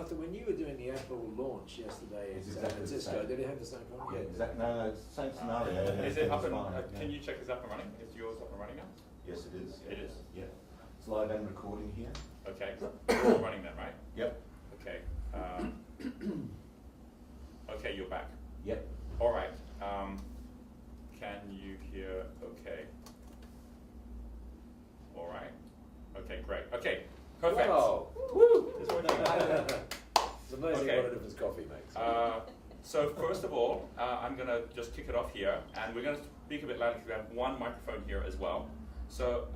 Arthur, when you were doing the Apple launch yesterday in It's San exactly the Francisco, same. did it have the same problem? Yeah, exactly. No, it's the same scenario. Is it up and, Fine, yeah. can you check this up and running? Is yours up and running now? Yes, it is. It is? Yeah. It's live and recording here. Okay, you're all running then, right? Yep. Okay. Okay, you're back. Yep. All right. Can you hear okay? All right. Okay, great. Okay, perfect. Whoa! Woo! It's working. It's amazing Okay. what a difference coffee makes. So first of all, I'm going to just kick it off here, and we're going to speak a bit loudly because we have one microphone here as well. So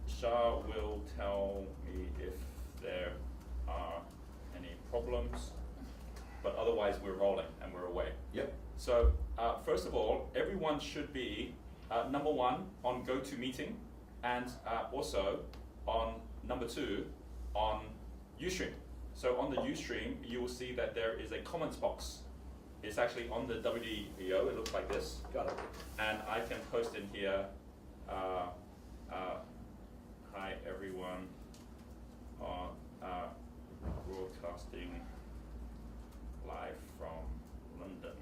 Shah will tell me if there are any problems, but otherwise we're rolling and we're away. Yep. So first of all, everyone should be number one on GoToMeeting, and also on number two on Ustream. So on the Ustream, you will see that there is a comments box. It's actually on the WDVO. It looks like this. Got it. And I can post in here, hi everyone, broadcasting live from London.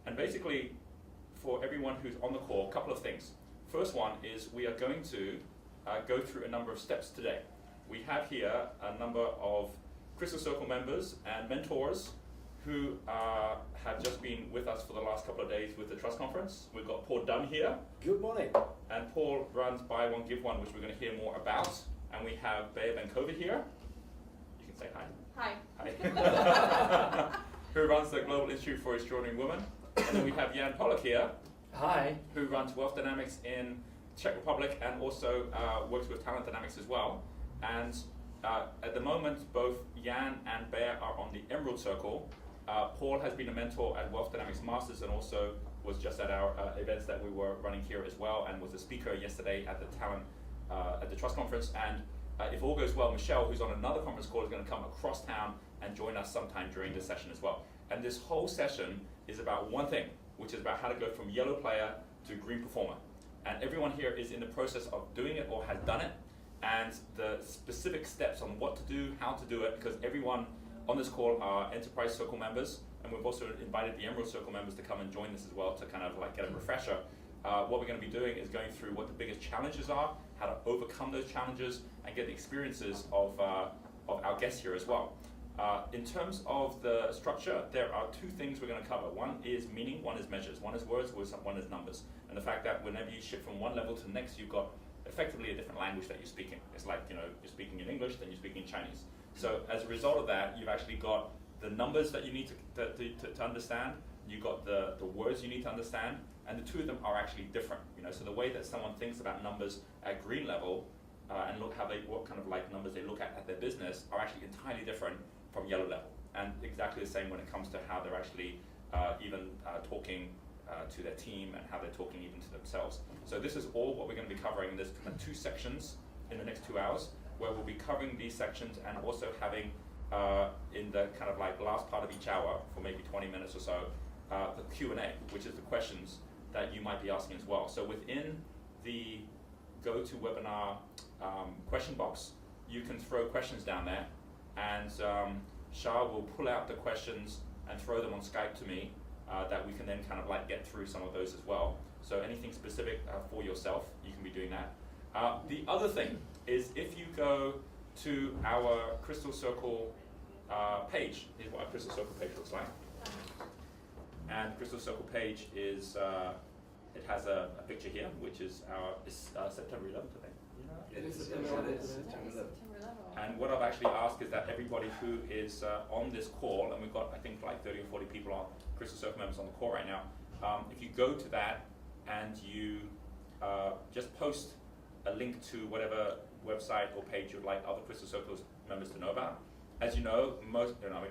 And basically, for everyone who's on the call, a couple of things. First one is we are going to go through a number of steps today. We have here a number of Crystal Circle members and mentors who have just been with us for the last couple of days with the Trust Conference. We've got Paul Dunn here, Good morning. and Paul runs Buy One, Give One, which we're going to hear more about. And we have Bea Benkova here. You can say hi. Hi. Hi. Who runs the Global Institute for Extraordinary Women. And then we have Jan Pollock here, Hi. who runs Wealth Dynamics in Czech Republic and also works with Talent Dynamics as well. And at the moment, both Jan and Bea are on the Emerald Circle. Paul has been a mentor at Wealth Dynamics Masters and also was just at our events that we were running here as well, and was a speaker yesterday at the at the Trust Conference. And if all goes well, Michelle, who's on another conference call, is going to come across town and join us sometime during this session as well. And this whole session is about one thing, which is about how to go from yellow player to green performer. And everyone here is in the process of doing it or has done it, and the specific steps on what to do, how to do it, because everyone on this call are Enterprise Circle members, and we've also invited the Emerald Circle members to come and join this as well to kind of like get a refresher. What we're going to be doing is going through what the biggest challenges are, how to overcome those challenges, and get the experiences of our guests here as well. In terms of the structure, there are two things we're going to cover. One is meaning, one is measures. One is words, one is numbers. And the fact that whenever you shift from one level to the next, you've got effectively a different language that you're speaking. It's like, you know, you're speaking in English, then you're speaking in Chinese. So as a result of that, you've actually got the numbers that you need to understand, you've got the words you need to understand, and the two of them are actually different. You know, so the way that someone thinks about numbers at green level and what kind of like numbers they look at their business are actually entirely different from yellow level, and exactly the same when it comes to how they're actually even talking to their team and how they're talking even to themselves. So this is all what we're going to be covering. There's kind of two sections in the next 2 hours where we'll be covering these sections and also having in the kind of like last part of each hour for maybe 20 minutes or so the Q&A, which is the questions that you might be asking as well. So within the GoToWebinar question box, you can throw questions down there, and Shah will pull out the questions and throw them on Skype to me that we can then kind of like get through some of those as well. So anything specific for yourself, you can be doing that. The other thing is if you go to our Crystal Circle page, here's what our Crystal Circle page looks like. And the Crystal Circle page is, it has a picture here, which is September 11th, I think. It is September 11th. And what I've actually asked is that everybody who is on this call, and we've got I think like 30 or 40 people on Crystal Circle members on the call right now, if you go to that and you just post a link to whatever website or page you'd like other Crystal Circles members to know about. As you know,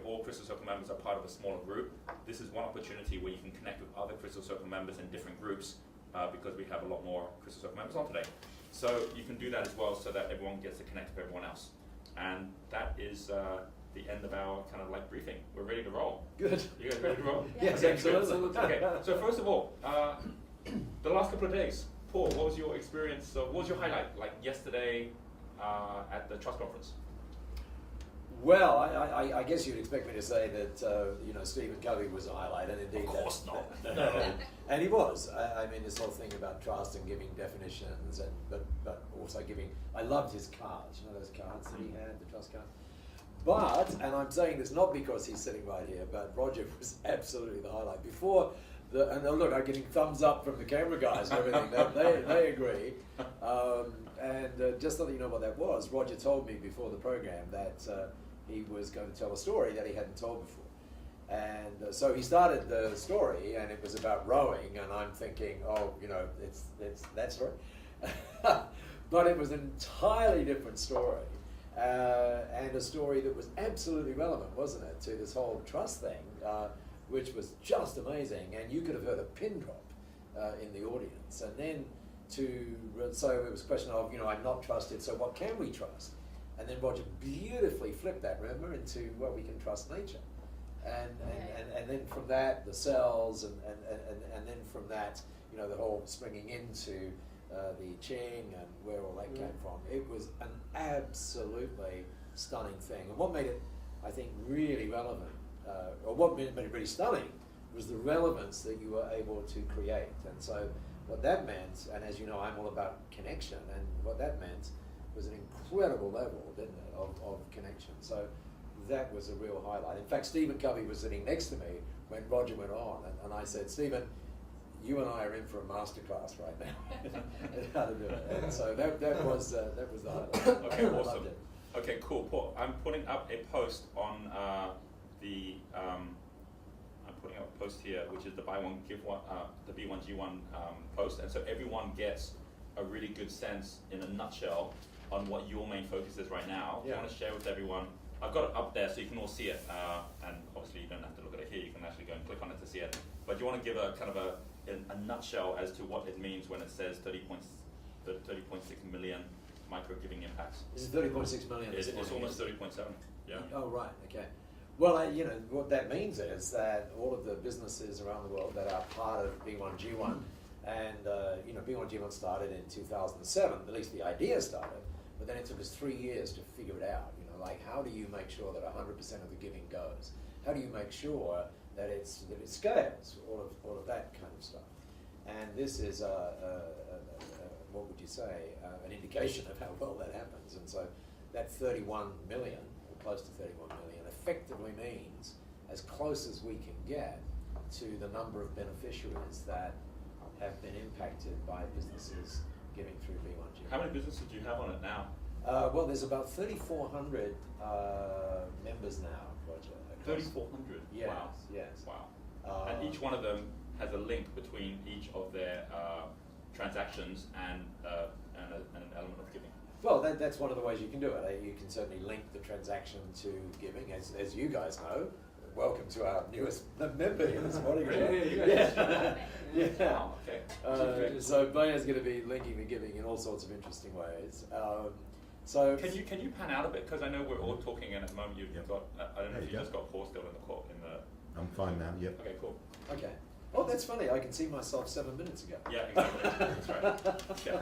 all Crystal Circle members are part of a smaller group. This is one opportunity where you can connect with other Crystal Circle members in different groups because we have a lot more Crystal Circle members on today. So you can do that as well so that everyone gets to connect with everyone else. And that is the end of our kind of like briefing. We're ready to roll. Good. You guys ready to roll? Yes, Okay, absolutely. good. Okay, so first of all, the last couple of days, Paul, what was your experience? So what was your highlight like yesterday at the Trust Conference? Well, I guess you'd expect me to say that Stephen Covey was a highlight, and indeed, Of course not. No, and he was. I mean, this whole thing about trust and giving definitions, and but also giving. I loved his cards. You know those cards that he had, the trust cards. But, and I'm saying this not because he's sitting right here, but Roger was absolutely the highlight. Before and look, I'm getting thumbs up from the camera guys and everything. They agree. Just so that you know what that was, Roger told me before the program that he was going to tell a story that he hadn't told before. And so he started the story, and it was about rowing, and I'm thinking, oh, it's that story. But it was an entirely different story, and a story that was absolutely relevant, wasn't it, to this whole trust thing, which was just amazing, and you could have heard a pin drop in the audience. And then so it was a question of, I'm not trusted, so what can we trust? And then Roger beautifully flipped that, remember, into, well, we can trust nature. And then from that, the cells, and then from that, the whole springing into the Qing and where all that came from. It was an absolutely stunning thing. And what made it, I think, really relevant, or what made it really stunning, was the relevance that you were able to create. And so what that meant, and as you know, I'm all about connection, and what that meant was an incredible level, didn't it, of connection. So that was a real highlight. In fact, Stephen Covey was sitting next to me when Roger went on, and I said, Stephen, you and I are in for a masterclass right now in how to do it. And so that was the highlight. Okay, I awesome. loved it. Okay, cool. Paul, I'm putting up a post on I'm putting up a post here, which is the buy one give one, the B1G1 post, and so everyone gets a really good sense, in a nutshell, on what your main focus is right now. Yeah. I want to share with everyone. I've got it up there so you can all see it, and obviously you don't have to look at it here. You can actually go and click on it to see it. But you want to give a kind of a nutshell as to what it means when it says 30.6 million micro giving impacts. This is 30.6 million. It's almost 30.7. Yeah. Oh, right, okay. Well, what that means is that all of the businesses around the world that are part of B1G1, and B1G1 started in 2007, at least the idea started, but then it took us 3 years to figure it out. Like, how do you make sure that 100% of the giving goes? How do you make sure that it scales? All of that kind of stuff. And this is what would you say, an indication of how well that happens. And so that 31 million, or close to 31 million, effectively means as close as we can get to the number of beneficiaries that have been impacted by businesses giving through B1G. How many businesses do you have on it now? Well, there's about 3,400 members now, Roger. 3,400. Yes, Wow. yes. Wow. And each one of them has a link between each of their transactions and an element of giving. Well, that's one of the ways you can do it. You can certainly link the transaction to giving, as you guys know. Welcome to our newest member here this morning. Yeah. Wow, okay. So Bayer's going to be linking the giving in all sorts of interesting ways. So can you pan out a bit, because I know we're all talking, and at the moment you've Yep. got I don't know There if you you go. just got Paul still in the I'm fine now, yep. Okay, cool. Okay. Oh, that's funny. I can see myself 7 minutes ago. Yeah, exactly. That's right. Yeah.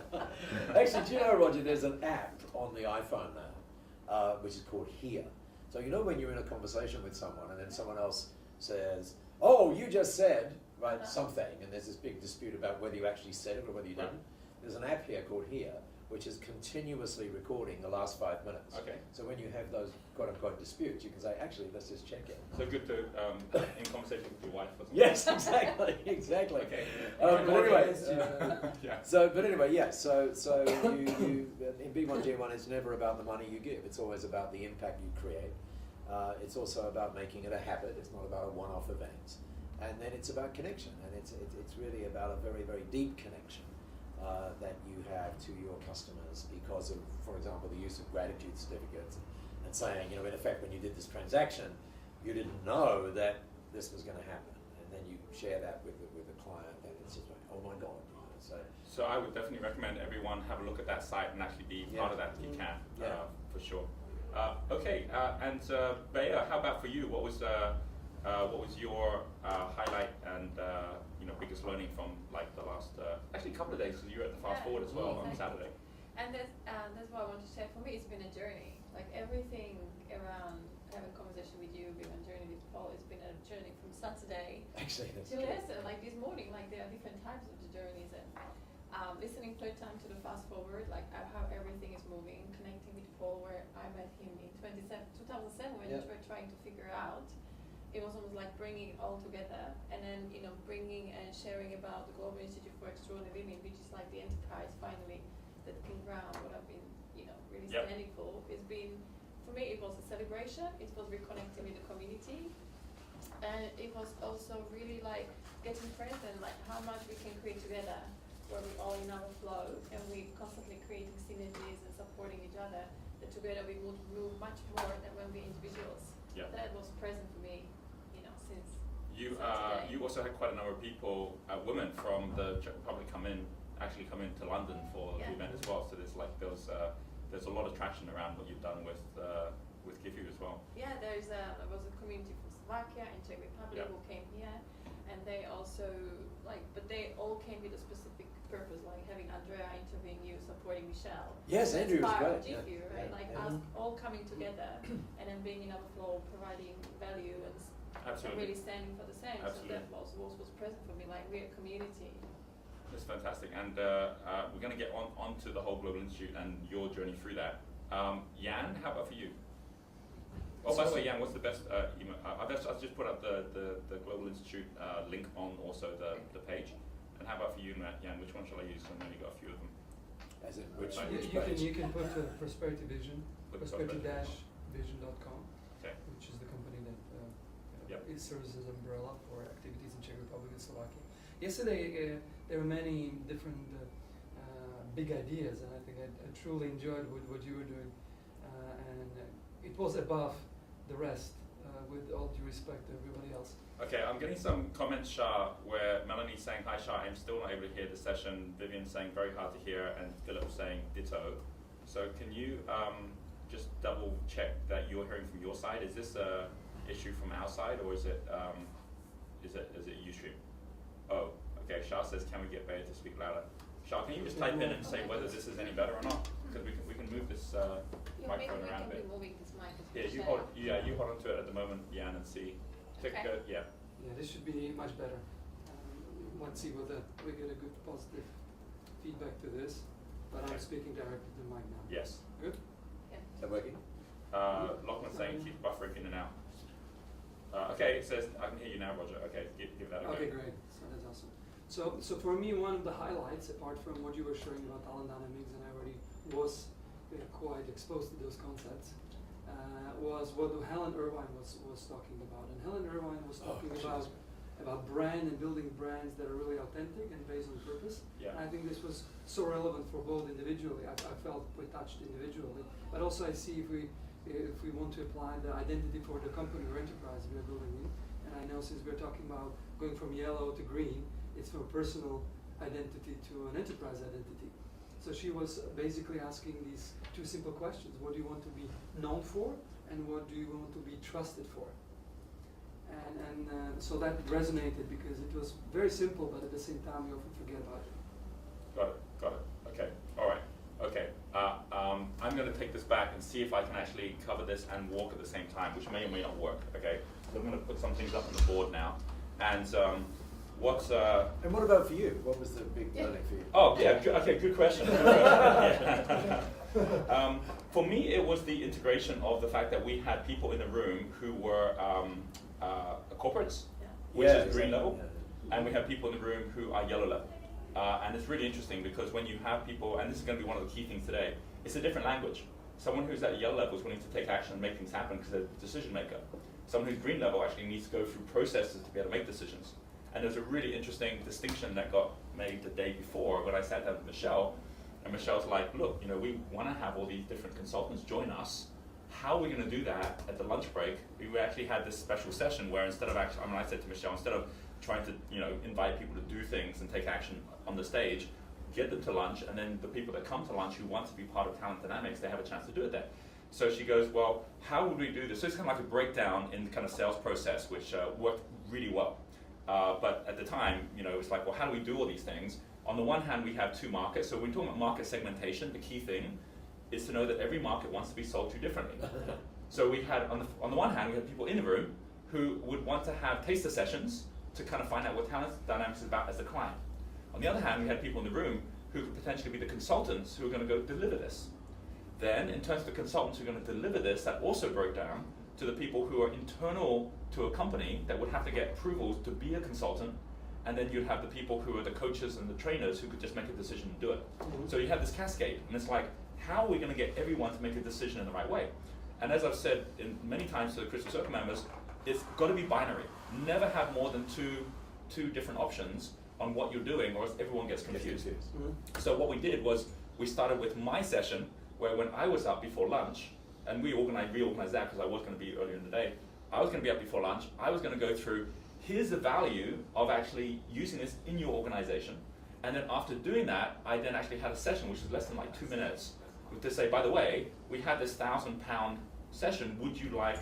Actually, do you know, Roger, there's an app on the iPhone now, which is called Here. So you know when you're in a conversation with someone and then someone else says, oh, you just said, right, something, and there's this big dispute about whether you actually said it or whether you didn't. There's an app here called Here, which is continuously recording the last 5 minutes. Okay. So when you have those quote-unquote disputes, you can say, actually, let's just check it. So good to in conversation with your wife or something. Yes, exactly, exactly. Okay. But anyway, Yeah. But anyway, yeah. So you in B1G1, it's never about the money you give. It's always about the impact you create. It's also about making it a habit. It's not about a one-off event. And then it's about connection, and it's really about a very, very deep connection that you have to your customers because of, for example, the use of gratitude certificates and saying, in effect, when you did this transaction, you didn't know that this was going to happen, and then you share that with the client, and it's just like, oh my God. So I would definitely recommend everyone have a look at that site and actually be part of that if you can, for sure. Okay, and Bayer, how about for you? What was your highlight and biggest learning from like the last actually couple of days, because you were at the Fast Forward as well on Exactly. Saturday. And that's what I want to share. For me, it's been a journey. Like everything around having a conversation with you, being on a journey with Paul, it's been a journey from Saturday Actually, that's till true. yesterday. Like this morning, like there are different types of the journeys, and listening third time to the Fast Forward, like how everything is moving, connecting with Paul, where I met him in 2007 when Yeah. we were trying to figure out. It was almost like bringing it all together, and then bringing and sharing about the Global Institute for Extraordinary Women, which is like the enterprise finally that can ground what I've been really Yep. standing for. It's been, for me, it was a celebration. It was reconnecting with the community, and it was also really like getting present, like how much we can create together, where we're all in our flow and we constantly creating synergies and supporting each other. That together we would move much more than when we're individuals. Yeah. That was present for me, since You Saturday. you also had quite a number of people, women from the Czech Republic come into London for Yeah. the event as well. So there's a lot of traction around what you've done with GiveU as well. Yeah, there was a community from Slovakia and Czech Republic Yeah. who came here, and they also but they all came with a specific purpose, like having Andrea interviewing you, supporting Michelle. Yes, That's Andrew was part of great. GiveU, Yeah. right? Yeah. Like Yeah. us all coming together and then being in our flow, providing value and Absolutely. really standing for the same. Absolutely. So that was present for me, like we're a community. That's fantastic, and we're going to get onto the whole Global Institute and your journey through that. Jan, how about for you? Oh, by the way, Jan, what's the best email? I've just put up the Global Institute link on also the page. And how about for you, Jan? Which one shall I use? I've only got a few of them. As in Which which, I- which You page? can put Prosperity Vision, Put prosperity-vision.com, Okay. which is the company that Yep. it serves as an umbrella for activities in Czech Republic and Slovakia. Yesterday, there were many different big ideas, and I think I truly enjoyed what you were doing, and it was above the rest, with all due respect to everybody else. Okay, I'm getting some comments, Shah, where Melanie's saying, hi Shah, I'm still not able to hear the session. Vivian's saying, very hard to hear, and Philip saying, ditto. So can you just double check that you're hearing from your side? Is this a issue from our side, or is it Ustream? Oh, okay, Shah says, can we get Bayer to speak louder? Shah, can you just type in and say whether this is any better or not? Because we can move this microphone around a We bit. can be moving this mic. as Yeah, we you share. hold on to it at the moment, Jan, and see. Take Okay. a go, yeah. Yeah, this should be much better. Let's see whether we get a good positive feedback to this, but Okay. I'm speaking directly to the mic now. Yes. Good? Yeah. Is that working? Lachlan's saying keep buffering in and out. Okay, it says I can hear you now, Roger. Okay, give that a go. Okay, great. So that's awesome. So for me, one of the highlights, apart from what you were sharing about talent dynamics, and I already was quite exposed to those concepts, was what Helen Irvine was talking about. And Helen Irvine was talking about brand and building brands that are really authentic and based on purpose. Yeah. And I think this was so relevant for both individually. I felt quite touched individually, but also I see if we want to apply the identity for the company or enterprise we are building in. And I know since we're talking about going from yellow to green, it's from a personal identity to an enterprise identity. So she was basically asking these two simple questions: what do you want to be known for, and what do you want to be trusted for? And so that resonated because it was very simple, but at the same time we often forget about it. Got it. Okay. All right. Okay. I'm going to take this back and see if I can actually cover this and walk at the same time, which may or may not work. Okay. So I'm going to put some things up on the board now, and what's And what about for you? What was the big learning for you? Oh, yeah. Okay, good question. Yeah. For me, it was the integration of the fact that we had people in the room who were corporates, Yeah. which Yeah, is green exactly. level, Yeah. and we have people in the room who are yellow level. And it's really interesting because when you have people, and this is going to be one of the key things today, it's a different language. Someone who's at yellow level is willing to take action and make things happen because they're a decision maker. Someone who's green level actually needs to go through processes to be able to make decisions. And there's a really interesting distinction that got made the day before when I sat down with Michelle. And Michelle's like, look, we want to have all these different consultants join us. How are we going to do that at the lunch break? We actually had this special session where instead of actually, I said to Michelle, instead of trying to, invite people to do things and take action on the stage, get them to lunch, and then the people that come to lunch who want to be part of Talent Dynamics, they have a chance to do it there. So she goes, well, how would we do this? So it's kind of like a breakdown in the kind of sales process, which worked really well. But at the time, you know, it was like, well, how do we do all these things? On the one hand, we have two markets. So when we're talking about market segmentation, the key thing is to know that every market wants to be sold to differently. So we had, on the one hand, we had people in the room who would want to have taster sessions to kind of find out what Talent Dynamics is about as a client. On the other hand, we had people in the room who could potentially be the consultants who are going to go deliver this. Then, in terms of the consultants who are going to deliver this, that also broke down to the people who are internal to a company that would have to get approvals to be a consultant, and then you'd have the people who are the coaches and the trainers who could just make a decision and do it. So you have this cascade, and it's like, how are we going to get everyone to make a decision in the right way? And as I've said many times to the Crystal Circle members, it's got to be binary. Never have more than two different options on what you're doing, or else everyone gets confused. So what we did was we started with my session, where when I was up before lunch, and we reorganized that because I was going to be earlier in the day, I was going to be up before lunch, I was going to go through, here's the value of actually using this in your organization, and then after doing that, I then actually had a session, which was less than like 2 minutes, to say, by the way, we had this £1,000 session, would you like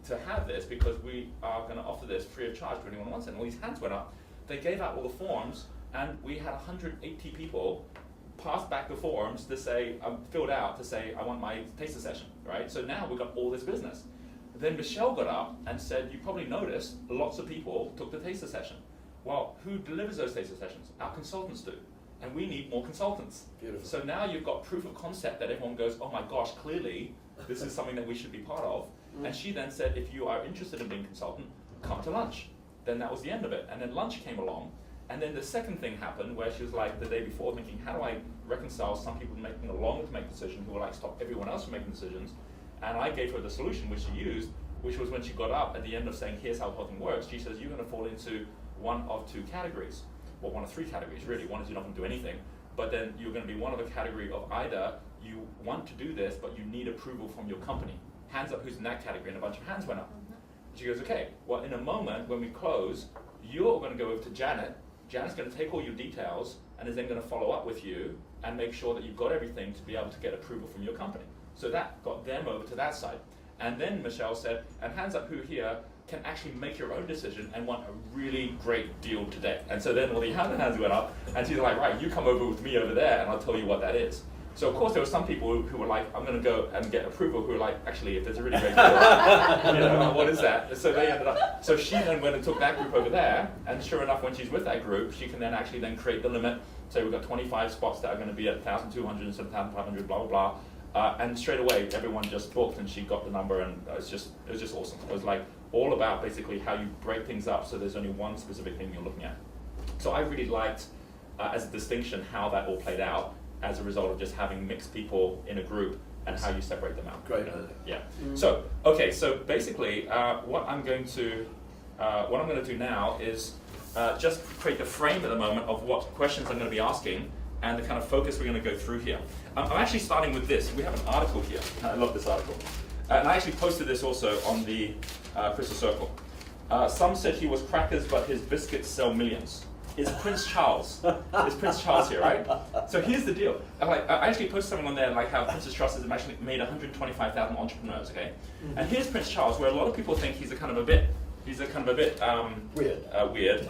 to have this, because we are going to offer this free of charge to anyone who wants it. And all these hands went up, they gave out all the forms, and we had 180 people pass back the forms to say, filled out to say, I want my taster session, right? So now we've got all this business. Then Michelle got up and said, you probably noticed lots of people took the taster session. Well, who delivers those taster sessions? Our consultants do. And we need more consultants. Beautiful. So now you've got proof of concept that everyone goes, oh my gosh, clearly this is something that we should be part of. And she then said, if you are interested in being a consultant, come to lunch. Then that was the end of it. And then lunch came along. And then the second thing happened where she was like the day before thinking, how do I reconcile some people making a longer to make decisions who will like stop everyone else from making decisions? And I gave her the solution which she used, which was when she got up at the end of saying, here's how the whole thing works. She says, you're going to fall into one of two categories. Well, one of three categories, really. One is you're not going to do anything. But then you're going to be one of the category of either you want to do this, but you need approval from your company. Hands up who's in that category, and a bunch of hands went up. She goes, okay, well, in a moment when we close, you're going to go over to Janet. Janet's going to take all your details and is then going to follow up with you and make sure that you've got everything to be able to get approval from your company. So that got them over to that side. And then Michelle said, and hands up who here can actually make your own decision and want a really great deal today. And so then all the hands went up, and she's like, right, you come over with me over there and I'll tell you what that is. So of course there were some people who were like, I'm going to go and get approval, who were like, actually, if there's a really great deal, you know, what is that? So they ended up, so she then went and took that group over there, and sure enough, when she's with that group, she can then actually then create the limit. So we've got 25 spots that are going to be at 1,200 instead of 1,500, blah, blah, blah. And straight away, everyone just booked, and she got the number, and it was just awesome. It was like all about basically how you break things up so there's only one specific thing you're looking at. So I really liked, as a distinction, how that all played out as a result of just having mixed people in a group and how you separate them out. Great. Yeah. So okay. So basically, what I'm going to do now is just create the frame at the moment of what questions I'm going to be asking and the kind of focus we're going to go through here. I'm actually starting with this. We have an article here. I love this article, and I actually posted this also on the Crystal Circle. Some said he was crackers, but his biscuits sell millions. Is Prince Charles. Is Prince Charles here, right? So here's the deal. I actually posted something on there like how Princess Trust has actually made 125,000 entrepreneurs, okay? And here's Prince Charles, where a lot of people think he's a kind of a bit weird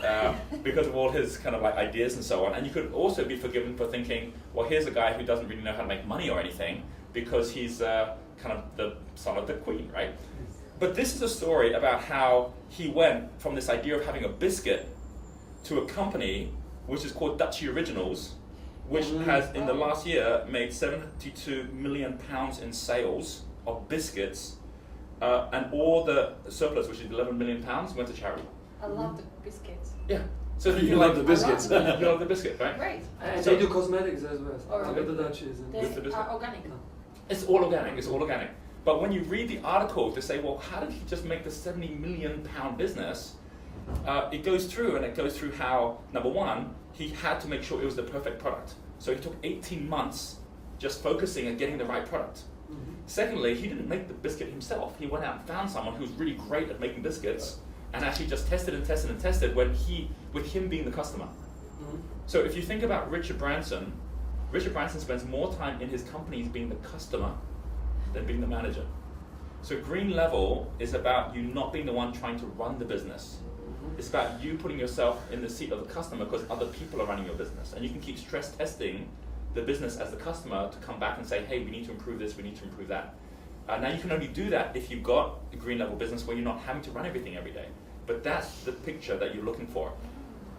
because of all his kind of like ideas and so on. And you could also be forgiven for thinking, well, here's a guy who doesn't really know how to make money or anything because he's kind of the son of the queen, right? But this is a story about how he went from this idea of having a biscuit to a company which is called Dutchie Originals, which has in the last year made £72 million in sales of biscuits, and all the surplus, which is £11 million, went to charity. I love the biscuits. Yeah. So You love the biscuits. You love the biscuit, right? Great. And So- they do cosmetics as well. Or- Look at the Dutchies. And With the They biscuit. are organic. It's all organic. It's all organic. But when you read the article to say, well, how did he just make the £70 million business? It goes through how, number one, he had to make sure it was the perfect product. So he took 18 months just focusing on getting the right product. Secondly, he didn't make the biscuit himself. He went out and found someone who was really great at making biscuits and actually just tested and tested and tested with him being the customer. So if you think about Richard Branson spends more time in his companies being the customer than being the manager. So Green Level is about you not being the one trying to run the business. It's about you putting yourself in the seat of the customer because other people are running your business. And you can keep stress testing the business as the customer to come back and say, hey, we need to improve this, we need to improve that. Now you can only do that if you've got a green level business where you're not having to run everything every day. But that's the picture that you're looking for.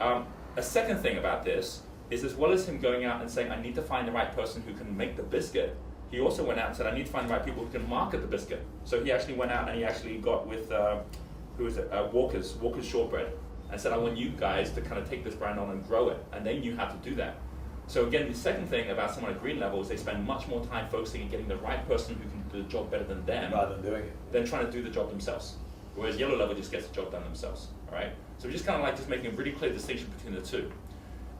A second thing about this is, as well as him going out and saying, I need to find the right person who can make the biscuit, he also went out and said, I need to find the right people who can market the biscuit. So he actually went out and he actually got with, who is it, Walker's Shortbread, and said, I want you guys to kind of take this brand on and grow it. And they knew how to do that. So again, the second thing about someone at green level is they spend much more time focusing on getting the right person who can do the job better than them, rather than doing it. than trying to do the job themselves. Whereas yellow level just gets the job done themselves, all right? So we're just kind of like just making a really clear distinction between the two.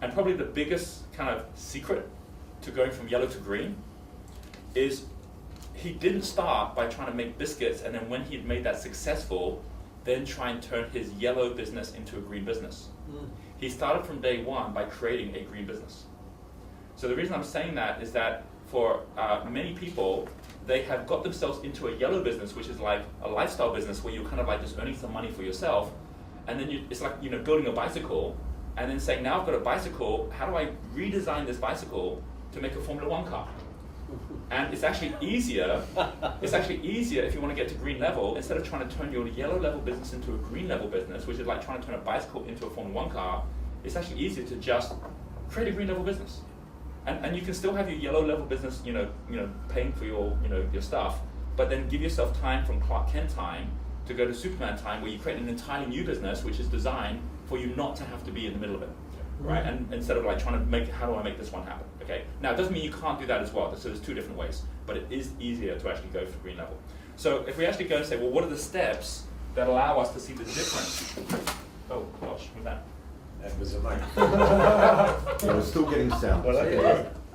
And probably the biggest kind of secret to going from yellow to green is he didn't start by trying to make biscuits and then when he'd made that successful, then try and turn his yellow business into a green business. He started from day one by creating a green business. So the reason I'm saying that is that for many people, they have got themselves into a yellow business, which is like a lifestyle business where you're kind of like just earning some money for yourself, and then it's like, you know, building a bicycle, and then saying, now I've got a bicycle, how do I redesign this bicycle to make a Formula One car? And it's actually easier if you want to get to green level, instead of trying to turn your yellow level business into a green level business, which is like trying to turn a bicycle into a Formula One car, it's actually easier to just create a green level business. And you can still have your yellow level business, you know, paying for your, your stuff, but then give yourself time from Clark Kent time to go to Superman time, where you create an entirely new business which is designed for you not to have to be in the middle of it, right? And instead of like trying to make, how do I make this one happen? Okay. Now it doesn't mean you can't do that as well. So there's two different ways, but it is easier to actually go for green level. So if we actually go and say, well, what are the steps that allow us to see the difference? Oh gosh, with that. That was a microphone. Yeah, we're still getting sound. Well, okay.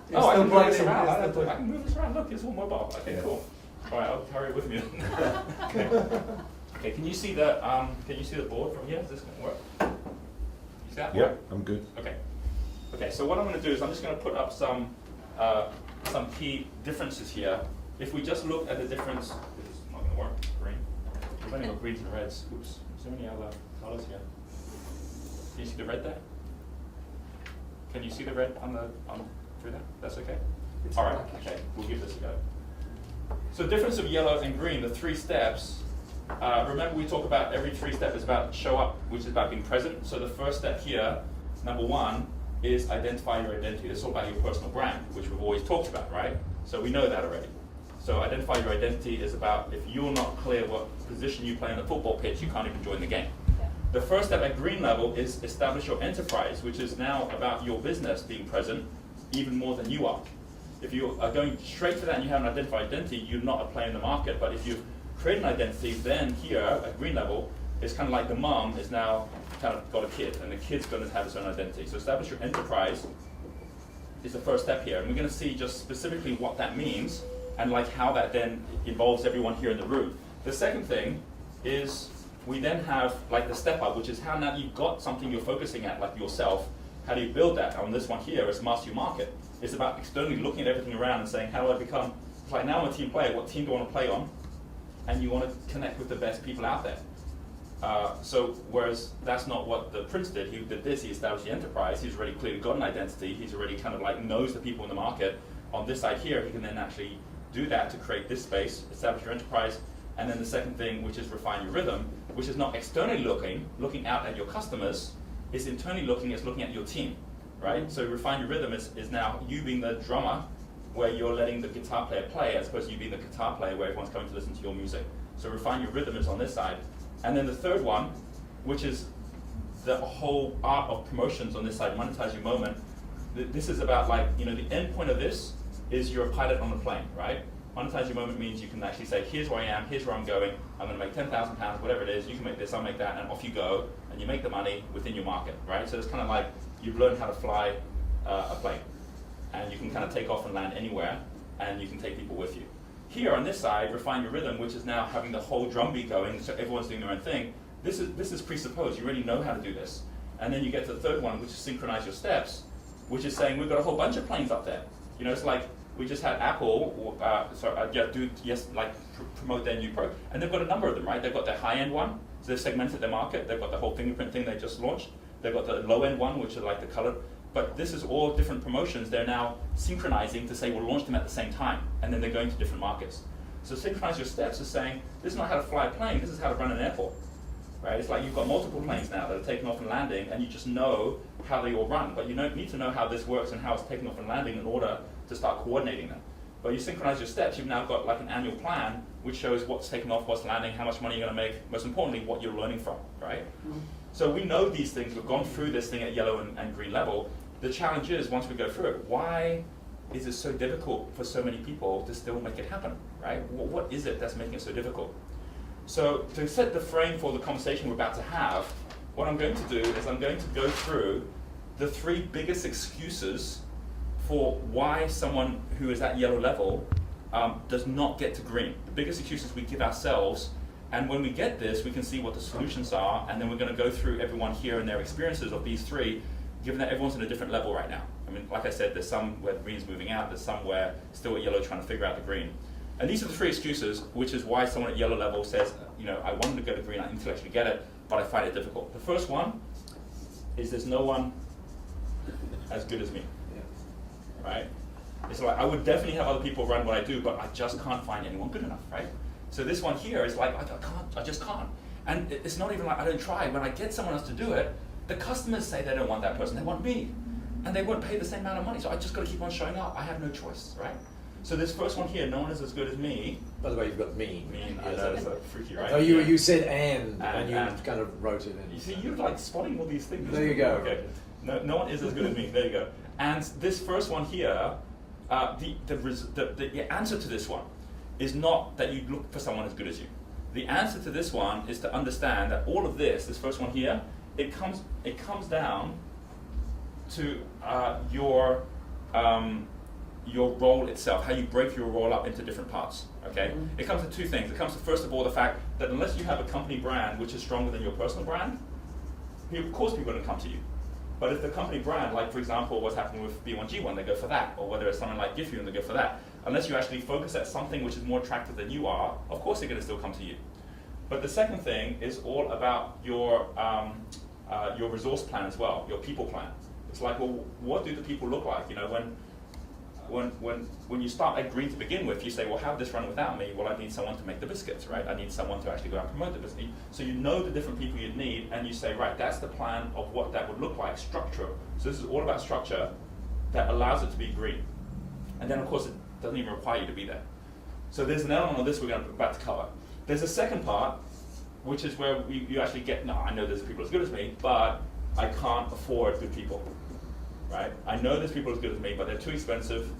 Yeah. Oh, I can move plugged this in, around. it's I still can move this around. Look, it's all mobile. Okay, Yeah. cool. All right, I'll carry it with me. Okay, can you see the board from here? Is this going to work? You see that? Yep, I'm good. Okay. Okay. So what I'm going to do is I'm just going to put up some key differences here. If we just look at the difference, this is not going to work. Green. We've only got greens and reds. Oops. Is there any other colors here? Can you see the red there? Can you see the red through that? That's okay? All right, okay, we'll give this a go. So difference of yellow and green, the 3 steps. Remember we talk about every 3 step is about show up, which is about being present. So the first step here, number 1, is identify your identity. It's all about your personal brand, which we've always talked about, right? So we know that already. So identify your identity is about, if you're not clear what position you play on the football pitch, you can't even join the game. The first step at green level is establish your enterprise, which is now about your business being present even more than you are. If you are going straight to that and you haven't identified identity, you're not a player in the market. But if you create an identity, then here at green level, it's kind of like the mom is now kind of got a kid, and the kid's going to have its own identity. So establish your enterprise is the first step here. And we're going to see just specifically what that means and like how that then involves everyone here in the room. The second thing is we then have like the step up, which is how now you've got something you're focusing at, like yourself, how do you build that? On this one here is master your market. It's about externally looking at everything around and saying, how do I become, it's like now I'm a team player, what team do I want to play on? And you want to connect with the best people out there. So whereas that's not what the Prince did, he did this, he established the enterprise, he's already clearly got an identity, he's already kind of like knows the people in the market. On this side here, he can then actually do that to create this space, establish your enterprise. And then the second thing, which is refine your rhythm, which is not externally looking out at your customers, is internally looking, it's looking at your team, right? So refine your rhythm is now you being the drummer, where you're letting the guitar player play, as opposed to you being the guitar player where everyone's coming to listen to your music. So refine your rhythm is on this side. And then the third one, which is the whole art of promotions on this side, monetize your moment. This is about like, the end point of this is you're a pilot on a plane, right? Monetize your moment means you can actually say, here's where I am, here's where I'm going, I'm going to make £10,000, whatever it is, you can make this, I'll make that, and off you go, and you make the money within your market, right? So it's kind of like you've learned how to fly a plane, and you can kind of take off and land anywhere, and you can take people with you. Here on this side, refine your rhythm, which is now having the whole drum beat going, so everyone's doing their own thing. This is presupposed, you already know how to do this. And then you get to the third one, which is synchronize your steps, which is saying we've got a whole bunch of planes up there. It's like, we just had Apple, promote their new Pro, and they've got a number of them, right? They've got their high-end one, So they've segmented their market. They've got the whole fingerprint thing they just launched. They've got the low-end one, which are like the colored. But this is all different promotions. They're now synchronizing to say we'll launch them at the same time, and then they're going to different markets. So synchronize your steps is saying this is not how to fly a plane. This is how to run an airport, right? It's like you've got multiple planes now that are taking off and landing, and you just know how they all run. But you don't need to know how this works and how it's taking off and landing in order to start coordinating them. But you synchronize your steps. You've now got like an annual plan which shows what's taking off, what's landing, how much money you're going to make. Most importantly, what you're learning from, right? So we know these things. We've gone through this thing at yellow and green level. The challenge is, once we go through it, why is it so difficult for so many people to still make it happen, right? What is it that's making it so difficult? So to set the frame for the conversation we're about to have, what I'm going to do is I'm going to go through the 3 biggest excuses for why someone who is at yellow level does not get to green. The biggest excuses we give ourselves, and when we get this, we can see what the solutions are, and then we're going to go through everyone here and their experiences of these 3, given that everyone's in a different level right now. I mean, like I said, there's some where the green's moving out, there's some where still at yellow trying to figure out the green. And these are the 3 excuses, which is why someone at yellow level says, I wanted to go to green, I intellectually get it, but I find it difficult. The first one is there's no one as good as me, right? It's like, I would definitely have other people run what I do, but I just can't find anyone good enough, right? So this one here is like, I just can't. And it's not even like I don't try. When I get someone else to do it, the customers say they don't want that person, they want me. And they won't pay the same amount of money, so I just got to keep on showing up. I have no choice, right? So this first one here, no one is as good as me. By the way, you've got mean. Mean, I know, it's freaky, right? Oh, you said and you and. kind of wrote it in. You see, you're like spotting all these things. There you go. Okay. No one is as good as me. There you go. And this first one here, the answer to this one is not that you look for someone as good as you. The answer to this one is to understand that all of this first one here, it comes down to your role itself, how you break your role up into different parts. Okay, it comes to 2 things. It comes to, first of all, the fact that unless you have a company brand which is stronger than your personal brand, of course people are going to come to you. But if the company brand, like for example what's happening with B1G1, they go for that, or whether it's something like GiveFuel, they go for that. Unless you actually focus at something which is more attractive than you are, of course they're going to still come to you. But the second thing is all about your resource plan as well, your people plan. It's like, well, what do the people look like? When you start at green to begin with, you say, well, how would this run without me? Well, I need someone to make the biscuits, right? I need someone to actually go out and promote the biscuit. So you know the different people you'd need, and you say, right, that's the plan of what that would look like, structure. So this is all about structure that allows it to be green. And then, of course, it doesn't even require you to be there. So there's an element of this we're about to cover. There's a second part, which is where you actually get, no, I know there's people as good as me, but I can't afford good people, right? I know there's people as good as me, but they're too expensive.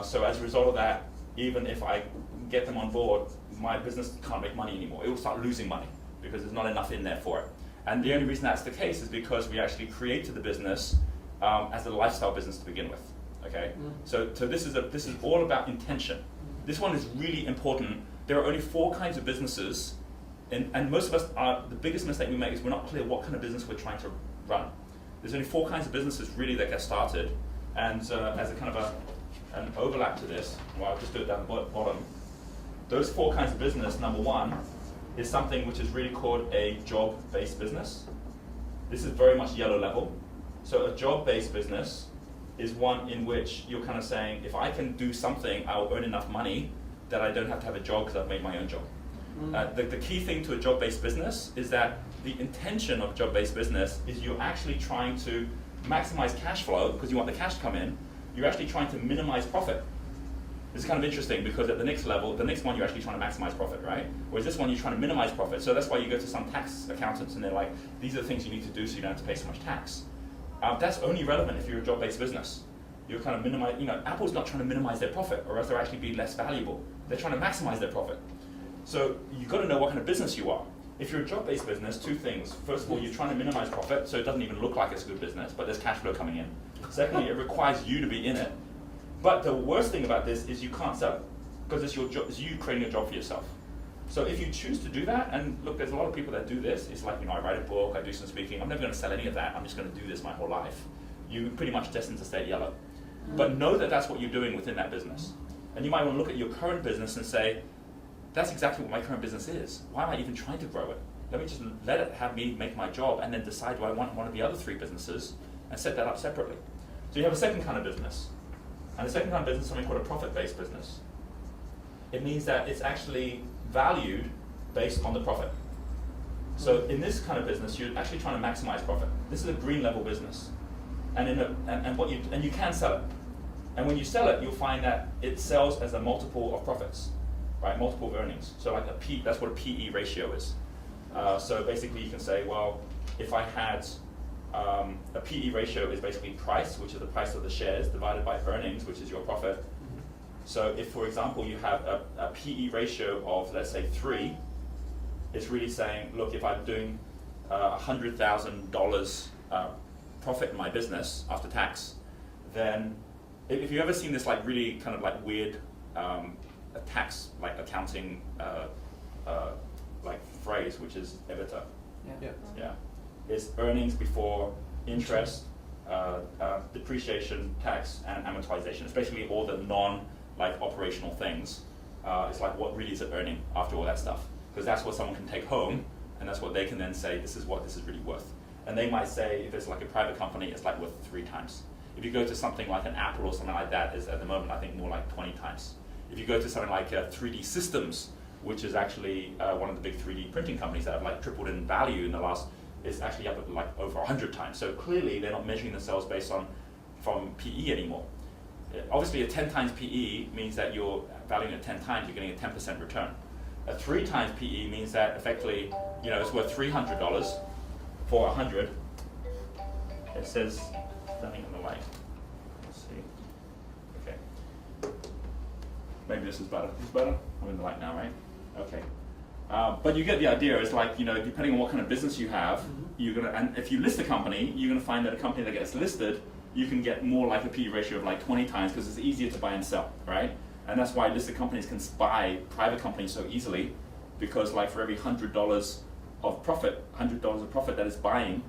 So as a result of that, even if I get them on board, my business can't make money anymore. It will start losing money because there's not enough in there for it. And the only reason that's the case is because we actually created the business as a lifestyle business to begin with. Okay, so this is all about intention. This one is really important. There are only 4 kinds of businesses, and most of us the biggest mistake we make is we're not clear what kind of business we're trying to run. There's only 4 kinds of businesses really that get started, and as a kind of an overlap to this, well, I'll just do it down the bottom. Those 4 kinds of business, number 1, is something which is really called a job-based business. This is very much yellow level. So a job-based business is one in which you're kind of saying, if I can do something, I'll earn enough money that I don't have to have a job because I've made my own job. The key thing to a job-based business is that the intention of job-based business is you're actually trying to maximize cash flow because you want the cash to come in. You're actually trying to minimize profit. It's kind of interesting because at the next level, the next one you're actually trying to maximize profit, right? Whereas this one you're trying to minimize profit. So that's why you go to some tax accountants and they're like, these are the things you need to do so you don't have to pay so much tax. That's only relevant if you're a job-based business. You're kind of Apple's not trying to minimize their profit or else they'll actually be less valuable. They're trying to maximize their profit. So you've got to know what kind of business you are. If you're a job-based business, 2 things. First of all, you're trying to minimize profit, so it doesn't even look like it's a good business, but there's cash flow coming in. Secondly, it requires you to be in it. But the worst thing about this is you can't sell it, because it's your job, it's you creating a job for yourself. So if you choose to do that, and look, there's a lot of people that do this. It's like, I write a book, I do some speaking. I'm never going to sell any of that. I'm just going to do this my whole life. You're pretty much destined to stay yellow. But know that that's what you're doing within that business. And you might want to look at your current business and say, that's exactly what my current business is. Why am I even trying to grow it? let me just let it have me make my job and then decide do I want one of the other 3 businesses and set that up separately. So you have a second kind of business. And the second kind of business is something called a profit-based business. It means that it's actually valued based on the profit. So in this kind of business, you're actually trying to maximize profit. This is a green level business. And you can sell it. And when you sell it, you'll find that it sells as a multiple of profits, right? Multiple of earnings. So like that's what a PE ratio is. So basically you can say, well, if I had a PE ratio is basically price, which is the price of the shares, divided by earnings, which is your profit. So if, for example, you have a PE ratio of, let's say, 3, it's really saying, look, if I'm doing $100,000 profit in my business after tax, then if you've ever seen this like really kind of like weird tax like accounting like phrase, which is EBITDA. Yeah. It's earnings before interest, depreciation, tax, and amortization. It's basically all the like operational things. It's like what really is it earning after all that stuff? Because that's what someone can take home, and that's what they can then say, this is what this is really worth. And they might say, if it's like a private company, it's like worth 3 times. If you go to something like an Apple or something like that, is at the moment I think more like 20 times. If you go to something like 3D Systems, which is actually one of the big 3D printing companies that have like tripled in value in the last, it's actually up at like over 100 times. So clearly they're not measuring themselves based on from PE anymore. Obviously a 10 times PE means that you're valuing it 10 times, you're getting a 10% return. A 3 times PE means that effectively, you know, it's worth $300 for 100. It says nothing on the light. Let's see. Okay. Maybe this is better. Is this better? I'm in the light now, right? Okay. But you get the idea. It's like, you know, depending on what kind of business you have, you're gonna, and if you list a company, you're gonna find that a company that gets listed, you can get more like a PE ratio of like 20 times because it's easier to buy and sell, right? And that's why listed companies can buy private companies so easily, because like for every $100 of profit, that it's buying,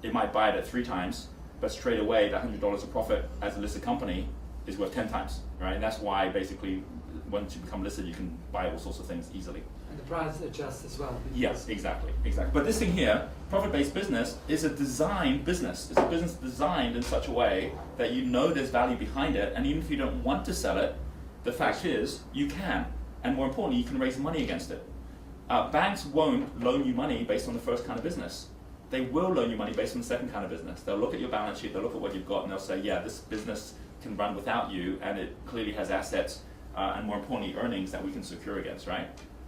it might buy it at 3 times, but straight away that $100 of profit as a listed company is worth 10 times, right? And that's why basically once you become listed, you can buy all sorts of things easily. And the price adjusts as well. Yes, exactly. But this thing here, profit-based business, is a designed business. It's a business designed in such a way that you know there's value behind it, and even if you don't want to sell it, the fact is you can, and more importantly, you can raise money against it. Banks won't loan you money based on the first kind of business. They will loan you money based on the second kind of business. They'll look at your balance sheet, they'll look at what you've got, and they'll say, yeah, this business can run without you, and it clearly has assets, and more importantly, earnings that we can secure against, right?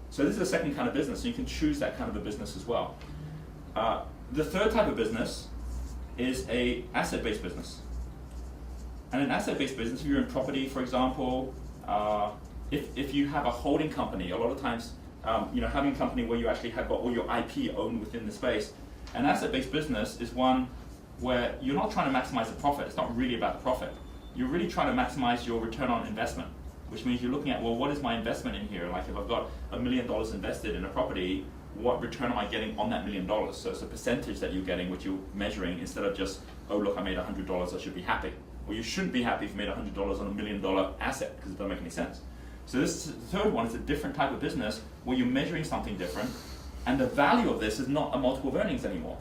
So this is the second kind of business, and you can choose that kind of a business as well. The third type of business is a asset-based business. And an asset-based business, if you're in property, for example, if you have a holding company, a lot of times, you know, having a company where you actually have got all your IP owned within the space, an asset-based business is one where you're not trying to maximize the profit. It's not really about the profit. You're really trying to maximize your return on investment, which means you're looking at, well, what is my investment in here? Like if I've got $1 million invested in a property, what return am I getting on that $1 million? So it's a percentage that you're getting, which you're measuring, instead of just, oh, look, I made $100, I should be happy. Well, you shouldn't be happy if you made $100 on $1 million asset, because it doesn't make any sense. So this the third one is a different type of business where you're measuring something different, and the value of this is not a multiple of earnings anymore.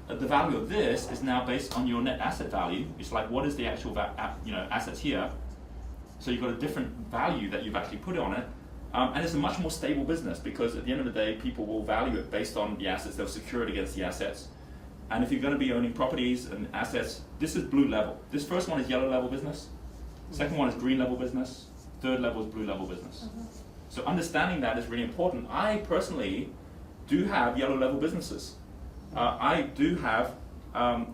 The value of this is now based on your net asset value. It's like, what is the actual assets here? So you've got a different value that you've actually put on it, and it's a much more stable business, because at the end of the day, people will value it based on the assets. They'll secure it against the assets. And if you're going to be owning properties and assets, this is blue level. This first one is yellow level business. Second one is green level business. Third level is blue level business. So understanding that is really important. I personally do have yellow level businesses. I do have, I'll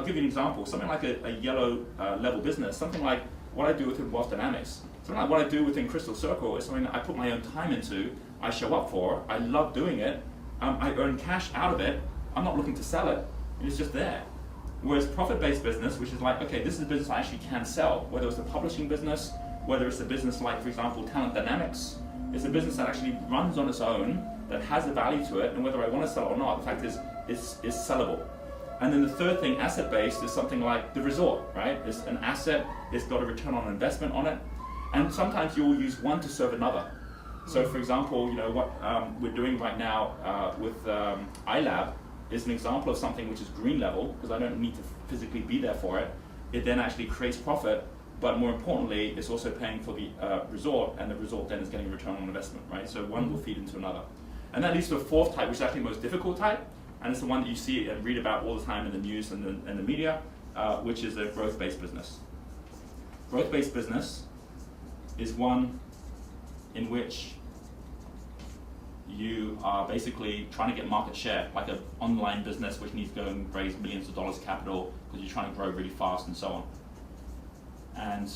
give you an example, something like a yellow level business, something like what I do within Wealth Dynamics. Something like what I do within Crystal Circle is something that I put my own time into, I show up for, I love doing it, I earn cash out of it, I'm not looking to sell it, it's just there. Whereas profit-based business, which is like, okay, this is a business I actually can sell, whether it's a publishing business, whether it's a business like, for example, Talent Dynamics, it's a business that actually runs on its own, that has a value to it, and whether I want to sell it or not, the fact is, it's sellable. And then the third thing, asset-based, is something like the resort, right? It's an asset, it's got a return on investment on it, and sometimes you'll use one to serve another. So for example, you know, what we're doing right now with iLab is an example of something which is green level, because I don't need to physically be there for it. It then actually creates profit, but more importantly, it's also paying for the resort, and the resort then is getting a return on investment, right? So one will feed into another. And that leads to a fourth type, which is actually the most difficult type, and it's the one that you see and read about all the time in the news and the media, which is a growth-based business. Growth-based business is one in which you are basically trying to get market share, like an online business which needs to go and raise millions of dollars capital because you're trying to grow really fast and so on. And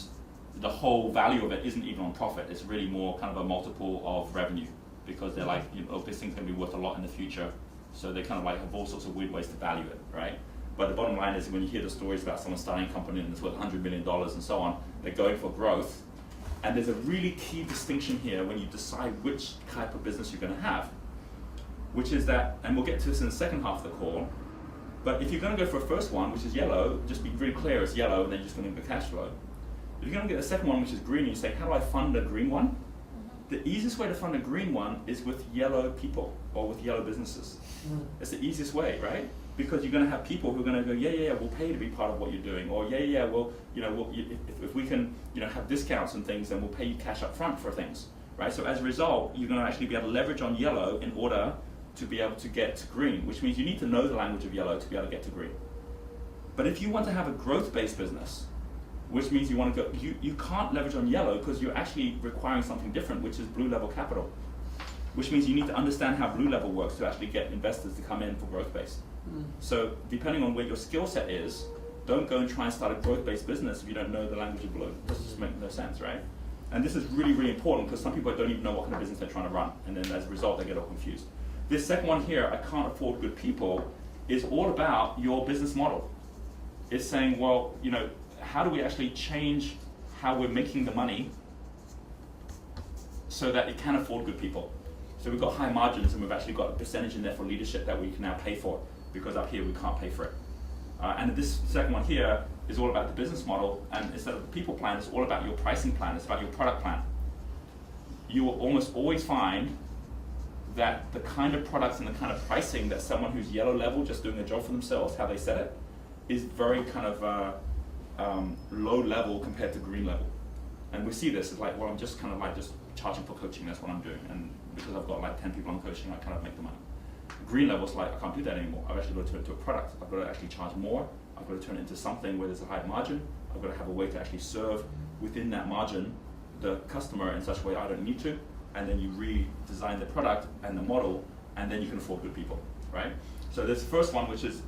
the whole value of it isn't even on profit, it's really more kind of a multiple of revenue, because they're like, you know, this thing's going to be worth a lot in the future, so they kind of like have all sorts of weird ways to value it, right? But the bottom line is when you hear the stories about someone starting a company and it's worth $100 million and so on, they're going for growth. And there's a really key distinction here when you decide which type of business you're going to have, which is that, and we'll get to this in the second half of the call, but if you're going to go for a first one, which is yellow, just be really clear, it's yellow, and then you're just going to get cash flow. If you're going to get the second one, which is green, and you say, how do I fund a green one? The easiest way to fund a green one is with yellow people or with yellow businesses. It's the easiest way, right? Because you're going to have people who are going to go, yeah, we'll pay to be part of what you're doing, or yeah, well, you know, if we can, you know, have discounts and things, then we'll pay you cash up front for things, right? So as a result, you're going to actually be able to leverage on yellow in order to be able to get to green, which means you need to know the language of yellow to be able to get to green. But if you want to have a growth-based business, which means you want to go, you can't leverage on yellow because you're actually requiring something different, which is blue level capital, which means you need to understand how blue level works to actually get investors to come in for growth-based. So depending on where your skill set is, don't go and try and start a growth-based business if you don't know the language of blue. It just makes no sense, right? And this is really, really important because some people don't even know what kind of business they're trying to run, and then as a result, they get all confused. This second one here, I can't afford good people, is all about your business model. It's saying, well, you know, how do we actually change how we're making the money so that it can afford good people? So we've got high margins, and we've actually got a percentage in there for leadership that we can now pay for, because up here we can't pay for it. And this second one here is all about the business model, and instead of the people plan, it's all about your pricing plan, it's about your product plan. You will almost always find that the kind of products and the kind of pricing that someone who's yellow level, just doing a job for themselves, how they set it, is very kind of low level compared to green level. And we see this as like, well, I'm just kind of like just charging for coaching, that's what I'm doing. And because I've got like 10 people on coaching, I kind of make the money. Green level is like, I can't do that anymore. I've actually got to turn it into a product. I've got to actually charge more. I've got to turn it into something where there's a high margin. I've got to have a way to actually serve within that margin the customer in such a way I don't need to. And then you redesign the product and the model, and then you can afford good people, right? So there's the first one, which is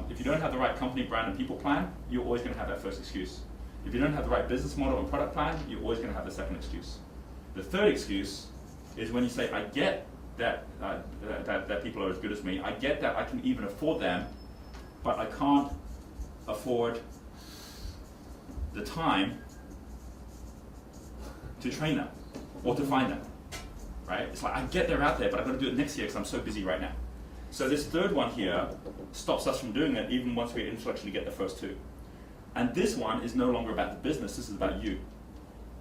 if you don't have the right company, brand, and people plan, you're always going to have that first excuse. If you don't have the right business model and product plan, you're always going to have the second excuse. The third excuse is when you say, I get that people are as good as me, I get that I can even afford them, but I can't afford the time to train them or to find them, right? It's like, I get they're out there, but I've got to do it next year because I'm so busy right now. So this third one here stops us from doing it even once we intellectually get the first two. And this one is no longer about the business, this is about you.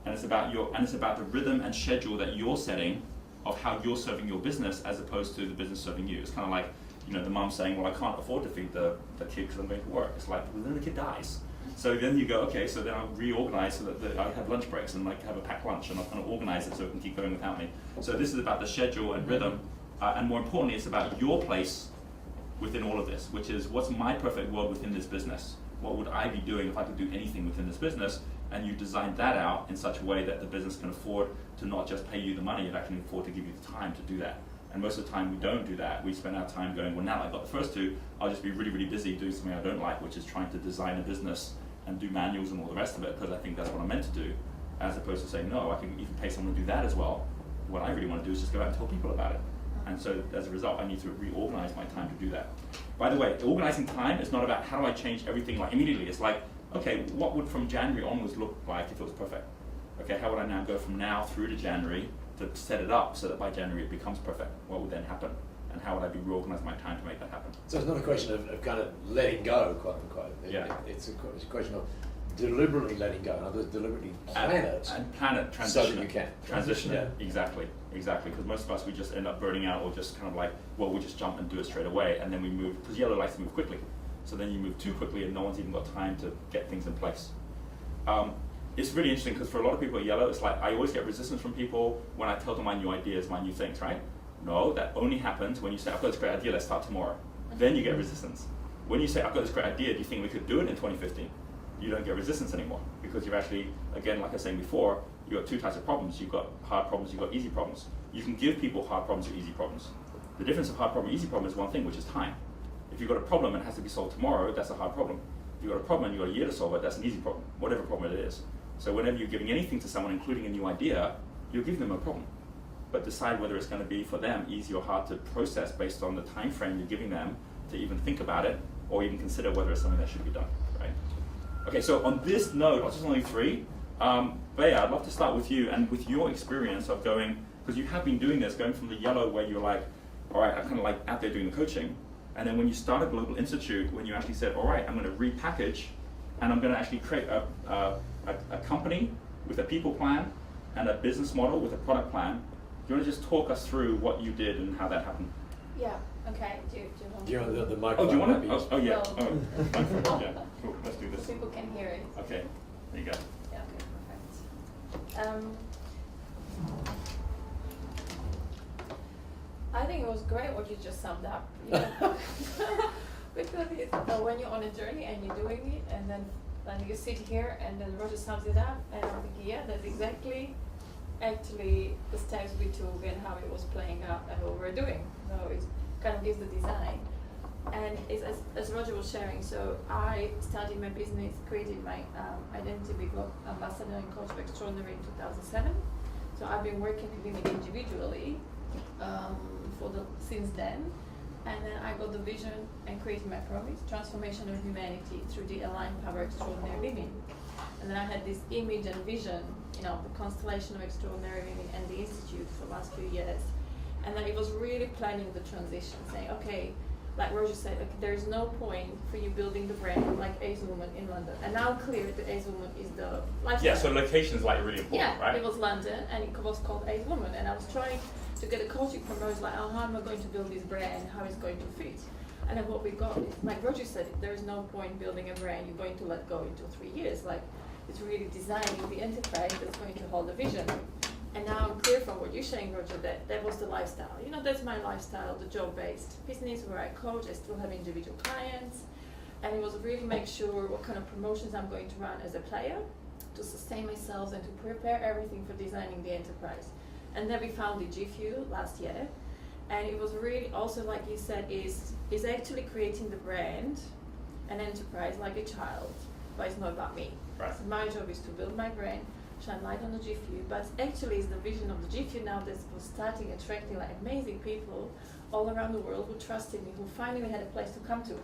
And it's about the rhythm and schedule that you're setting of how you're serving your business as opposed to the business serving you. It's kind of like, you know, the mom saying, well, I can't afford to feed the kid because I'm going to work. It's like, well, then the kid dies. So then you go, okay, so then I'll reorganize so that I have lunch breaks and like have a packed lunch, and I'll kind of organize it so it can keep going without me. So this is about the schedule and rhythm, and more importantly, it's about your place within all of this, which is, what's my perfect world within this business? What would I be doing if I could do anything within this business? And you design that out in such a way that the business can afford to not just pay you the money, it actually can afford to give you the time to do that. And most of the time we don't do that. We spend our time going, well, now that I've got the first two, I'll just be really, really busy doing something I don't like, which is trying to design a business and do manuals and all the rest of it, because I think that's what I'm meant to do, as opposed to saying, no, I can even pay someone to do that as well. What I really want to do is just go out and tell people about it. And so as a result, I need to reorganize my time to do that. By the way, organizing time is not about how do I change everything like immediately. It's like, okay, what would from January onwards look like if it was perfect? Okay, how would I now go from now through to January to set it up so that by January it becomes perfect? What would then happen? And how would I be reorganizing my time to make that happen? So it's not a question of kind of letting go, quote unquote. Yeah. It's a question of deliberately letting go, in other words, deliberately plan it. And plan it, So transition that you it. can. Transition it, Yeah. exactly. Because most of us, we just end up burning out or just kind of like, well, we'll just jump and do it straight away, and then we move, because yellow likes to move quickly. So then you move too quickly and no one's even got time to get things in place. It's really interesting because for a lot of people at yellow, it's like I always get resistance from people when I tell them my new ideas, my new things, right? No, that only happens when you say, I've got this great idea, let's start tomorrow. Then you get resistance. When you say, I've got this great idea, do you think we could do it in 2015? You don't get resistance anymore because you're actually, again, like I was saying before, you've got two types of problems. You've got hard problems, you've got easy problems. You can give people hard problems or easy problems. The difference of hard problem and easy problem is one thing, which is time. If you've got a problem and it has to be solved tomorrow, that's a hard problem. If you've got a problem and you've got a year to solve it, that's an easy problem, whatever problem it is. So whenever you're giving anything to someone, including a new idea, you're giving them a problem. But decide whether it's going to be for them easy or hard to process based on the time frame you're giving them to even think about it or even consider whether it's something that should be done, right? Okay, so on this note, I'll just only three. Bea, I'd love to start with you and with your experience of going, because you have been doing this, going from the yellow where you're like, all right, I'm kind of like out there doing the coaching, and then when you started Global Institute, when you actually said, all right, I'm going to repackage, and I'm going to actually create a company with a people plan and a business model with a product plan. Do you want to just talk us through what you did and how that happened? Yeah, okay, do you want Do you want the Oh, microphone? do you want maybe? it? Oh, yeah. Well- Oh, yeah. Cool. Let's do so this. people can hear it? Okay. There you go. Yeah, okay, perfect. I think it was great what you just summed up. You know? Because it's, when you're on a journey and you're doing it, and then you sit here, and then Roger sums it up, and I'm thinking, yeah, that's exactly actually the steps we took and how it was playing out and what we're doing. So it kind of gives the design. And it's, as Roger was sharing, so I started my business, created my identity big ambassador and coach for extraordinary in 2007. So I've been working with women individually since then. And then I got the vision and created my promise, transformation of humanity through the aligned power of extraordinary women. And then I had this image and vision, you know, the constellation of extraordinary women and the institute for the last few years. And then it was really planning the transition, saying, okay, like Roger said, okay, there is no point for you building the brand like Ace Woman in London. And now clear that Ace Woman is the lifestyle. Yeah, so location is like really important, Yeah, right? it was London and it was called Ace Woman, and I was trying to get a coaching from her, like, oh, how am I going to build this brand, how it's going to fit? And then what we got is, like Roger said, there is no point building a brand you're going to let go into 3 years. Like, it's really designing the enterprise that's going to hold the vision. And now I'm clear from what you're saying, Roger, that was the lifestyle. You know, that's my lifestyle, the job-based business where I coach, I still have individual clients. And it was really make sure what kind of promotions I'm going to run as a player to sustain myself and to prepare everything for designing the enterprise. And then we founded GFU last year. And it was really also, like you said, is actually creating the brand, an enterprise like a child, but it's not about me. Right. So my job is to build my brand, shine light on the GFU, but actually it's the vision of the GFU now that's starting attracting like amazing people all around the world who trusted me, who finally had a place to come to.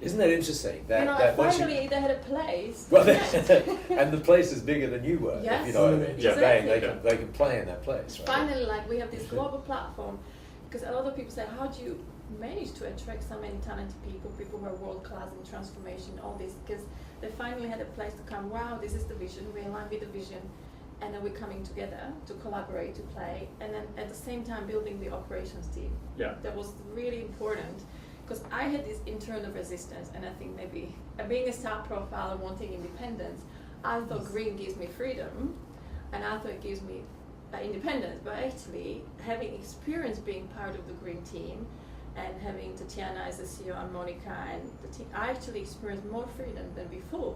Isn't that interesting? That, you know, that once finally they had a place. Well, to and the place is bigger than you were. Yes, if you know what I mean. Yeah. So they exactly. they can play in that place, right? Finally, like we have this global platform, because a lot of people say, how do you manage to attract so many talented people who are world class in transformation, all this, because they finally had a place to come. Wow, this is the vision. We align with the vision, and then we're coming together to collaborate, to play, and then at the same time building the operations team. Yeah. That was really important, because I had this internal resistance, and I think maybe being a star profile and wanting independence, I thought green gives me freedom, and I thought it gives me independence, but actually having experience being part of the green team and having Tatiana as the CEO and Monica and the team, I actually experienced more freedom than before,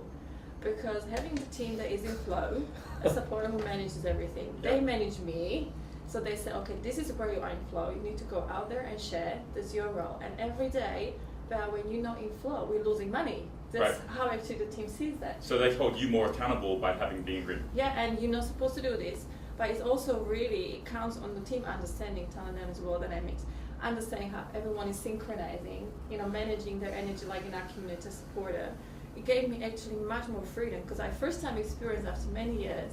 because having the team that is in flow, a supporter who manages everything, they manage me, so they say, okay, this is where you are in flow, you need to go out there and share, that's your role, and every day, but when you're not in flow, we're losing money. That's how actually the team sees that. So they hold you more accountable by having being green. Yeah, and you're not supposed to do this, but it's also really, it counts on the team understanding talent dynamics, world dynamics, understanding how everyone is synchronizing, you know, managing their energy like in our community supporter. It gave me actually much more freedom, because I first time experienced after many years,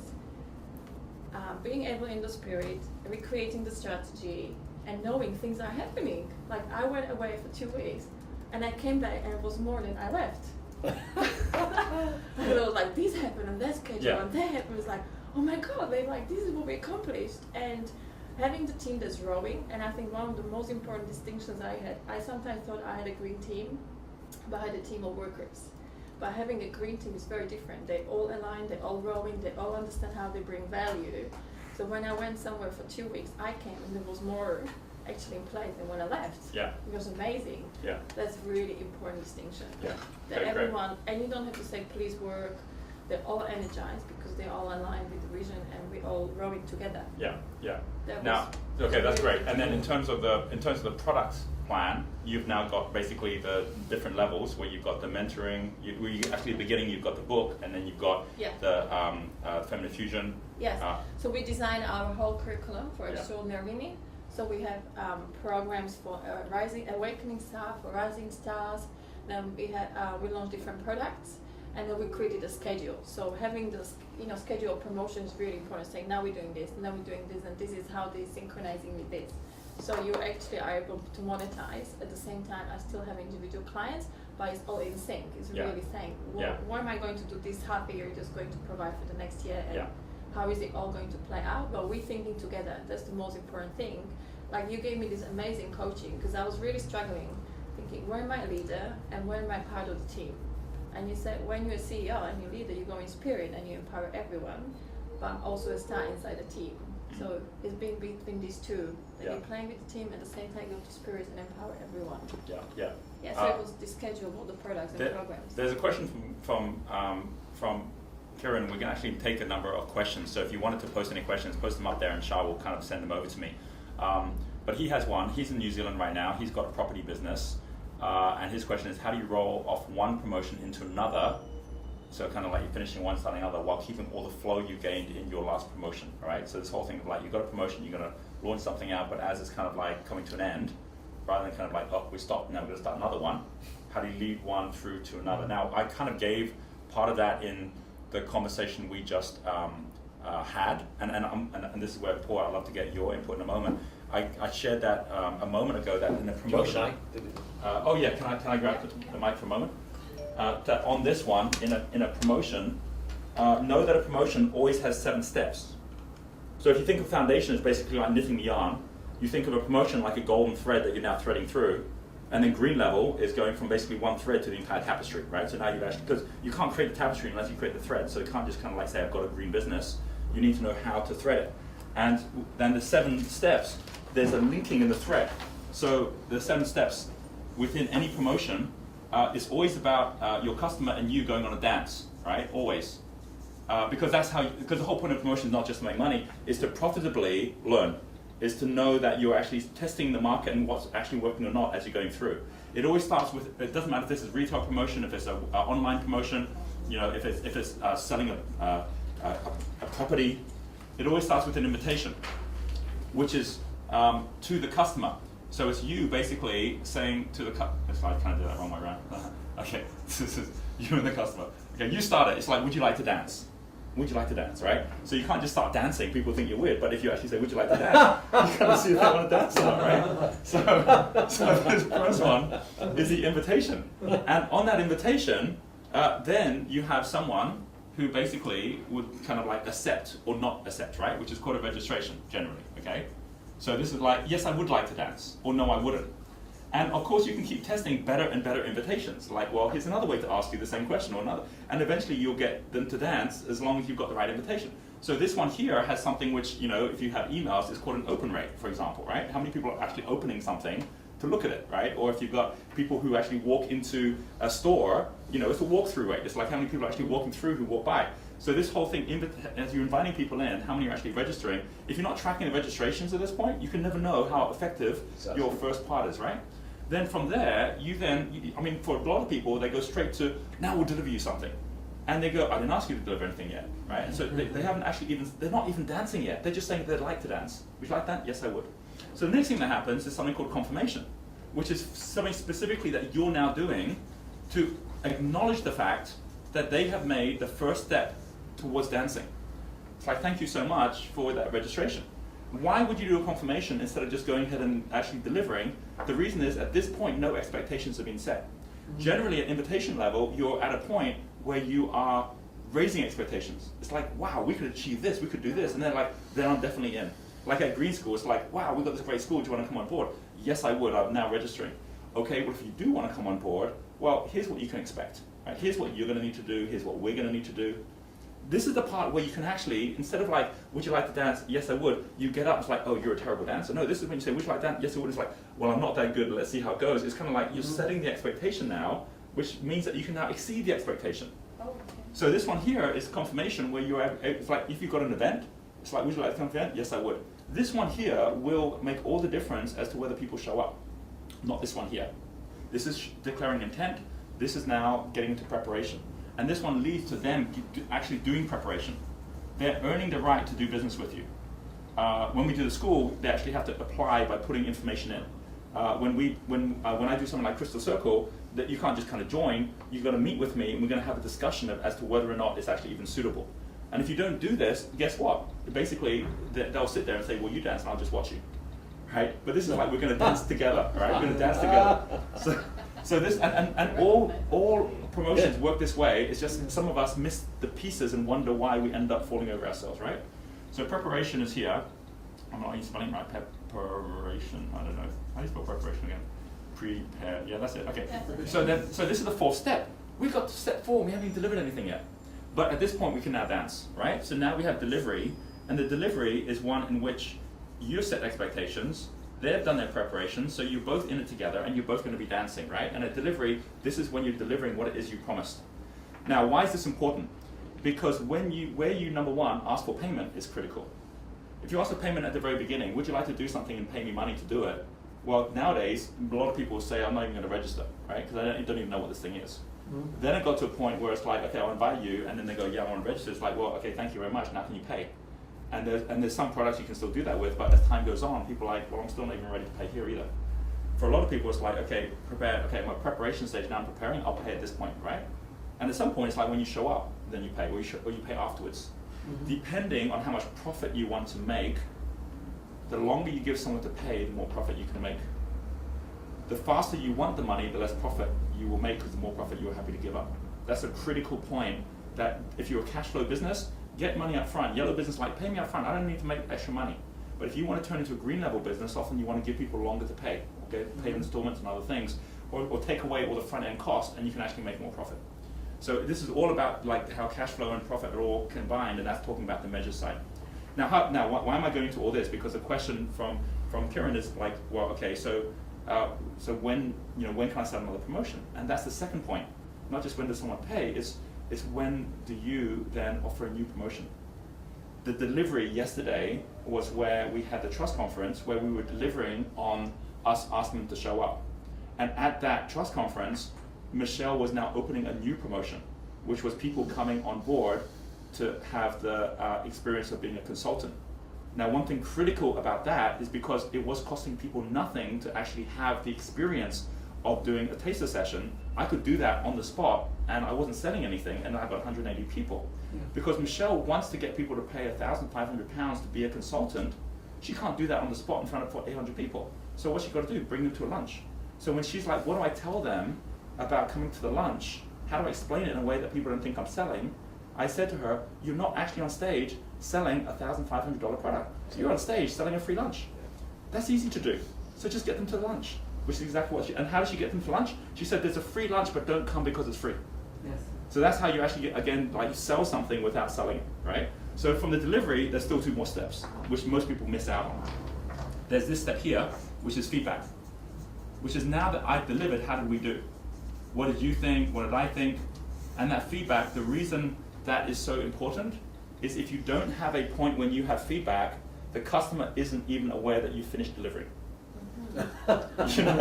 being able in the spirit, recreating the strategy, and knowing things are happening. Like I went away for 2 weeks, and I came back and it was more than I left. And it was like, this happened and that schedule Yeah. and that happened. It was like, oh my God, they like, this is what we accomplished. And having the team that's rowing, and I think one of the most important distinctions I had, I sometimes thought I had a green team, but I had a team of workers. But having a green team is very different. They all align, they all rowing, they all understand how they bring value. So when I went somewhere for 2 weeks, I came and there was more actually in place than when I left. Yeah. It was amazing. Yeah. That's really important distinction. Yeah. That Okay, great. everyone, and you don't have to say please work, they're all energized because they all align with the vision and we all rowing together. Yeah. Yeah. That Now, was okay, that's really great. And then in terms of the product plan, you've now got basically the different levels where you've got the mentoring. Where you actually at the beginning you've got the book, and then you've got Yeah. the Feminine Fusion. Yes. Uh, So we design our whole curriculum for Yeah. extraordinary women. So we have programs for rising, awakening stars, for rising stars. Then we launched different products, and then we created a schedule. So having this, schedule of promotion is really important. Saying now we're doing this, now we're doing this, and this is how they're synchronizing with this. So you actually are able to monetize at the same time. I still have individual clients, but it's all in sync. It's Yeah. really saying, Yeah. what am I going to do this half a year? Just going to provide for the next year, and Yeah. how is it all going to play out? But we're thinking together. That's the most important thing. Like you gave me this amazing coaching because I was really struggling, thinking where am I a leader and where am I part of the team? And you said when you're a CEO and you're a leader, you go in spirit and you empower everyone, but I'm also a star inside the team. So it's been between these two. That Yeah. you're playing with the team at the same time you go to spirit and empower everyone. Yeah. Yeah. Yeah, so it was the schedule of all the products and programs. There's a question from Kieran. We can actually take a number of questions. So if you wanted to post any questions, post them up there, and Shah will kind of send them over to me. But he has one. He's in New Zealand right now. He's got a property business, and his question is, how do you roll off one promotion into another? So kind of like you're finishing one, starting another, while keeping all the flow you gained in your last promotion, all right? So this whole thing of like, you've got a promotion, you're gonna launch something out, but as it's kind of like coming to an end, rather than kind of like, oh, we stopped, now we're gonna start another one. How do you lead one through to another? Now, I kind of gave part of that in the conversation we just had, and this is where, Paul, I'd love to get your input in a moment. I shared that a moment ago that in the promotion. Oh yeah, can I grab the mic for a moment? That on this one, in a promotion, know that a promotion always has 7 steps. So if you think of foundation as basically like knitting the yarn, you think of a promotion like a golden thread that you're now threading through, and then green level is going from basically one thread to the entire tapestry, right? So now you've actually, because you can't create the tapestry unless you create the thread, so you can't just kind of like say, I've got a green business. You need to know how to thread it. And then the 7 steps, there's a linking in the thread. So the 7 steps within any promotion is always about your customer and you going on a dance, right? Always. Because that's how, because the whole point of promotion is not just to make money, is to profitably learn, is to know that you're actually testing the market and what's actually working or not as you're going through. It always starts with, it doesn't matter if this is retail promotion, if it's an online promotion, if it's selling a property, it always starts with an invitation, which is to the customer. So it's you basically saying to the customer, I kind of did that wrong way around. Okay, this is you and the customer. Okay, you start it, it's like, would you like to dance? Would you like to dance, right? So you can't just start dancing, people think you're weird, but if you actually say, would you like to dance? You kind of see if they want to dance or not, right? So this first one is the invitation. And on that invitation, then you have someone who basically would kind of like accept or not accept, right? Which is called a registration, generally, okay? So this is like, yes, I would like to dance, or no, I wouldn't. And of course, you can keep testing better and better invitations. Like, well, here's another way to ask you the same question or another. And eventually you'll get them to dance as long as you've got the right invitation. So this one here has something which, if you have emails, is called an open rate, for example, right? How many people are actually opening something to look at it, right? Or if you've got people who actually walk into a store, it's a walk-through rate. It's like how many people are actually walking through who walk by. So this whole thing, as you're inviting people in, how many are actually registering? If you're not tracking the registrations at this point, you can never know how effective your first part is, right? Then from there, for a lot of people, they go straight to, now we'll deliver you something. And they go, I didn't ask you to deliver anything yet, right? And so they haven't actually they're not even dancing yet. They're just saying they'd like to dance. Would you like that? Yes, I would. So the next thing that happens is something called confirmation, which is something specifically that you're now doing to acknowledge the fact that they have made the first step towards dancing. It's like, thank you so much for that registration. Why would you do a confirmation instead of just going ahead and actually delivering? The reason is, at this point, no expectations have been set. Generally, at invitation level, you're at a point where you are raising expectations. It's like, wow, we could achieve this, we could do this, and then like, then I'm definitely in. Like at Green School, it's like, wow, we've got this great school, do you want to come on board? Yes, I would, I'm now registering. Okay, well if you do want to come on board, well, here's what you can expect. Right? Here's what you're going to need to do, here's what we're going to need to do. This is the part where you can actually, instead of like, would you like to dance? Yes, I would. You get up, it's like, oh, you're a terrible dancer. No, this is when you say, would you like to dance? Yes, I would. It's like, well, I'm not that good, let's see how it goes. It's kind of like you're setting the expectation now, which means that you can now exceed the expectation. Oh, okay. So this one here is confirmation where you're, it's like if you've got an event, it's like, would you like to come to an event? Yes, I would. This one here will make all the difference as to whether people show up. Not this one here. This is declaring intent. This is now getting into preparation. And this one leads to them actually doing preparation. They're earning the right to do business with you. When we do the school, they actually have to apply by putting information in. When I do something like Crystal Circle, that you can't just kind of join, you've got to meet with me and we're going to have a discussion as to whether or not it's actually even suitable. And if you don't do this, guess what? Basically, they'll sit there and say, well, you dance and I'll just watch you. Right? But this is like we're going to dance together, right? We're going to dance together. So this, and all promotions work this way. It's just some of us miss the pieces and wonder why we end up falling over ourselves, right? So preparation is here. I'm not even spelling it right. Preparation. I don't know. How do you spell preparation again? Prepare. Yeah, that's it. Okay. So this is the fourth step. We've got to step 4. We haven't even delivered anything yet. But at this point, we can now dance, right? So now we have delivery, and the delivery is one in which you set expectations. They've done their preparation, so you're both in it together, and you're both going to be dancing, right? And at delivery, this is when you're delivering what it is you promised. Now, why is this important? Because where you number one ask for payment is critical. If you ask for payment at the very beginning, would you like to do something and pay me money to do it? Well, nowadays, a lot of people will say, I'm not even going to register, right? Because I don't even know what this thing is. Then it got to a point where it's like, okay, I'll invite you, and then they go, yeah, I want to register. It's like, well, okay, thank you very much. Now can you pay? And there's some products you can still do that with, but as time goes on, people are like, well, I'm still not even ready to pay here either. For a lot of people, it's like, okay, my preparation stage, now I'm preparing, I'll pay at this point, right? And at some point, it's like when you show up, then you pay, or you pay afterwards. Depending on how much profit you want to make, the longer you give someone to pay, the more profit you can make. The faster you want the money, the less profit you will make, because the more profit you're happy to give up. That's a critical point, that if you're a cash flow business, get money up front. Yellow business, like, pay me up front, I don't need to make extra money. But if you want to turn into a green level business, often you want to give people longer to pay, okay? Pay installments and other things, or take away all the front end cost, and you can actually make more profit. So this is all about like how cash flow and profit are all combined, and that's talking about the measure side. Now, why am I going into all this? Because the question from Kieran is like, well, okay, so when can I start another promotion? And that's the second point. Not just when does someone pay, it's when do you then offer a new promotion? The delivery yesterday was where we had the trust conference, where we were delivering on us asking them to show up. And at that trust conference, Michelle was now opening a new promotion, which was people coming on board to have the experience of being a consultant. Now, one thing critical about that is because it was costing people nothing to actually have the experience of doing a taster session. I could do that on the spot, and I wasn't selling anything, and I got 180 people. Yeah. Because Michelle wants to get people to pay £1,500 to be a consultant. She can't do that on the spot in front of 800 people. So what's she got to do? Bring them to a lunch. So when she's like, what do I tell them about coming to the lunch? How do I explain it in a way that people don't think I'm selling? I said to her, you're not actually on stage selling a $1,500 product. So you're on stage selling a free lunch. That's easy to do. So just get them to lunch, which is exactly what and how does she get them to lunch? She said, there's a free lunch, but don't come because it's free. Yes. So that's how you actually get, again, like you sell something without selling it, right? So from the delivery, there's still 2 more steps, which most people miss out on. There's this step here, which is feedback, which is now that I've delivered, how did we do? What did you think? What did I think? And that feedback, the reason that is so important is if you don't have a point when you have feedback, the customer isn't even aware that you finished delivering. You know?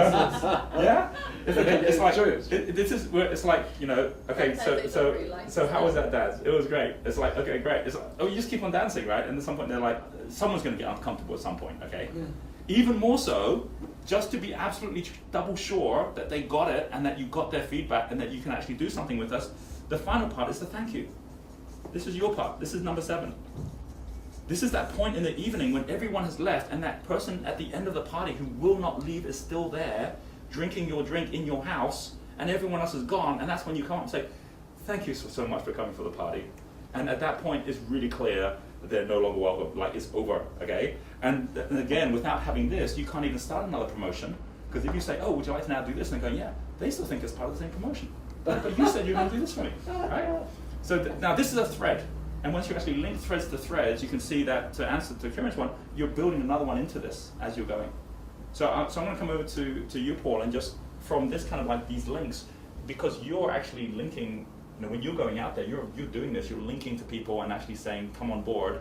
Yeah? It's like, this is where it's like, you know, okay, so how was that dance? It was great. It's like, okay, great. It's like, oh, you just keep on dancing, right? And at some point they're like, someone's going to get uncomfortable at some point, okay? Yeah. Even more so, just to be absolutely double sure that they got it and that you got their feedback and that you can actually do something with us, the final part is the thank you. This is your part. This is number 7. This is that point in the evening when everyone has left and that person at the end of the party who will not leave is still there, drinking your drink in your house, and everyone else is gone, and that's when you come up and say, thank you so much for coming for the party. And at that point, it's really clear that they're no longer welcome, like it's over, okay? And again, without having this, you can't even start another promotion, because if you say, oh, would you like to now do this? And they go, yeah, they still think it's part of the same promotion. But you said you're going to do this for me, right? So now this is a thread. And once you actually link threads to threads, you can see that, to answer to Kieran's one, you're building another one into this as you're going. So I'm going to come over to you, Paul, and just from this kind of like these links, because you're actually linking, when you're going out there, you're doing this, you're linking to people and actually saying, come on board,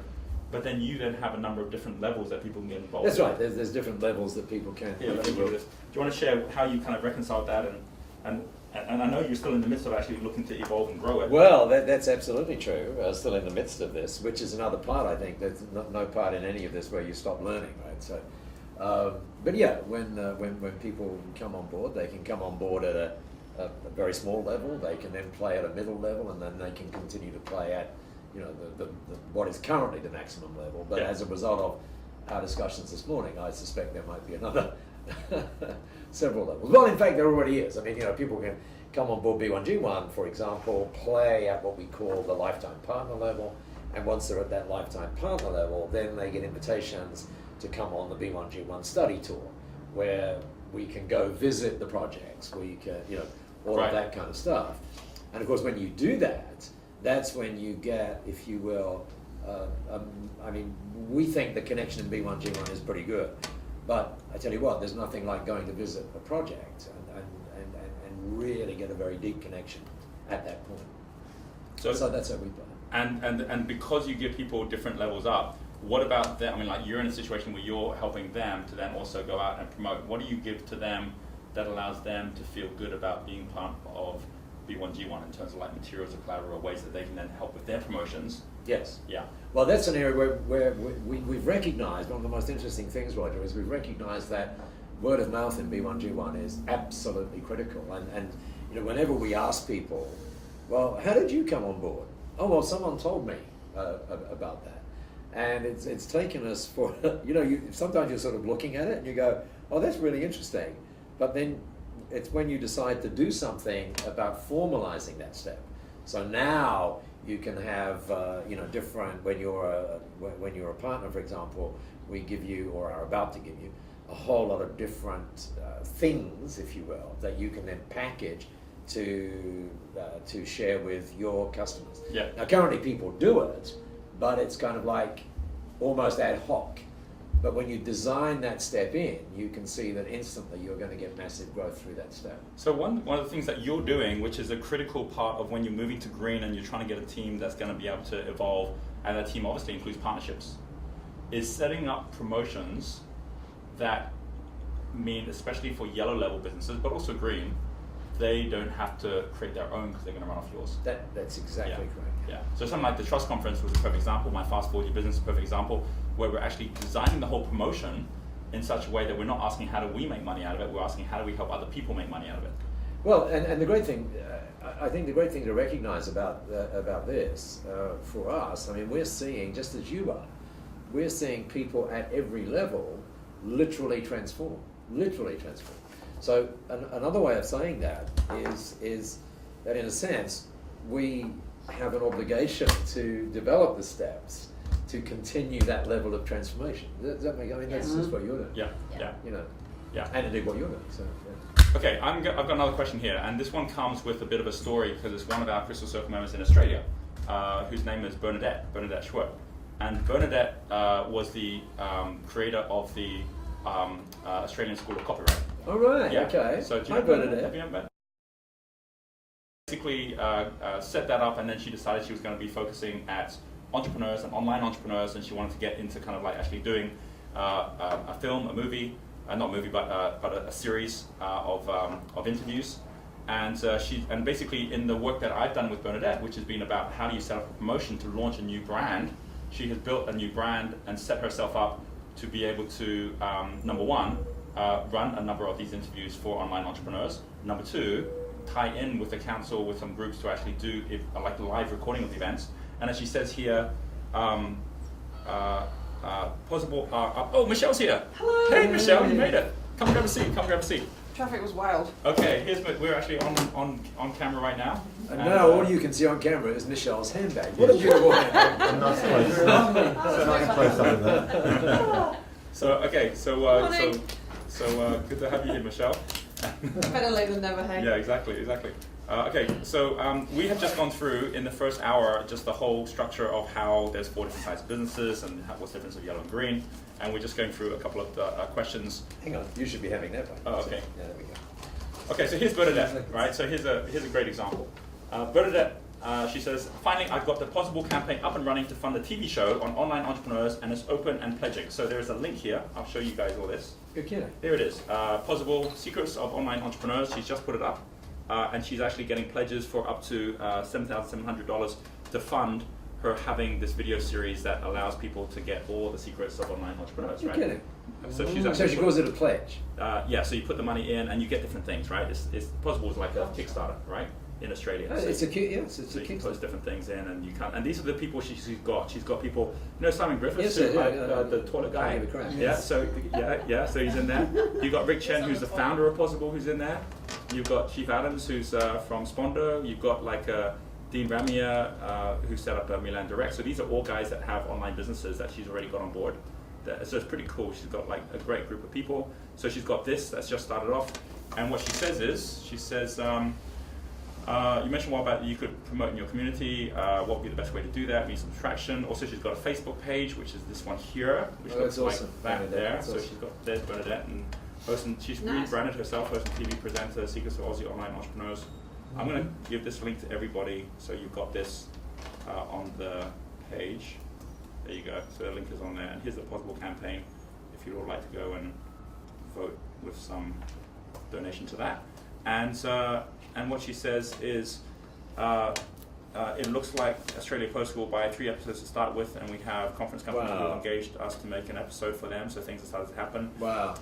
but then you then have a number of different levels that people can get involved That's in. right. There's different levels that people can. Yeah, let me do this. Do you want to share how you kind of reconciled that, and I know you're still in the midst of actually looking to evolve and grow it. Well, that's absolutely true. Still in the midst of this, which is another part. I think there's no part in any of this where you stop learning, right? So, but yeah, when people come on board, they can come on board at a very small level. They can then play at a middle level, and then they can continue to play at, the what is currently the maximum level. But Yeah. as a result of our discussions this morning, I suspect there might be another several levels. Well, in fact, there already is. I mean, people can come on board B1G1, for example, play at what we call the lifetime partner level, and once they're at that lifetime partner level, then they get invitations to come on the B1G1 study tour, where we can go visit the projects, we can, all Right. of that kind of stuff. And of course, when you do that, that's when you get, if you will, I mean, we think the connection in B1G1 is pretty good, but I tell you what, there's nothing like going to visit a project and really get a very deep connection at that point. So that's how we play. And because you give people different levels up, what about them? I mean, like you're in a situation where you're helping them to then also go out and promote. What do you give to them that allows them to feel good about being part of B1G1 in terms of like materials or collateral, ways that they can then help with their promotions? Yes. Yeah. Well, that's an area where we've recognized, one of the most interesting things, Roger, is we've recognized that word of mouth in B1G1 is absolutely critical. And whenever we ask people, well, how did you come on board? Oh, well, someone told me about that. And it's taken us for, sometimes you're sort of looking at it and you go, oh, that's really interesting. But then it's when you decide to do something about formalizing that step. So now you can have, different, when you're a partner, for example, we give you, or are about to give you, a whole lot of different things, if you will, that you can then package to share with your customers. Yeah. Now, currently people do it, but it's kind of like almost ad hoc. But when you design that step in, you can see that instantly you're going to get massive growth through that step. So one of the things that you're doing, which is a critical part of when you're moving to green and you're trying to get a team that's going to be able to evolve, and that team obviously includes partnerships, is setting up promotions that mean, especially for yellow level businesses, but also green, they don't have to create their own because they're going to run off yours. That's exactly correct. Yeah. So something like the Trust Conference was a perfect example. My Fast Forward Your Business is a perfect example, where we're actually designing the whole promotion in such a way that we're not asking how do we make money out of it, we're asking how do we help other people make money out of it. Well, and the great thing, I think the great thing to recognize about this for us, I mean, we're seeing, just as you are, we're seeing people at every level literally transform. So another way of saying that is that in a sense, we have an obligation to develop the steps to continue that level of transformation. Does that make, I mean, that's just what you're doing. Yeah. Yeah. And indeed what you're doing, so, yeah. Okay, I've got another question here, and this one comes with a bit of a story because it's one of our Crystal Circle members in Australia, whose name is Bernadette Schwerp. And Bernadette was the creator of the Australian School of Copyright. All right, Yeah. okay. So do you Hi, know Bernadette? Bernadette. Have you met Bernadette? Basically set that up, and then she decided she was going to be focusing at entrepreneurs and online entrepreneurs, and she wanted to get into kind of like actually doing a film, a movie, not movie, but a series of interviews. And and basically in the work that I've done with Bernadette, which has been about how do you set up a promotion to launch a new brand, she has built a new brand and set herself up to be able to, number one, run a number of these interviews for online entrepreneurs. Number two, tie in with the council, with some groups to actually do like the live recording of the events. And as she says here, possible. Oh, Michelle's here. Hello. Hey, Michelle, you made it. Come grab a seat. Traffic was wild. Okay, we're actually on camera right now. And now all you can see on camera is Michelle's handbag. What a beautiful handbag. A nice close, nice close up of that. So Morning. good to have you here, Michelle. Better late than never, hey? Yeah, exactly. Okay, so we have just gone through in the first hour just the whole structure of how there's 4 different types of businesses and what's the difference of yellow and green, and we're just going through a couple of questions. Hang on, you should be having that one. Oh, okay. Yeah, there we go. Okay, so here's Bernadette, right? So here's a great example. Bernadette, she says, finally I've got the Possible campaign up and running to fund a TV show on online entrepreneurs, and it's open and pledging. So there's a link here. I'll show you guys all this. You're kidding. Here it is. Possible Secrets of Online Entrepreneurs. She's just put it up. And she's actually getting pledges for up to $7,700 to fund her having this video series that allows people to get all the secrets of online entrepreneurs, You're right? kidding. So she's So actually she calls it a pledge. yeah, so you put the money in and you get different things, right? It's Possible is like a Kickstarter, right? In Australia. Oh, So it's a cute, yes, it's so a you can Kickstarter. post different things in, and you can. And these are the people she's got. She's got people. You know Simon Yes, Griffiths, yeah, the toilet guy. Give a crap. Yeah. So So he's in there. You've got Rick Chen, who's the founder of Possible, who's in there. You've got Chief Adams, who's from Spondo. You've got Dean Ramier, who set up Milan Direct. So these are all guys that have online businesses that she's already got on board. So it's pretty cool. She's got like a great group of people. So she's got this that's just started off. And what she says is, you mentioned a while about you could promote in your community. What would be the best way to do that? Need some traction. Also, she's got a Facebook page, which is this one here, which Oh, looks that's like awesome. that Bernadette, there. that's So awesome. she's got there's Bernadette, and she's Nice. rebranded herself, host and TV presenter, Secrets of Aussie Online Entrepreneurs. I'm going to give this link to everybody, so you've got this on the page. There you go. So the link is on there, and here's the Possible campaign. If you'd all like to go and vote with some donation to that, and what she says is. It looks like Australia Post will buy 3 episodes to start with, and we have conference companies who Wow. have engaged us to make an episode for them, so things have started to happen. Wow.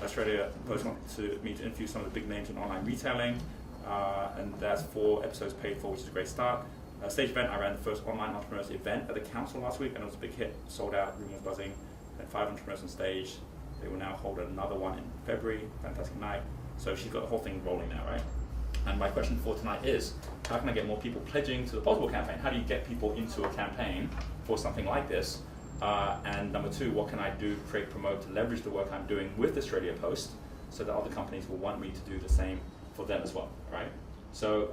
Australia Post want me to interview some of the big names in online retailing, and that's 4 episodes paid for, which is a great start. Stage event, I ran the first online entrepreneurs event at the council last week, and it was a big hit, sold out, room was buzzing, had 5 entrepreneurs on stage. They will now hold another one in February, fantastic night. So she's got the whole thing rolling now, right? And my question for tonight is, how can I get more people pledging to the Possible campaign? How do you get people into a campaign for something like this? And number 2, what can I do, create, promote, to leverage the work I'm doing with Australia Post so that other companies will want me to do the same for them as well, right? So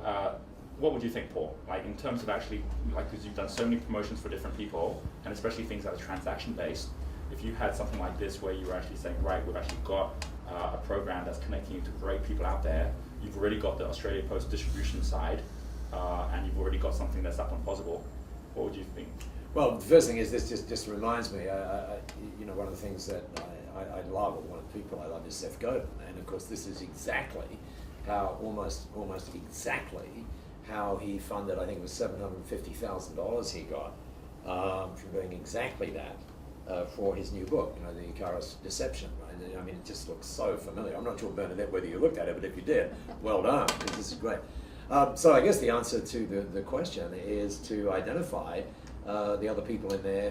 what would you think, Paul? Like in terms of actually, like because you've done so many promotions for different people, and especially things that are transaction-based, if you had something like this where you were actually saying, right, we've actually got a program that's connecting you to great people out there, you've already got the Australia Post distribution side, and you've already got something that's up on Possible, what would you think? Well, the first thing is this just reminds me, you know, one of the things that I love, or one of the people I love is Seth Godin, and of course this is exactly how, almost exactly how he funded, I think it was $750,000 he got from doing exactly that for his new book, you know, the Icarus Deception, right? I mean, it just looks so familiar. I'm not sure, Bernadette, whether you looked at it, but if you did, well done, because this is great. So I guess the answer to the question is to identify the other people in there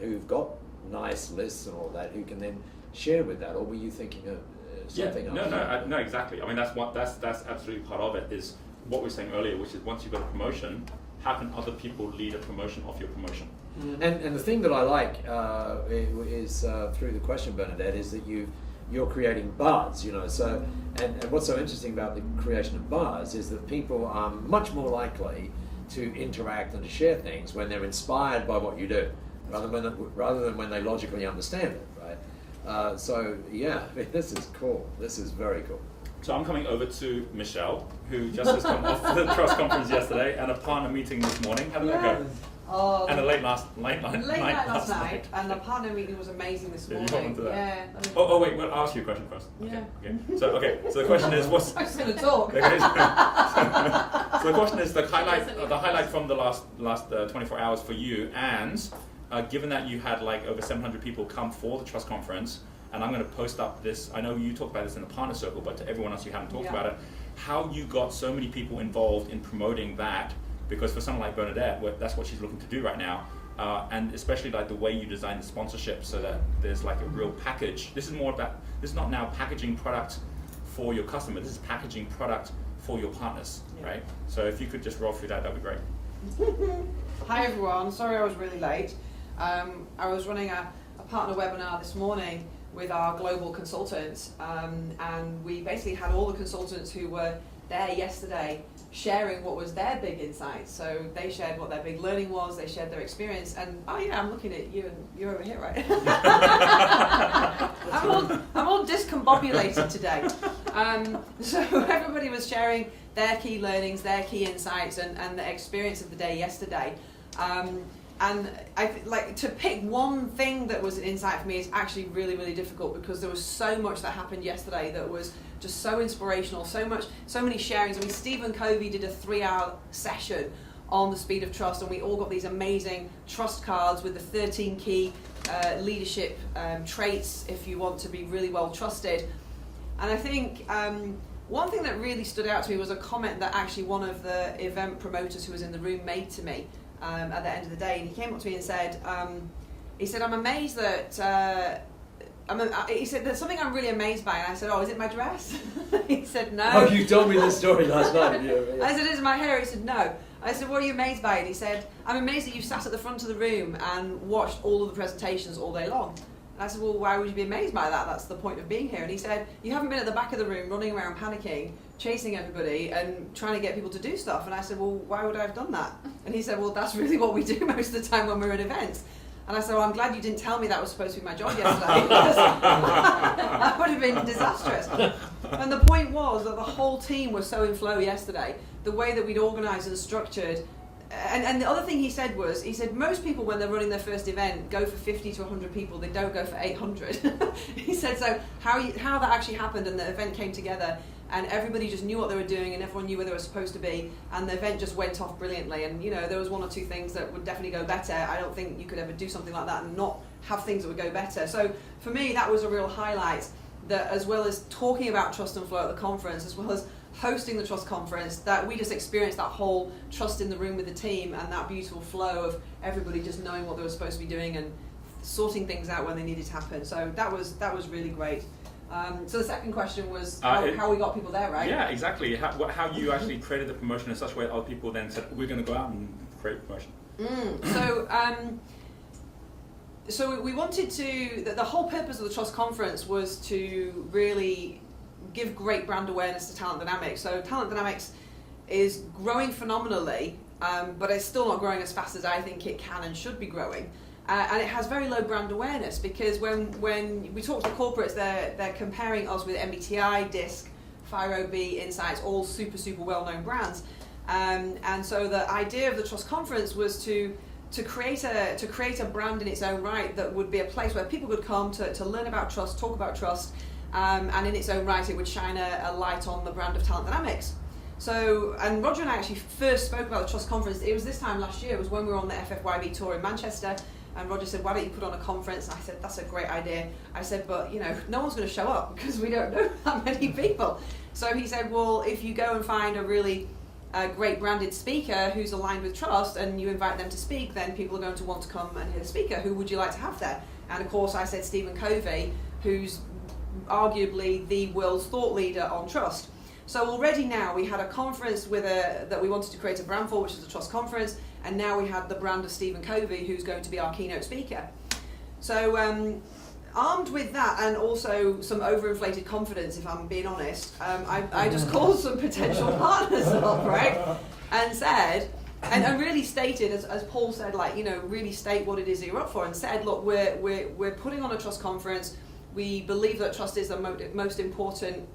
who've got nice lists and all that, who can then share with that. Or were you thinking of something else? No, exactly. I mean, that's absolutely part of it. Is what we were saying earlier, which is once you've got a promotion, how can other people lead a promotion of your promotion? And the thing that I like is through the question, Bernadette, is that you're creating buzz, you know. So and what's so interesting about the creation of buzz is that people are much more likely to interact and to share things when they're inspired by what you do, rather than when they logically understand it, right? So yeah, this is cool. This is very cool. So I'm coming over to Michelle, who just has come off the Trust Conference yesterday and a partner meeting this morning. How did that go? Oh, And a late night late night last night, and the partner meeting was amazing this Yeah, you morning. got onto that. Yeah. Oh wait, well, I'll ask you a question first. Yeah. Okay. So the question is, what's I was going to talk. Okay. So the question is the highlight from the last 24 hours for you, and given that you had like over 700 people come for the Trust Conference, and I'm going to post up this. I know you talked about this in the partner circle, but to everyone else you haven't talked Yeah. about it, how you got so many people involved in promoting that. Because for someone like Bernadette, that's what she's looking to do right now. and especially like the way you design the sponsorship so that there's like a real package. This is not now packaging product for your customer, this is packaging product for your partners, right? So if you could just roll through that, that'd be great. Hi everyone, sorry I was really late. I was running a partner webinar this morning with our global consultants, and we basically had all the consultants who were there yesterday sharing what was their big insights. So they shared what their big learning was, they shared their experience, and oh yeah, I'm looking at you and you're over here, right? I'm all discombobulated today. So everybody was sharing their key learnings, their key insights, and the experience of the day yesterday. And like to pick one thing that was an insight for me is actually really, really difficult, because there was so much that happened yesterday that was just so inspirational, so many sharings. I mean, Stephen Covey did a 3-hour session on the speed of trust, and we all got these amazing trust cards with the 13 key leadership traits if you want to be really well trusted. And I think one thing that really stood out to me was a comment that actually one of the event promoters who was in the room made to me at the end of the day, and he came up to me and said, I'm amazed that, he said, there's something I'm really amazed by, and I said, oh, is it my dress? He said, no. Oh, you told me this story last night. I said, is it my hair? He said, no. I said, what are you amazed by? And he said, I'm amazed that you sat at the front of the room and watched all of the presentations all day long. And I said, well, why would you be amazed by that? That's the point of being here. And he said, you haven't been at the back of the room running around panicking, chasing everybody and trying to get people to do stuff. And I said, well, why would I have done that? And he said, well, that's really what we do most of the time when we're at events. And I said, well, I'm glad you didn't tell me that was supposed to be my job yesterday, because that would have been disastrous. And the point was that the whole team was so in flow yesterday, the way that we'd organised and structured. And the other thing he said was, he said, most people when they're running their first event go for 50 to 100 people, they don't go for 800. He said, so how that actually happened, and the event came together, and everybody just knew what they were doing, and everyone knew where they were supposed to be, and the event just went off brilliantly. And you know, there was one or two things that would definitely go better. I don't think you could ever do something like that and not have things that would go better. So for me, that was a real highlight, that as well as talking about trust and flow at the conference, as well as hosting the trust conference, that we just experienced that whole trust in the room with the team, and that beautiful flow of everybody just knowing what they were supposed to be doing and sorting things out when they needed to happen. So that was really great. So the second question was how we got people there, right? Yeah, exactly. How you actually created the promotion in such a way that other people then said, we're going to go out and create a promotion. So we wanted to, the whole purpose of the Trust Conference was to really give great brand awareness to Talent Dynamics. So Talent Dynamics is growing phenomenally, but it's still not growing as fast as I think it can and should be growing. And it has very low brand awareness, because when we talk to corporates, they're comparing us with MBTI, DISC, FIRO-B, Insights, all super well-known brands. And so the idea of the Trust Conference was to create a brand in its own right, that would be a place where people could come to learn about trust, talk about trust, and in its own right it would shine a light on the brand of Talent Dynamics. So, and Roger and I actually first spoke about the Trust Conference, it was this time last year, it was when we were on the FFYB tour in Manchester. And Roger said, why don't you put on a conference? And I said, that's a great idea. I said, but you know, no one's going to show up because we don't know that many people. So he said, well, if you go and find a really great branded speaker who's aligned with trust, and you invite them to speak, then people are going to want to come and hear the speaker. Who would you like to have there? And of course I said Stephen Covey, who's arguably the world's thought leader on trust. So already now we had a conference that we wanted to create a brand for, which is the Trust Conference, and now we had the brand of Stephen Covey, who's going to be our keynote speaker. So armed with that, and also some overinflated confidence, if I'm being honest, I just called some potential partners up, right, and said, and really stated, as Paul said, like, you know, really state what it is that you're up for, and said, look, we're putting on a trust conference. We believe that trust is the most important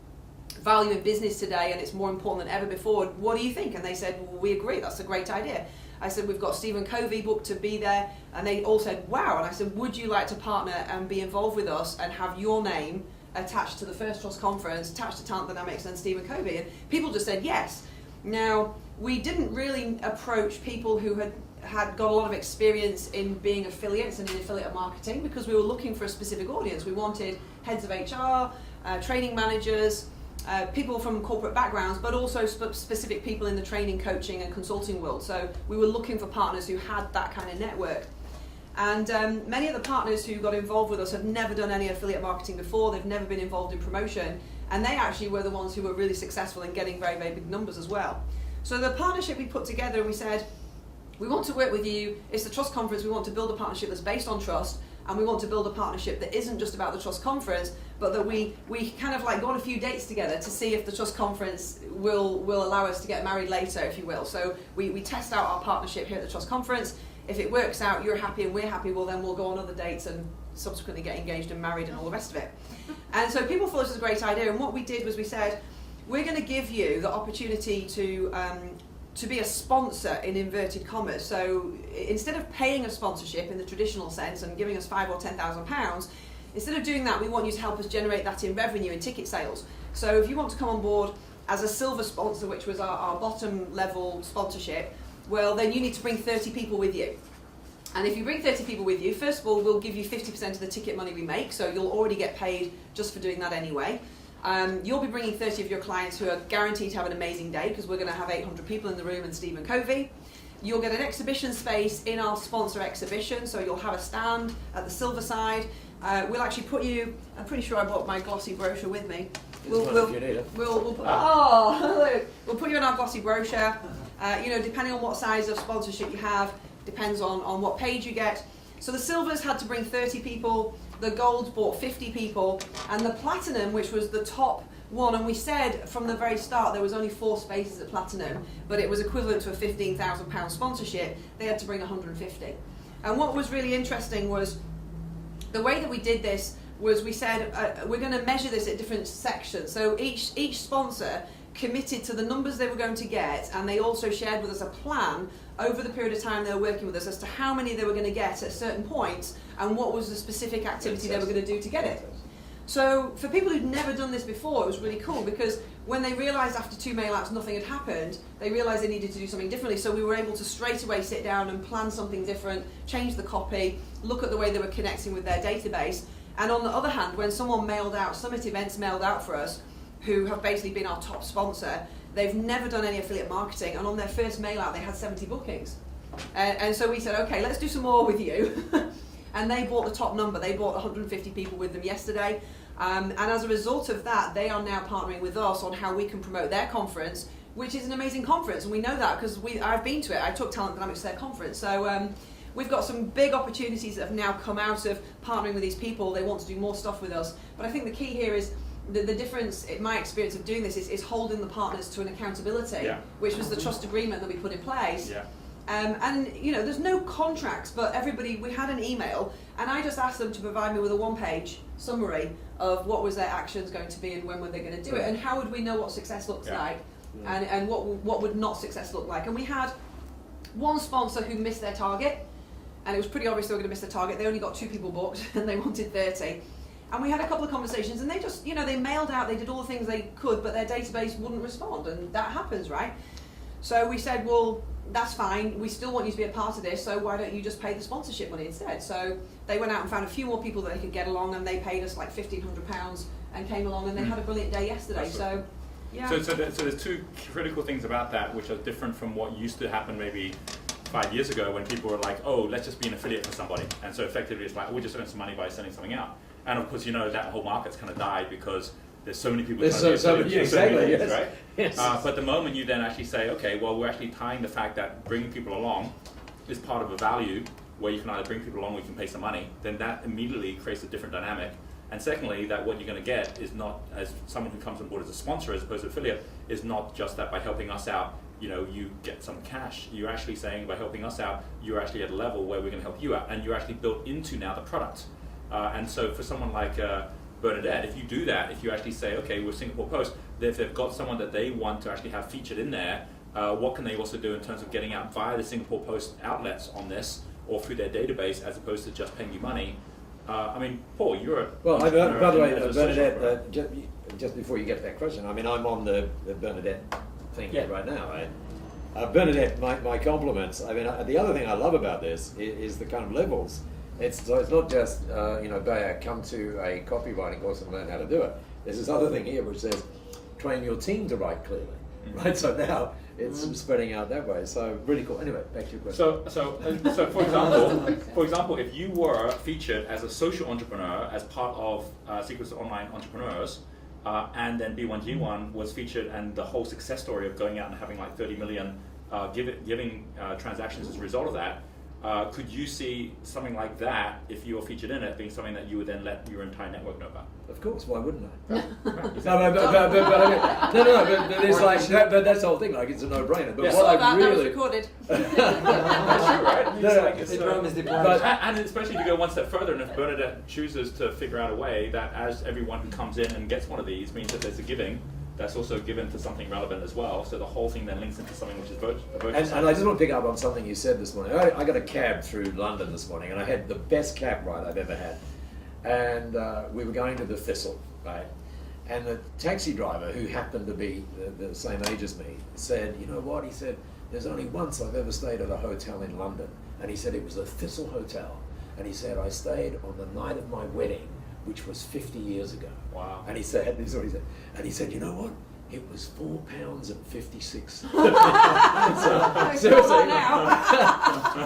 value in business today, and it's more important than ever before. What do you think? And they said, well, we agree, that's a great idea. I said, we've got Stephen Covey booked to be there, and they all said, wow. And I said, would you like to partner and be involved with us and have your name attached to the first Trust Conference, attached to Talent Dynamics and Stephen Covey? And people just said yes. Now, we didn't really approach people who had got a lot of experience in being affiliates and in affiliate marketing, because we were looking for a specific audience. We wanted heads of HR, training managers, people from corporate backgrounds, but also specific people in the training, coaching and consulting world. So we were looking for partners who had that kind of network. And many of the partners who got involved with us have never done any affiliate marketing before, they've never been involved in promotion, and they actually were the ones who were really successful in getting very, very big numbers as well. So the partnership we put together, and we said, we want to work with you, it's the Trust Conference, we want to build a partnership that's based on trust, and we want to build a partnership that isn't just about the Trust Conference, but that we kind of like go on a few dates together to see if the Trust Conference will allow us to get married later, if you will. So we test out our partnership here at the Trust Conference. If it works out, you're happy and we're happy, well then we'll go on other dates and subsequently get engaged and married and all the rest of it. And so people thought this was a great idea, and what we did was we said, we're going to give you the opportunity to be a sponsor in inverted commas. So instead of paying a sponsorship in the traditional sense and giving us £5,000 or £10,000, instead of doing that, we want you to help us generate that in revenue and ticket sales. So if you want to come on board as a silver sponsor, which was our bottom level sponsorship, well then you need to bring 30 people with you. And if you bring 30 people with you, first of all, we'll give you 50% of the ticket money we make, so you'll already get paid just for doing that anyway. You'll be bringing 30 of your clients who are guaranteed to have an amazing day, because we're going to have 800 people in the room and Stephen Covey. You'll get an exhibition space in our sponsor exhibition, so you'll have a stand at the silver side. We'll actually put you, I'm pretty sure I brought my glossy brochure with me. We'll put you in our glossy brochure. Depending on what size of sponsorship you have, depends on what page you get. So the silvers had to bring 30 people, the gold brought 50 people, and the platinum, which was the top one, and we said from the very start there was only 4 spaces at platinum, but it was equivalent to a £15,000 sponsorship, they had to bring 150. And what was really interesting was the way that we did this was we said we're going to measure this at different sections. So each sponsor committed to the numbers they were going to get, and they also shared with us a plan over the period of time they were working with us as to how many they were going to get at certain points and what was the specific activity they were going to do to get it. So for people who'd never done this before, it was really cool, because when they realised after 2 mail outs nothing had happened, they realised they needed to do something differently. So we were able to straight away sit down and plan something different, change the copy, look at the way they were connecting with their database. And on the other hand, when someone mailed out, Summit Events mailed out for us, who have basically been our top sponsor, they've never done any affiliate marketing, and on their first mail out they had 70 bookings. And so we said, okay, let's do some more with you. And they bought the top number. They bought 150 people with them yesterday. And as a result of that, they are now partnering with us on how we can promote their conference, which is an amazing conference. And we know that because I've been to it. I took Talent Dynamics to their conference. So we've got some big opportunities that have now come out of partnering with these people. They want to do more stuff with us. But I think the key here is the difference, in my experience of doing this, is holding the partners to an accountability, which was the trust agreement that we put in place. Yeah. And there's no contracts, but we had an email, and I just asked them to provide me with a 1-page summary of what was their actions going to be and when were they going to do it, and how would we know what success looks like, and what would not success look like. And we had one sponsor who missed their target, and it was pretty obvious they were going to miss their target. They only got 2 people booked, and they wanted 30. And we had a couple of conversations, and they just, they mailed out, they did all the things they could, but their database wouldn't respond, and that happens, right? So we said, well, that's fine, we still want you to be a part of this, so why don't you just pay the sponsorship money instead? So they went out and found a few more people that they could get along, and they paid us like £1,500 and came along, and they had a brilliant day yesterday. So, yeah. So there's 2 critical things about that which are different from what used to happen maybe 5 years ago, when people were like, oh, let's just be an affiliate for somebody. And so effectively it's like, we just earn some money by sending something out. And of course, that whole market's kind of died because there's so many people trying to be affiliates, right? Yes. But the moment you then actually say, okay, well, we're actually tying the fact that bringing people along is part of a value where you can either bring people along or you can pay some money, then that immediately creates a different dynamic. And secondly, that what you're going to get is not, as someone who comes on board as a sponsor as opposed to affiliate, is not just that by helping us out, you get some cash. You're actually saying by helping us out, you're actually at a level where we're going to help you out, and you're actually built into now the product. And so for someone like Bernadette, if you do that, if you actually say, okay, we're Singapore Post, if they've got someone that they want to actually have featured in there, what can they also do in terms of getting out via the Singapore Post outlets on this, or through their database, as opposed to just paying you money? Paul, you're a... Well, by the way, as a Bernadette, just before you get to that question, I'm on the Bernadette thing right now, right? Bernadette, my compliments. The other thing I love about this is the kind of levels. It's not just, Bayer, come to a copywriting course and learn how to do it. There's this other thing here which says, train your team to write clearly, right? So now it's spreading out that way. So really cool. Anyway, back to your question. So for example, if you were featured as a social entrepreneur as part of Secrets of Online Entrepreneurs, and then B1G1 was featured, and the whole success story of going out and having like 30 million giving transactions as a result of that, could you see something like that, if you were featured in it, being something that you would then let your entire network know about? Of course, why wouldn't I? Right. No, but it's like but that's the whole thing. Like it's a no-brainer. But Yeah. what I that was really recorded. That's true, right? No, It's like it's, The drum is deployed. but- and especially to go one step further, and if Bernadette chooses to figure out a way that as everyone who comes in and gets one of these means that there's a giving, that's also given to something relevant as well. So the whole thing then links into something which is virtuous. And I just want to pick up on something you said this morning. I got a cab through London this morning, and I had the best cab ride I've ever had. And we were going to the Thistle, right? And the taxi driver, who happened to be the same age as me, said, "You know what?" He said, "There's only once I've ever stayed at a hotel in London." And he said it was the Thistle Hotel. And he said, "I stayed on the night of my wedding, which was 50 years ago." Wow. And he said, this is what he said. And he said, "You know what? It was £4.56." Seriously.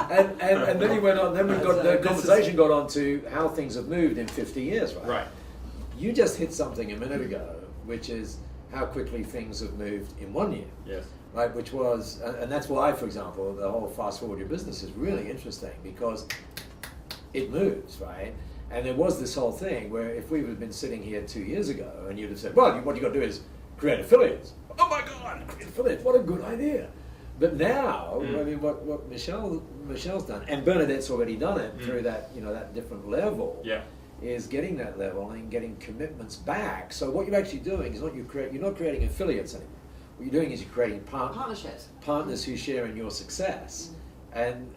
and then he went on. Then we got the conversation got on to how things have moved in 50 years, right? Right. You just hit something a minute ago, which is how quickly things have moved in 1 year, Yes. right? Which was, and that's why, for example, the whole fast forward your business is really interesting because it moves, right? And there was this whole thing where if we would have been sitting here 2 years ago and you'd have said, "Well, what you got to do is create affiliates." Oh my God, create affiliates! What a good idea! But now, I mean, what Michelle's done, and Bernadette's already done it through that, that different level. Yeah. Is getting that level and getting commitments back. So what you're actually doing is you're not creating affiliates anymore. What you're doing is you're creating partners who share in your success, and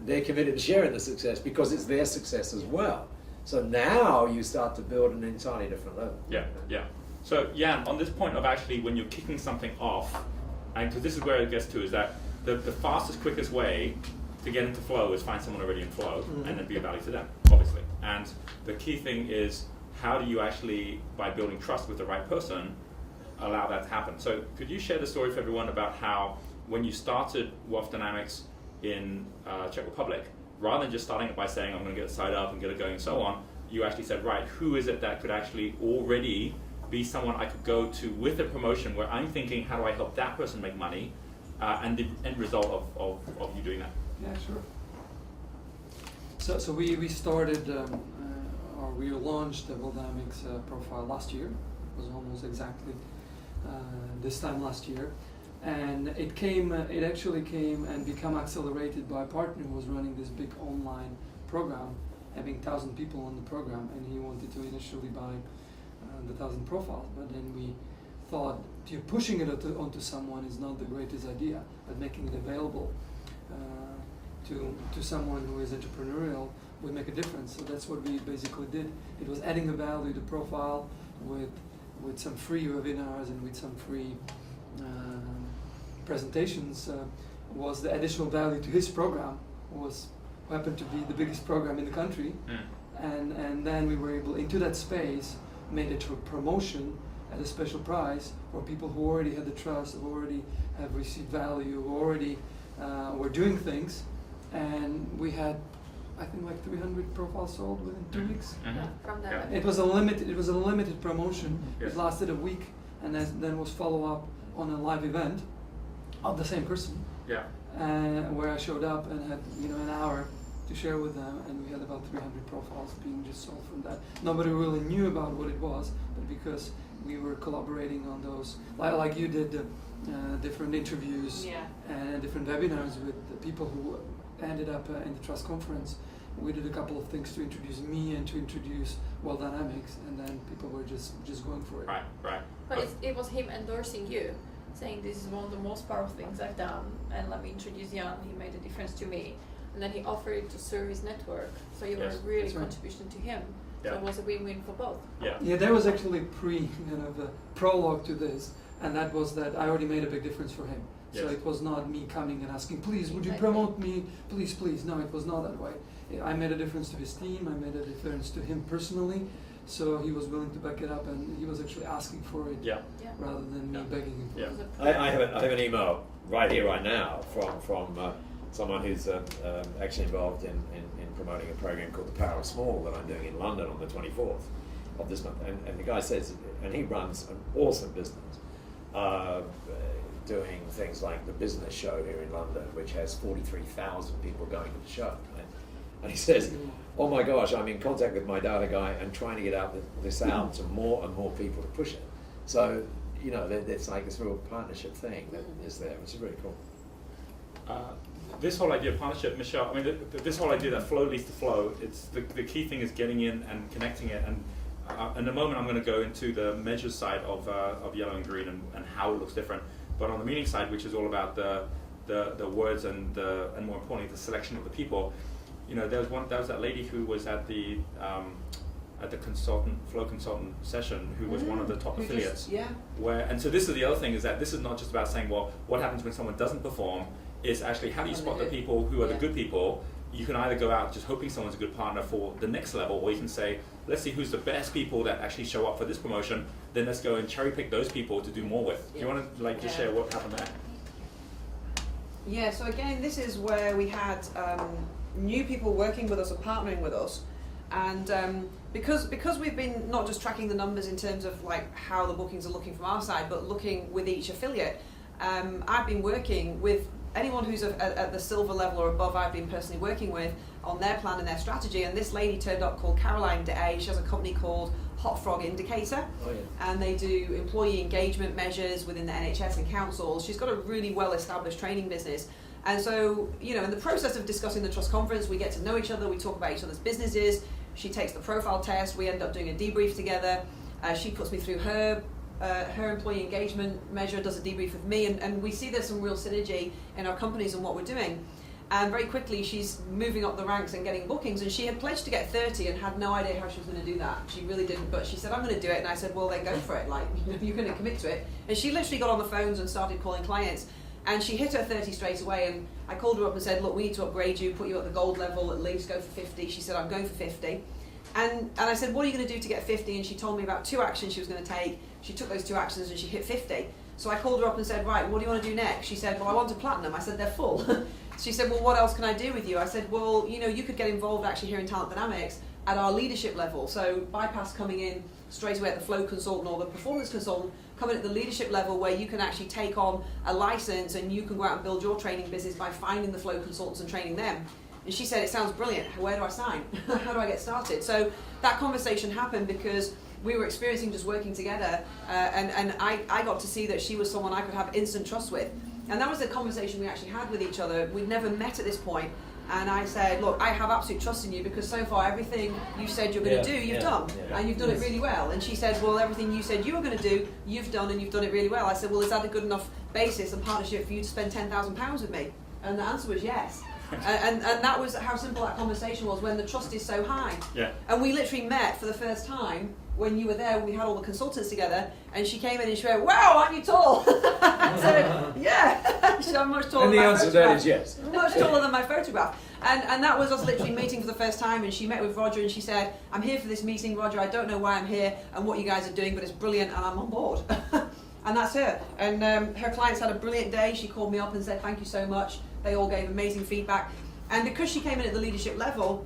they're committed to sharing the success because it's their success as well. So now you start to build an entirely different level. Yeah, yeah. So Jan, on this point of actually when you're kicking something off, and because this is where it gets to, is that the fastest, quickest way to get into flow is find someone already in flow and then be of value to them, obviously. And the key thing is how do you actually, by building trust with the right person, allow that to happen? So could you share the story for everyone about how when you started Wealth Dynamics in Czech Republic, rather than just starting it by saying I'm going to get the site up and get it going and so on, you actually said, right, who is it that could actually already be someone I could go to with a promotion where I'm thinking, how do I help that person make money? And the end result of you doing that. Yeah, sure. So we started, or we launched the Wealth Dynamics profile last year. It was almost exactly this time last year. And it actually came and became accelerated by a partner who was running this big online program, having 1,000 people on the program, and he wanted to initially buy the 1,000 profiles, but then we thought pushing it onto someone is not the greatest idea, but making it available to someone who is entrepreneurial would make a difference. So that's what we basically did. It was adding a value to profile with some free webinars and with some free presentations. Was the additional value to his program, happened to be the biggest program in the country. And then we were able, into that space, made a promotion at a special price for people who already had the trust, who already have received value, who already were doing things. And we had, I think, like 300 profiles sold within 2 weeks. From Yeah. that. It was a limited promotion. Yes. It lasted a week, and then was follow up on a live event of the same person, Yeah. where I showed up and had an hour to share with them, and we had about 300 profiles being just sold from that. Nobody really knew about what it was, but because we were collaborating on those, like you did, different interviews and different webinars with the people who ended up in the Trust Conference. We did a couple of things to introduce me and to introduce Wealth Dynamics, and then people were just going for it. Right. But it was him endorsing you, saying this is one of the most powerful things I've done, and let me introduce Jan, he made a difference to me. And then he offered it to serve his network, so you were Yes. really That's right. contribution to him. So Yeah. it was a win-win for both. Yeah. Yeah, there was actually a prologue to this, and that was that I already made a big difference for him. So Yes. it was not me coming and asking, please, would you Exactly. promote me? Please. No, it was not that way. I made a difference to his team. I made a difference to him personally. So he was willing to back it up, and he was actually asking for it Yeah. Yeah. rather than me Yeah. begging him for Yeah. it. It was a I have an email right here, right now, from someone who's actually involved in promoting a program called The Power of Small that I'm doing in London on the 24th of this month. And the guy says, and he runs an awesome business, doing things like the business show here in London, which has 43,000 people going to the show. And he says, oh my gosh, I'm in contact with my data guy and trying to get this out to more and more people to push it. So, you know, it's like this real partnership thing that is there, which is really cool. This whole idea of partnership, Michelle, I mean, this whole idea that flow leads to flow, it's the key thing is getting in and connecting it. And in a moment, I'm going to go into the measures side of yellow and green and how it looks different. But on the meaning side, which is all about the words and more importantly, the selection of the people. You know, there was that lady who was at the flow consultant session who was one of the top affiliates. And so this is the other thing, is that this is not just about saying, well, what happens when someone doesn't perform? It's actually how do you spot the people who are the good people. You can either go out just hoping someone's a good partner for the next level, or you can say, let's see who's the best people that actually show up for this promotion, then let's go and cherry pick those people to do more with. Do you want to just share what happened there? Yeah, so again, this is where we had new people working with us or partnering with us, and because we've been not just tracking the numbers in terms of like how the bookings are looking from our side, but looking with each affiliate, I've been working with anyone who's at the silver level or above. I've been personally working with on their plan and their strategy, and this lady turned up called Caroline Day. She has a company called Hot Frog Indicator, and they do employee engagement measures within the NHS and councils. She's got a really well-established training business. And so, you know, in the process of discussing the Trust Conference, we get to know each other, we talk about each other's businesses, she takes the profile test, we end up doing a debrief together, she puts me through her employee engagement measure, does a debrief with me, and we see there's some real synergy in our companies and what we're doing. And very quickly she's moving up the ranks and getting bookings, and she had pledged to get 30 and had no idea how she was going to do that. She really didn't, but she said, I'm going to do it, and I said, well then go for it, like, you're going to commit to it. And she literally got on the phones and started calling clients. And she hit her 30 straight away, and I called her up and said, look, we need to upgrade you, put you at the gold level at least, go for 50. She said, I'm going for 50. And I said, what are you going to do to get 50? And she told me about 2 actions she was going to take. She took those 2 actions and she hit 50. So I called her up and said, right, what do you want to do next? She said, well, I want a platinum. I said, they're full. She said, well, what else can I do with you? I said, well, you know, you could get involved actually here in Talent Dynamics at our leadership level. So bypass coming in straight away at the flow consultant or the performance consultant, coming at the leadership level where you can actually take on a license and you can go out and build your training business by finding the flow consultants and training them. And she said, it sounds brilliant. Where do I sign? How do I get started? So that conversation happened because we were experiencing just working together, and I got to see that she was someone I could have instant trust with. And that was the conversation we actually had with each other. We'd never met at this point. And I said, look, I have absolute trust in you because so far everything you said you're going to do, you've done. And you've done it really well. And she said, well, everything you said you were going to do, you've done, and you've done it really well. I said, well, is that a good enough basis and partnership for you to spend £10,000 with me? And the answer was yes. And that was how simple that conversation was when the trust is so high. Yeah. And we literally met for the first time when you were there, when we had all the consultants together, and she came in and she went, wow, aren't you tall? I said, yeah. She said, I'm much taller And than the my answer to that photograph. is yes. Much taller than my photograph. And that was us literally meeting for the first time, and she met with Roger and she said, I'm here for this meeting, Roger, I don't know why I'm here and what you guys are doing, but it's brilliant and I'm on board. And that's her. And her clients had a brilliant day. She called me up and said, thank you so much. They all gave amazing feedback. And because she came in at the leadership level,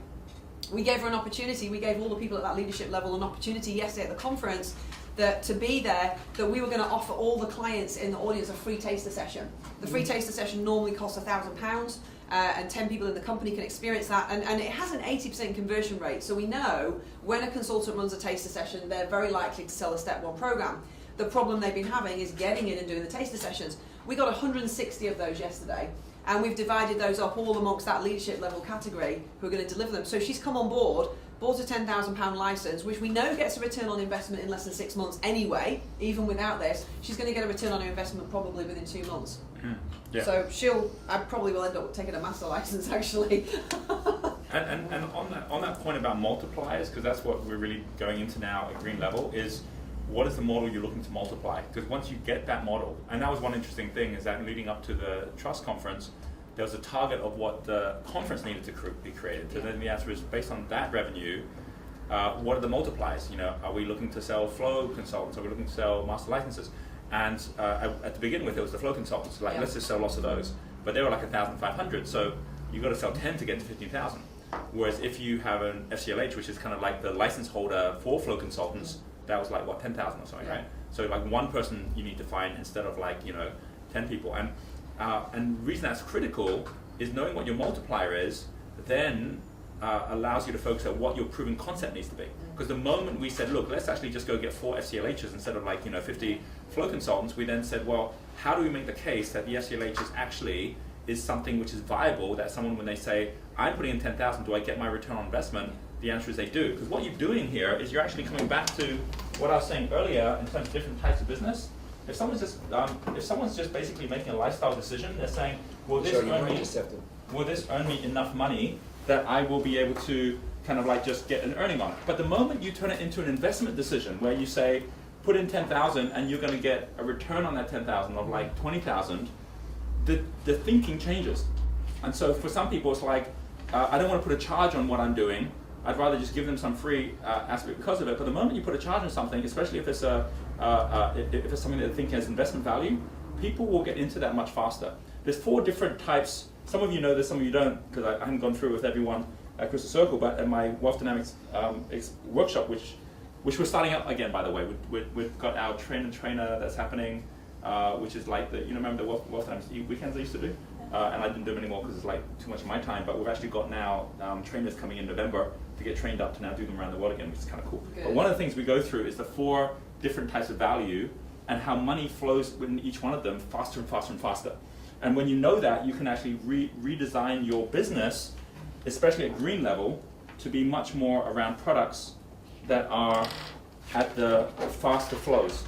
we gave her an opportunity. We gave all the people at that leadership level an opportunity yesterday at the conference that to be there, that we were going to offer all the clients in the audience a free taster session. The free taster session normally costs £1,000, and 10 people in the company can experience that. And it has an 80% conversion rate. So we know when a consultant runs a taster session, they're very likely to sell a Step 1 program. The problem they've been having is getting in and doing the taster sessions. We got 160 of those yesterday. And we've divided those up all amongst that leadership level category who are going to deliver them. So she's come on board, bought a £10,000 license, which we know gets a return on investment in less than 6 months anyway. Even without this, she's going to get a return on her investment probably within 2 months. Yeah. So I probably will end up taking a master license actually. And on that point about multipliers, because that's what we're really going into now at Green Level, is what is the model you're looking to multiply? Because once you get that model, and that was one interesting thing, is that leading up to the Trust Conference, there was a target of what the conference needed to be created. So then the answer is, based on that revenue, what are the multipliers? You know, are we looking to sell flow consultants? Are we looking to sell master licenses? And at the beginning with it was the flow consultants. Like, Yeah. let's just sell lots of those. But they were like 1,500. So you got to sell 10 to get to 15,000. Whereas if you have an FCLH, which is kind of like the license holder for flow consultants, that was like what, 10,000 or something, Yeah. right? So like one person you need to find instead of like 10 people. And the reason that's critical is knowing what your multiplier is, then allows you to focus on what your proven concept needs to be. Because the moment we said, look, let's actually just go get 4 FCLHs instead of 50 flow consultants, we then said, well, how do we make the case that the FCLHs actually is something which is viable, that someone, when they say, I'm putting in 10,000, do I get my return on investment? The answer is they do. Because what you're doing here is you're actually coming back to what I was saying earlier in terms of different types of business. If someone's just basically making a lifestyle decision, they're saying, will this earn me enough money that I will be able to kind of just get an earning on it. But the moment you turn it into an investment decision where you say, put in 10,000 and you're going to get a return on that 10,000 of 20,000, the thinking changes. And so for some people it's like, I don't want to put a charge on what I'm doing, I'd rather just give them some free aspect because of it. But the moment you put a charge on something, especially if it's if it's something that they think has investment value, people will get into that much faster. There's 4 different types. Some of you know this, some of you don't, because I haven't gone through with everyone at Crystal Circle, but at my Wealth Dynamics workshop, which we're starting up again, by the way. We've got our trainer that's happening, which is like remember the Wealth Dynamics weekends I used to do? And I didn't do them anymore because it's too much of my time, but we've actually got now trainers coming in November to get trained up to now do them around the world again, which is kind of cool. Good. But one of the things we go through is the 4 different types of value and how money flows within each one of them faster and faster and faster. And when you know that, you can actually redesign your business, especially at green level, to be much more around products that are at the faster flows.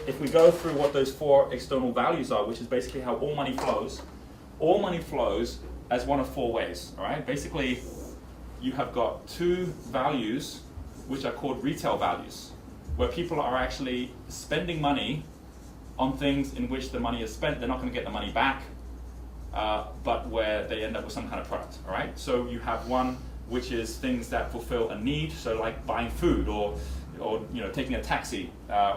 If we go through what those 4 external values are, which is basically how all money flows as one of 4 ways, all right? Basically, you have got 2 values which are called retail values, where people are actually spending money on things in which the money is spent. They're not going to get the money back, but where they end up with some kind of product, all right? So you have one which is things that fulfill a need, so like buying food or taking a taxi.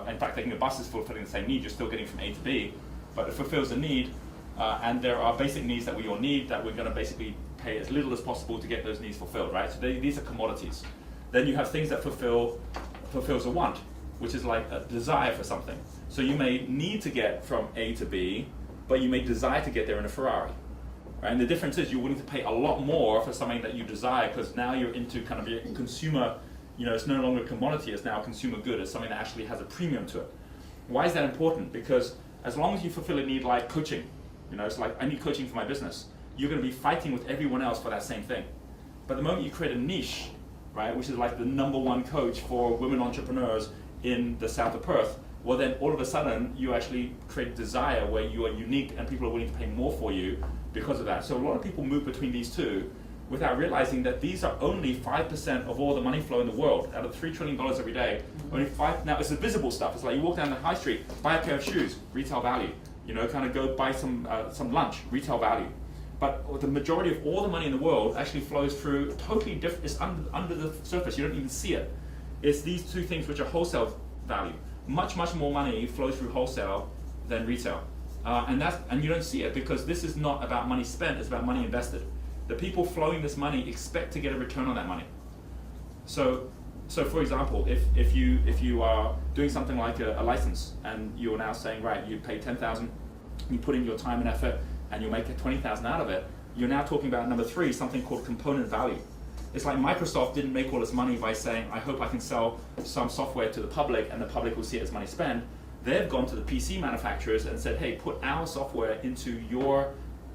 In fact, taking a bus is fulfilling the same need. You're still getting from A to B, but it fulfills a need. And there are basic needs that we all need that we're going to basically pay as little as possible to get those needs fulfilled, right? So these are commodities. Then you have things that fulfills a want, which is like a desire for something. So you may need to get from A to B, but you may desire to get there in a Ferrari. Right? And the difference is you're willing to pay a lot more for something that you desire, because now you're into kind of a consumer, it's no longer a commodity, it's now a consumer good, it's something that actually has a premium to it. Why is that important? Because as long as you fulfill a need like coaching, it's like, I need coaching for my business, you're going to be fighting with everyone else for that same thing. But the moment you create a niche, right, which is like the #1 coach for women entrepreneurs in the south of Perth, well then all of a sudden you actually create desire where you are unique and people are willing to pay more for you because of that. So a lot of people move between these 2 without realizing that these are only 5% of all the money flow in the world. Out of $3 trillion every day, only 5, now it's the visible stuff. It's like you walk down the high street, buy a pair of shoes, retail value. Kind of go buy some lunch, retail value. But the majority of all the money in the world actually flows through totally different, it's under the surface, you don't even see it. It's these 2 things which are wholesale value. Much more money flows through wholesale than retail. And you don't see it because this is not about money spent, it's about money invested. The people flowing this money expect to get a return on that money. So for example, if you are doing something like a license and you're now saying, right, you pay 10,000, you put in your time and effort, and you'll make 20,000 out of it, you're now talking about number 3, something called component value. It's like Microsoft didn't make all this money by saying, I hope I can sell some software to the public and the public will see it as money spent. They've gone to the PC manufacturers and said, hey, put our software into your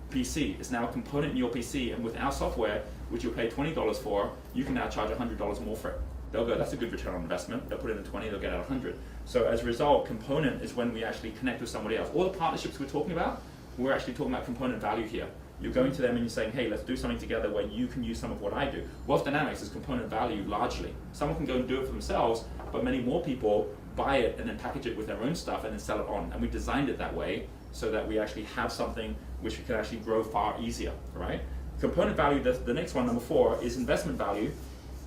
PC. It's now a component in your PC, and with our software, which you'll pay $20 for, you can now charge $100 more for it. They'll go, that's a good return on investment. They'll put in the 20, they'll get out 100. So as a result, component is when we actually connect with somebody else. All the partnerships we're talking about, we're actually talking about component value here. You're going to them and you're saying, hey, let's do something together where you can use some of what I do. Wealth Dynamics is component value largely. Someone can go and do it for themselves, but many more people buy it and then package it with their own stuff and then sell it on. And we designed it that way so that we actually have something which we can actually grow far easier, right? Component value, the next one, number 4, is investment value.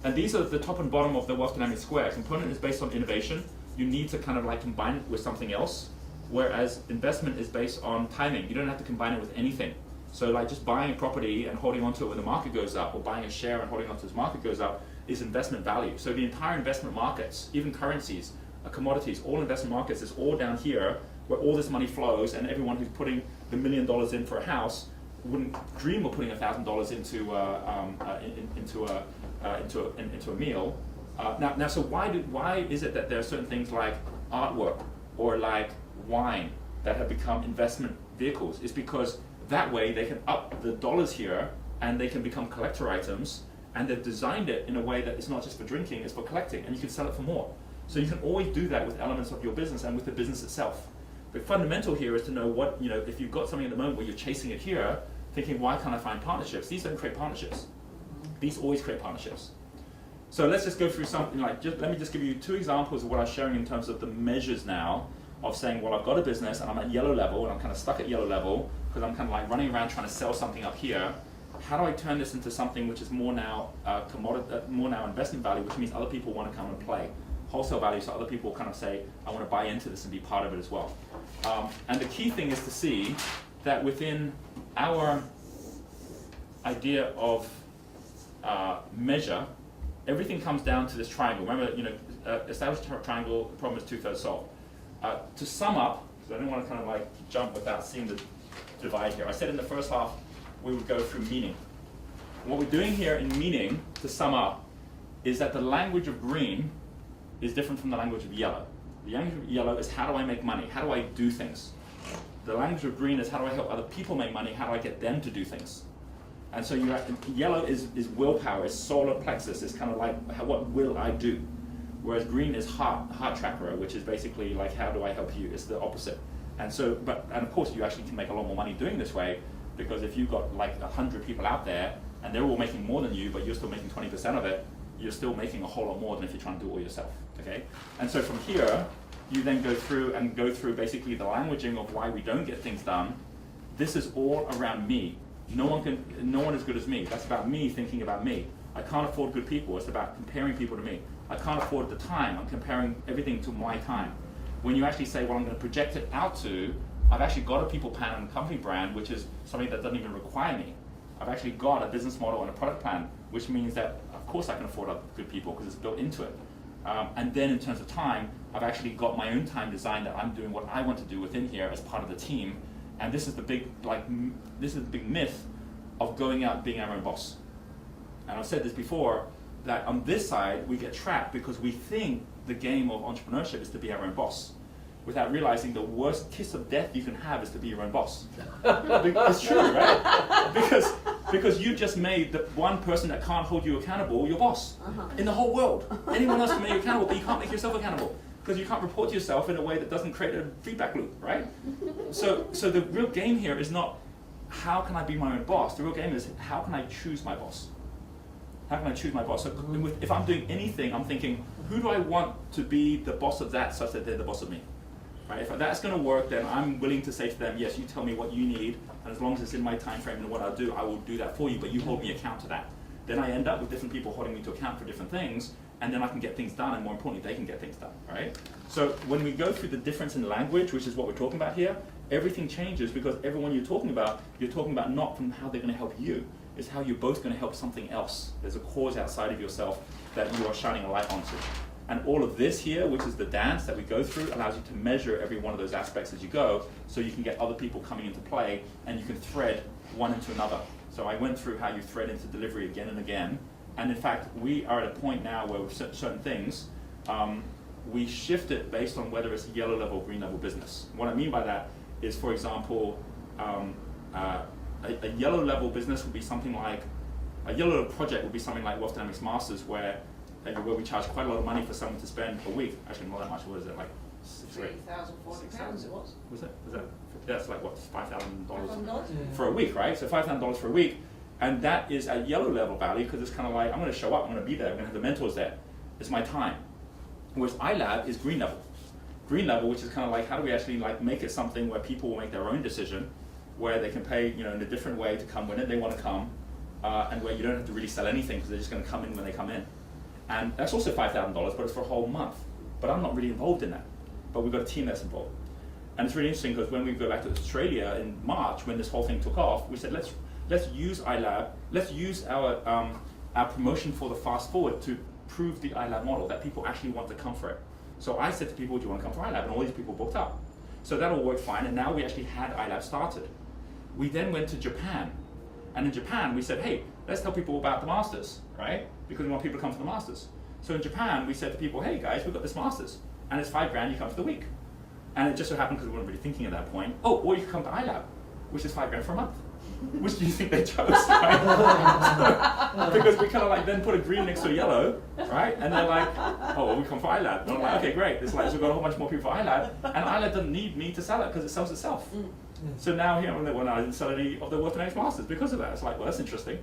And these are the top and bottom of the wealth dynamic square. Component is based on innovation. You need to kind of like combine it with something else. Whereas investment is based on timing. You don't have to combine it with anything. So like just buying a property and holding onto it when the market goes up, or buying a share and holding onto as market goes up, is investment value. So the entire investment markets, even currencies, commodities, all investment markets is all down here where all this money flows, and everyone who's putting the $1 million in for a house wouldn't dream of putting $1,000 into a meal. Now, so why is it that there are certain things like artwork or like wine that have become investment vehicles? It's because that way they can up the dollars here and they can become collector items, and they've designed it in a way that it's not just for drinking, it's for collecting, and you can sell it for more. So you can always do that with elements of your business and with the business itself. The fundamental here is to know what, if you've got something at the moment where you're chasing it here, thinking, why can't I find partnerships? These don't create partnerships. These always create partnerships. So let's just go through something like, let me just give you 2 examples of what I'm sharing in terms of the measures now of saying, well, I've got a business and I'm at yellow level and I'm kind of stuck at yellow level because I'm kind of like running around trying to sell something up here. How do I turn this into something which is more now more now investment value, which means other people want to come and play. Wholesale value, so other people kind of say, I want to buy into this and be part of it as well. And the key thing is to see that within our idea of measure, everything comes down to this triangle. Remember, established triangle, the problem is 2/3 solved. To sum up, because I don't want to kind of like jump without seeing the divide here. I said in the first half, we would go through meaning. What we're doing here in meaning, to sum up, is that the language of green is different from the language of yellow. The language of yellow is how do I make money? How do I do things? The language of green is how do I help other people make money? How do I get them to do things? And so yellow is willpower, is solar plexus, is kind of like what will I do? Whereas green is heart chakra, which is basically like how do I help you? It's the opposite. And so, and of course you actually can make a lot more money doing this way, because if you've got like 100 people out there and they're all making more than you, but you're still making 20% of it, you're still making a whole lot more than if you're trying to do it all yourself, okay? And so from here, you then go through basically the languaging of why we don't get things done. This is all around me. No one as good as me. That's about me thinking about me. I can't afford good people. It's about comparing people to me. I can't afford the time. I'm comparing everything to my time. When you actually say, well, I'm going to project it out to, I've actually got a people plan and company brand, which is something that doesn't even require me. I've actually got a business model and a product plan, which means that, of course, I can afford other good people because it's built into it. And then in terms of time, I've actually got my own time designed that I'm doing what I want to do within here as part of the team. And this is the big, myth of going out and being our own boss. And I've said this before, that on this side, we get trapped because we think the game of entrepreneurship is to be our own boss, without realizing the worst kiss of death you can have is to be your own boss. It's true, right? Because you just made the one person that can't hold you accountable your boss in the whole world. Anyone else can make you accountable, but you can't make yourself accountable because you can't report to yourself in a way that doesn't create a feedback loop, right? So the real game here is not how can I be my own boss. The real game is how can I choose my boss. How can I choose my boss? So if I'm doing anything, I'm thinking, who do I want to be the boss of that such that they're the boss of me? Right? If that's going to work, then I'm willing to say to them, yes, you tell me what you need, and as long as it's in my time frame and what I'll do, I will do that for you, but you hold me account to that. Then I end up with different people holding me to account for different things, and then I can get things done, and more importantly, they can get things done, right? So when we go through the difference in language, which is what we're talking about here, everything changes because everyone you're talking about not from how they're going to help you, it's how you're both going to help something else. There's a cause outside of yourself that you are shining a light onto. And all of this here, which is the dance that we go through, allows you to measure every one of those aspects as you go, so you can get other people coming into play, and you can thread one into another. So I went through how you thread into delivery again and again, and in fact, we are at a point now where with certain things, we shift it based on whether it's a yellow level or green level business. What I mean by that is, for example, a yellow level business would be something like, a yellow level project would be something like Wealth Dynamics Masters, where we charge quite a lot of money for someone to spend a week. Actually, not that much. What is it, like £3,400 it was. Was that? That's like what, $5,000 for a week, right? So $5,000 for a week, and that is a yellow level value because it's kind of like I'm going to show up, I'm going to be there, I'm going to have the mentors there. It's my time. Whereas iLab is green level. Green level, which is kind of like how do we actually like make it something where people will make their own decision, where they can pay in a different way to come when they want to come, and where you don't have to really sell anything because they're just going to come in when they come in. And that's also $5,000, but it's for a whole month. But I'm not really involved in that. But we've got a team that's involved. And it's really interesting because when we go back to Australia in March, when this whole thing took off, we said, let's use iLab, let's use our promotion for the Fast Forward to prove the iLab model, that people actually want to come for it. So I said to people, do you want to come for iLab? And all these people booked up. So that all worked fine, and now we actually had iLab started. We then went to Japan. And in Japan, we said, hey, let's tell people about the Masters, right? Because we want people to come to the Masters. So in Japan, we said to people, hey guys, we've got this Masters, and it's $5,000, you come for the week. And it just so happened, because we weren't really thinking at that point, oh, or you can come to iLab, which is $5,000 for a month. Which do you think they chose, right? Because we kind of like then put a green next to a yellow, right? And they're like, oh, well, we come for iLab. And I'm like, okay, great. It's like, so we've got a whole bunch more people for iLab, and iLab doesn't need me to sell it because it sells itself. So now here, when I didn't sell any of the World Dynamics Masters because of that. It's like, well, that's interesting.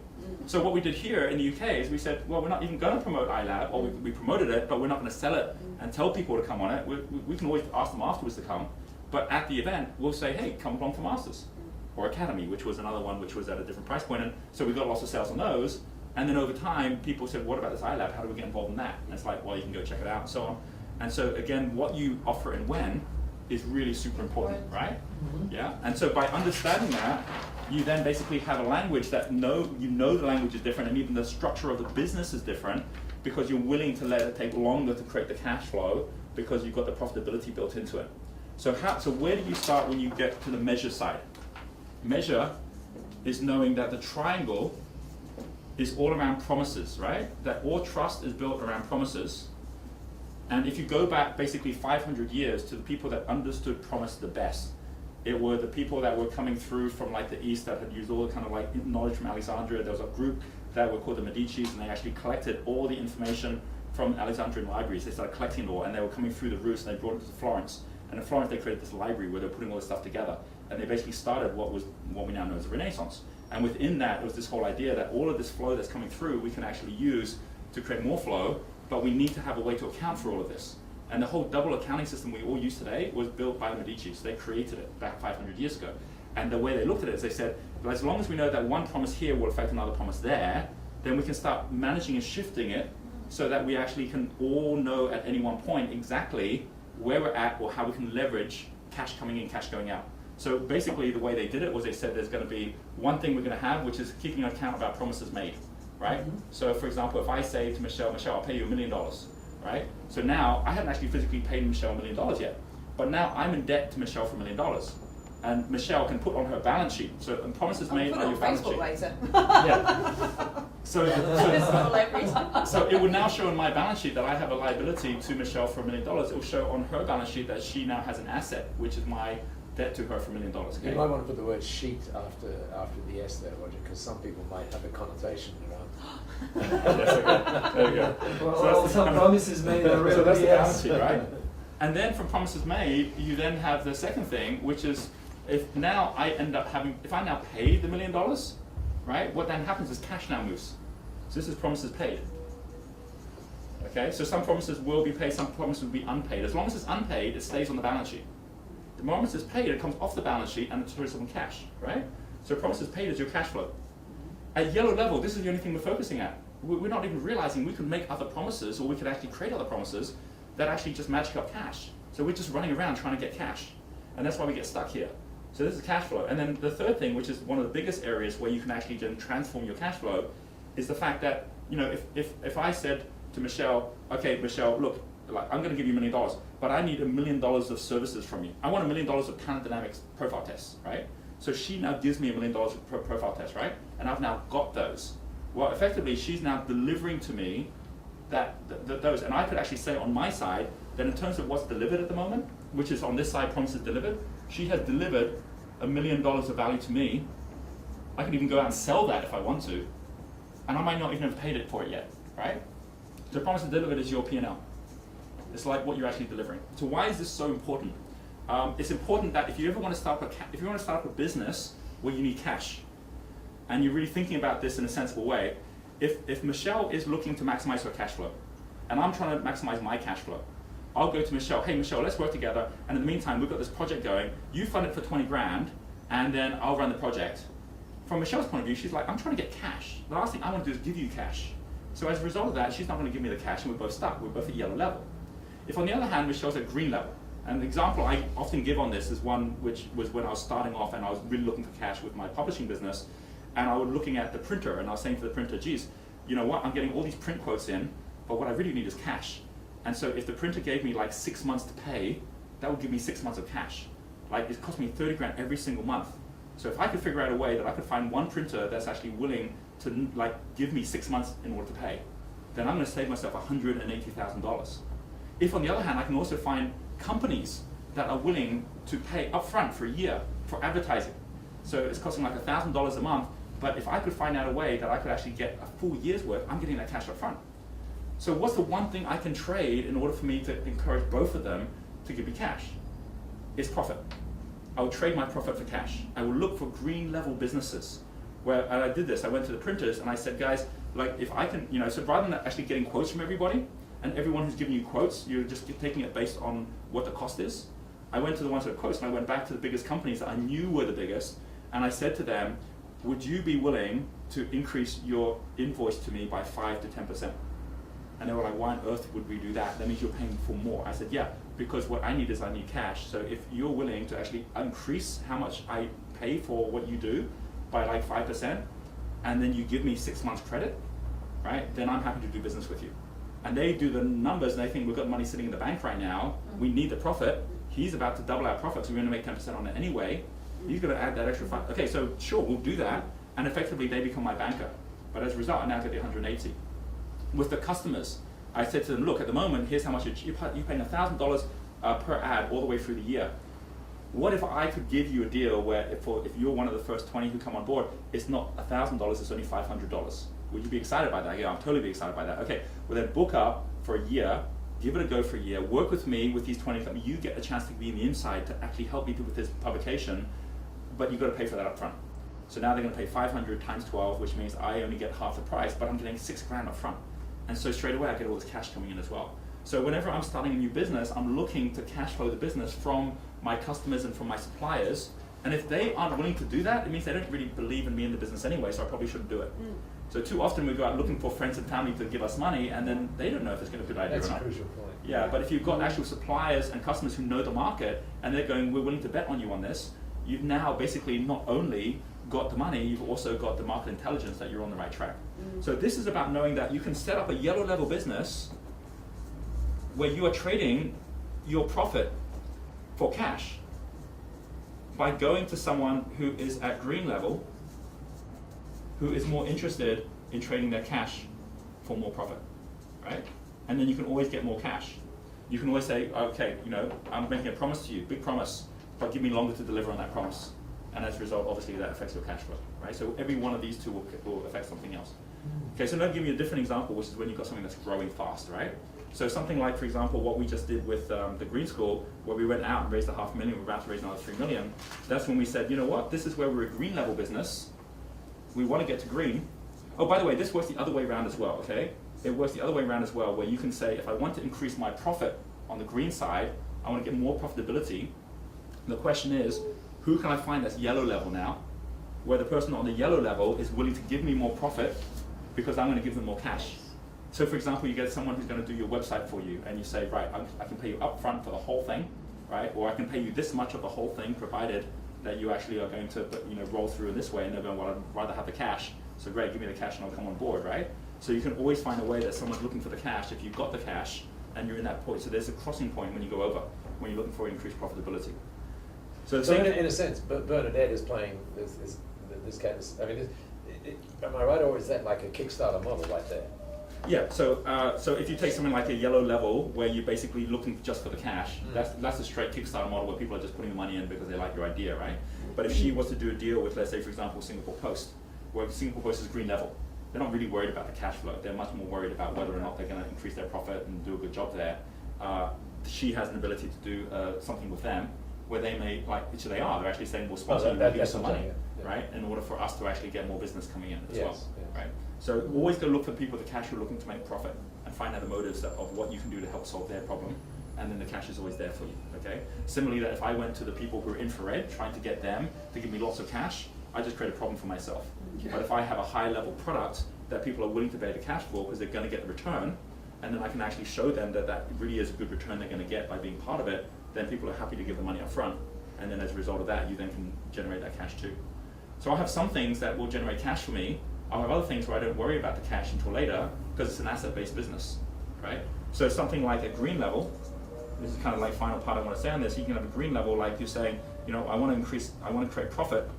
So what we did here in the UK is we said, well, we're not even going to promote iLab, or we promoted it, but we're not going to sell it and tell people to come on it. We can always ask them afterwards to come, but at the event, we'll say, hey, come along for Masters. Or Academy, which was another one which was at a different price point. And so we got lots of sales on those. And then over time, people said, what about this iLab? How do we get involved in that? And it's like, well, you can go check it out and so on. And so again, what you offer and when is really super important, right? Yeah. And so by understanding that, you then basically have a language that you know the language is different, and even the structure of the business is different, because you're willing to let it take longer to create the cash flow because you've got the profitability built into it. So where do you start when you get to the measure side? Measure is knowing that the triangle is all around promises, right? That all trust is built around promises. And if you go back basically 500 years to the people that understood promise the best, it were the people that were coming through from like the East that had used all the kind of like knowledge from Alexandria. There was a group that were called the Medicis, and they actually collected all the information from Alexandrian libraries. They started collecting it all, and they were coming through the routes, and they brought it to Florence. And in Florence, they created this library where they were putting all this stuff together. And they basically started what we now know as the Renaissance. And within that, it was this whole idea that all of this flow that's coming through, we can actually use to create more flow, but we need to have a way to account for all of this. And the whole double accounting system we all use today was built by the Medici. So they created it back 500 years ago. And the way they looked at it is they said, well, as long as we know that one promise here will affect another promise there, then we can start managing and shifting it so that we actually can all know at any one point exactly where we're at or how we can leverage cash coming in, cash going out. So basically the way they did it was they said there's going to be one thing we're going to have, which is keeping an account about promises made, right? So for example, if I say to Michelle, I'll pay you $1 million, right? So now I haven't actually physically paid Michelle $1 million yet, but now I'm in debt to Michelle for $1 million. And Michelle can put on her balance sheet. So promises made on your balance sheet. Later. Yeah. So it would now show on my balance sheet that I have a liability to Michelle for $1 million. It will show on her balance sheet that she now has an asset, which is my debt to her for $1 million. Okay? You might want to put the word sheet after the S there, Roger, because some people might have a connotation around. Yes, okay. There you go. Well, So some promises made are really so that's the balance yes. sheet, right? And then from promises made, you then have the second thing, which is if now I end up having, if I now pay the $1 million, right? What then happens is cash now moves. So this is promises paid. Okay, so some promises will be paid, some promises will be unpaid. As long as it's unpaid, it stays on the balance sheet. The moment it's paid, it comes off the balance sheet and it's shows on cash, right? So promises paid is your cash flow. At yellow level, this is the only thing we're focusing at. We're not even realizing we can make other promises, or we could actually create other promises that actually just magic up cash. So we're just running around trying to get cash. And that's why we get stuck here. So this is cash flow. And then the third thing, which is one of the biggest areas where you can actually then transform your cash flow, is the fact that, you know, if I said to Michelle, okay, Michelle, look, like, I'm going to give you $1 million, but I need $1 million of services from you. I want $1 million of Talent Dynamics profile tests, right? So she now gives me $1 million of profile tests, right? And I've now got those. Well, effectively, she's now delivering to me those, and I could actually say on my side that in terms of what's delivered at the moment, which is on this side promises delivered, she has delivered $1 million of value to me. I can even go out and sell that if I want to, and I might not even have paid it for it yet, right? So promises delivered is your P&L. It's like what you're actually delivering. So why is this so important? It's important that if you ever want to start up a business where you need cash, and you're really thinking about this in a sensible way, if Michelle is looking to maximize her cash flow, and I'm trying to maximize my cash flow, I'll go to Michelle, hey Michelle, let's work together, and in the meantime, we've got this project going, you fund it for 20 grand, and then I'll run the project. From Michelle's point of view, she's like, I'm trying to get cash. The last thing I want to do is give you cash. So as a result of that, she's not going to give me the cash, and we're both stuck. We're both at yellow level. If on the other hand, Michelle's at green level, and the example I often give on this is one which was when I was starting off and I was really looking for cash with my publishing business, and I was looking at the printer, and I was saying to the printer, geez, you know what, I'm getting all these print quotes in, but what I really need is cash. And so if the printer gave me like 6 months to pay, that would give me 6 months of cash. Like, it cost me 30 grand every single month. So if I could figure out a way that I could find one printer that's actually willing to like give me 6 months in order to pay, then I'm going to save myself $180,000. If on the other hand, I can also find companies that are willing to pay upfront for a year for advertising. So it's costing like $1,000 a month, but if I could find out a way that I could actually get a full year's worth, I'm getting that cash up front. So what's the one thing I can trade in order for me to encourage both of them to give me cash? It's profit. I will trade my profit for cash. I will look for green level businesses where, and I did this, I went to the printers and I said, guys, like if I can, so rather than actually getting quotes from everybody, and everyone who's giving you quotes, you're just taking it based on what the cost is. I went to the ones with quotes and I went back to the biggest companies that I knew were the biggest, and I said to them, would you be willing to increase your invoice to me by 5 to 10%? And they were like, why on earth would we do that? That means you're paying for more. I said, yeah, because what I need is I need cash. So if you're willing to actually increase how much I pay for what you do by like 5%, and then you give me 6 months credit, right? Then I'm happy to do business with you. And they do the numbers and they think we've got money sitting in the bank right now. We need the profit. He's about to double our profit, so we're going to make 10% on it anyway. He's going to add that extra 5. Okay, so sure, we'll do that. And effectively, they become my banker. But as a result, I now get the 180. With the customers, I said to them, look, at the moment, here's how much you're paying $1,000 per ad all the way through the year. What if I could give you a deal where if you're one of the first 20 who come on board, it's not $1,000, it's only $500. Would you be excited by that? Yeah, I'll totally be excited by that. Okay, well then book up for a year, give it a go for a year, work with me with these 20 companies. You get a chance to be in the inside to actually help me with this publication, but you've got to pay for that up front. So now they're going to pay 500 times 12, which means I only get half the price, but I'm getting 6 grand up front. And so straight away I get all this cash coming in as well. So whenever I'm starting a new business, I'm looking to cash flow the business from my customers and from my suppliers. And if they aren't willing to do that, it means they don't really believe in me in the business anyway, so I probably shouldn't do it. So too often we go out looking for friends and family to give us money, and then they don't know if it's going to be a good idea or not. That's a crucial point. Yeah, but if you've got actual suppliers and customers who know the market, and they're going, we're willing to bet on you on this, you've now basically not only got the money, you've also got the market intelligence that you're on the right track. So this is about knowing that you can set up a yellow level business where you are trading your profit for cash by going to someone who is at green level, who is more interested in trading their cash for more profit, right? And then you can always get more cash. You can always say, okay, I'm making a promise to you, big promise, but give me longer to deliver on that promise. And as a result, obviously that affects your cash flow, right? So every one of these two will affect something else. Okay, so now I'll give you a different example, which is when you've got something that's growing fast, right? So something like, for example, what we just did with the Green School, where we went out and raised $500,000, we're about to raise another $3 million. That's when we said, you know what, this is where we're a green level business. We want to get to green. Oh, by the way, this works the other way around as well, okay? It works the other way around as well, where you can say, if I want to increase my profit on the green side, I want to get more profitability. The question is, who can I find that's yellow level now, where the person on the yellow level is willing to give me more profit because I'm going to give them more cash. So for example, you get someone who's going to do your website for you, and you say, right, I can pay you up front for the whole thing, right? Or I can pay you this much of the whole thing, provided that you actually are going to roll through in this way, and they're going, well, I'd rather have the cash. So great, give me the cash and I'll come on board, right? So you can always find a way that someone's looking for the cash if you've got the cash and you're in that point. So there's a crossing point when you go over, when you're looking for increased profitability. So in a sense, Bernadette is playing this kind of, I mean, am I right, or is that like a Kickstarter model right there? Yeah, so if you take something like a yellow level where you're basically looking just for the cash, that's a straight Kickstarter model where people are just putting the money in because they like your idea, right? But if she was to do a deal with, let's say, for example, Singapore Post, where Singapore Post is green level, they're not really worried about the cash flow. They're much more worried about whether or not they're going to increase their profit and do a good job there. She has an ability to do something with them where they may, which they are, they're actually saying, we'll sponsor you, we'll give you some money, right? In order for us to actually get more business coming in as well, right? So always go look for people with the cash who are looking to make profit and find out the motives of what you can do to help solve their problem, and then the cash is always there for you, okay? Similarly, that if I went to the people who are infrared, trying to get them to give me lots of cash, I just create a problem for myself. But if I have a high level product that people are willing to pay the cash for because they're going to get the return, and then I can actually show them that that really is a good return they're going to get by being part of it, then people are happy to give the money up front. And then as a result of that, you then can generate that cash too. So I'll have some things that will generate cash for me. I'll have other things where I don't worry about the cash until later because it's an asset-based business, right? So something like a green level, this is kind of like final part I want to say on this, you can have a green level like you're saying, you know, I want to create profit,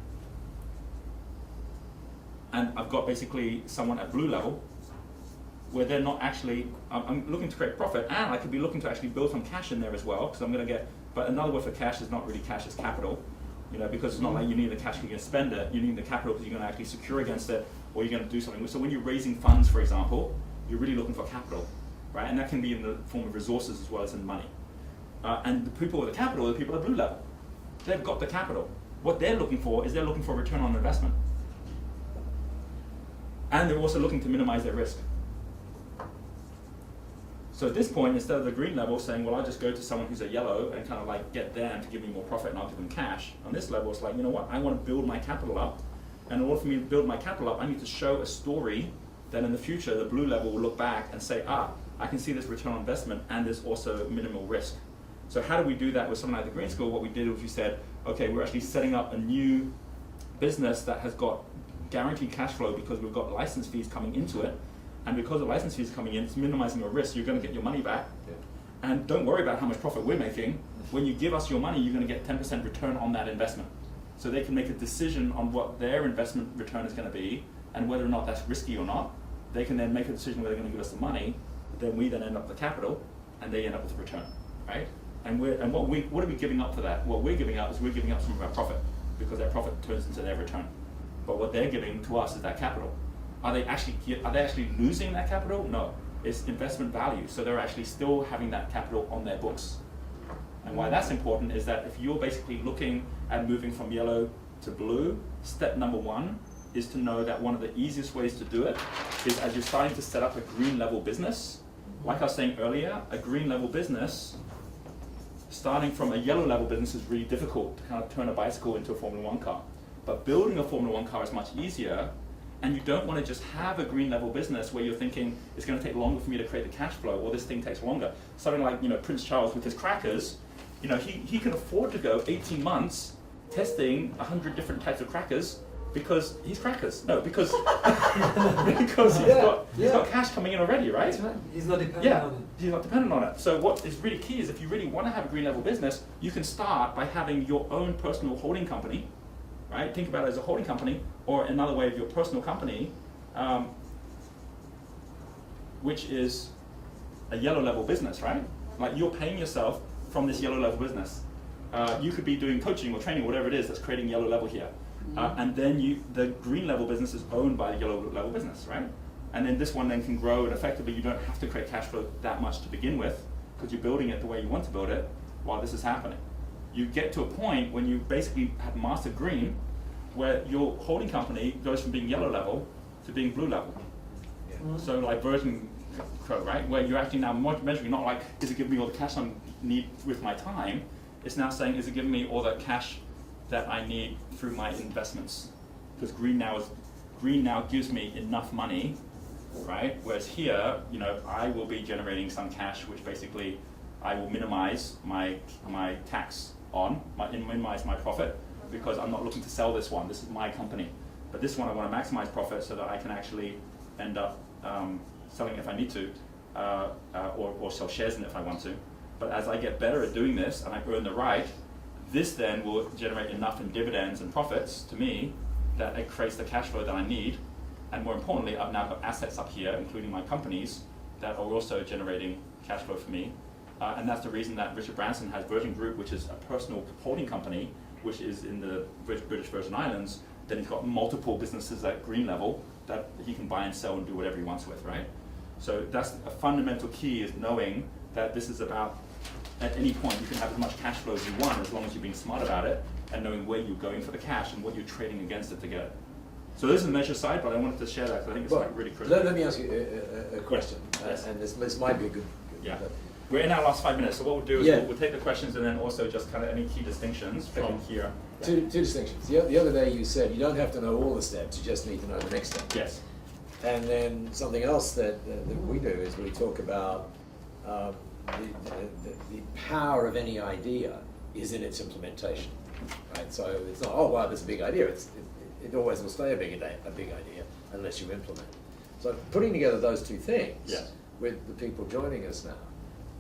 and I've got basically someone at blue level where they're not actually, I'm looking to create profit, and I could be looking to actually build some cash in there as well, because I'm going to get, but another word for cash is not really cash, it's capital, you know, because it's not like you need the cash because you're going to spend it, you need the capital because you're going to actually secure against it, or you're going to do something. So when you're raising funds, for example, you're really looking for capital, right? And that can be in the form of resources as well as in money. And the people with the capital are the people at blue level. They've got the capital. What they're looking for is they're looking for a return on investment. And they're also looking to minimize their risk. So at this point, instead of the green level saying, well, I'll just go to someone who's a yellow and kind of like get them to give me more profit and I'll give them cash. On this level, it's like, you know what, I want to build my capital up. And in order for me to build my capital up, I need to show a story that in the future, the blue level will look back and say, I can see this return on investment and there's also minimal risk. So how do we do that with something like the Green School? What we did was we said, okay, we're actually setting up a new business that has got guaranteed cash flow because we've got license fees coming into it. And because the license fees are coming in, it's minimizing your risk. You're going to get your money back. Yeah. And don't worry about how much profit we're making. When you give us your money, you're going to get 10% return on that investment. So they can make a decision on what their investment return is going to be and whether or not that's risky or not. They can then make a decision whether they're going to give us the money. Then we then end up with the capital, and they end up with the return, right? And what are we giving up for that? What we're giving up is we're giving up some of our profit because that profit turns into their return. But what they're giving to us is that capital. Are they actually losing that capital? No, it's investment value. So they're actually still having that capital on their books. And why that's important is that if you're basically looking at moving from yellow to blue, step number one is to know that one of the easiest ways to do it is as you're starting to set up a green level business. Like I was saying earlier, a green level business, starting from a yellow level business is really difficult to kind of turn a bicycle into a Formula One car. But building a Formula One car is much easier, and you don't want to just have a green level business where you're thinking it's going to take longer for me to create the cash flow, or this thing takes longer. Something like, you know, Prince Charles with his crackers, you know, he can afford to go 18 months testing 100 different types of crackers because he's crackers. No, because because he's got cash coming in already, right? That's right. He's not dependent on it. He's not dependent on it. So what is really key is if you really want to have a green level business, you can start by having your own personal holding company, right? Think about it as a holding company, or another way of your personal company, which is a yellow level business, right? Like you're paying yourself from this yellow level business. You could be doing coaching or training, whatever it is that's creating yellow level here. And then the green level business is owned by the yellow level business, right? And then this one then can grow, and effectively you don't have to create cash flow that much to begin with because you're building it the way you want to build it while this is happening. You get to a point when you basically have mastered green where your holding company goes from being yellow level to being blue level. Yeah. So like Virgin Co, right? Where you're actually now measuring not like, is it giving me all the cash I need with my time? It's now saying, is it giving me all the cash that I need through my investments? Because green now gives me enough money, right? Whereas here, you know, I will be generating some cash, which basically I will minimize my tax on, minimize my profit, because I'm not looking to sell this one. This is my company. But this one I want to maximize profit so that I can actually end up selling if I need to, or sell shares in it if I want to. But as I get better at doing this and I earn the right, this then will generate enough in dividends and profits to me that it creates the cash flow that I need. And more importantly, I've now got assets up here, including my companies, that are also generating cash flow for me. And that's the reason that Richard Branson has Virgin Group, which is a personal holding company, which is in the British Virgin Islands. Then he's got multiple businesses at green level that he can buy and sell and do whatever he wants with, right? So that's a fundamental key, is knowing that this is about, at any point you can have as much cash flow as you want as long as you're being smart about it and knowing where you're going for the cash and what you're trading against it to get it. So this is the measure side, but I wanted to share that because I think it's like really critical. Let me ask you a question, Yes. and this might be a good yeah. We're in our last 5 minutes, so what we'll do is we'll take the questions and then also just kind of any key distinctions from here. Two distinctions. The other day you said you don't have to know all the steps, you just need to know the next step. Yes. And then something else that we do is we talk about the power of any idea is in its implementation, right? So it's not, oh wow, this is a big idea. It always will stay a big idea unless you implement. So putting together those two things Yeah. with the people joining us now,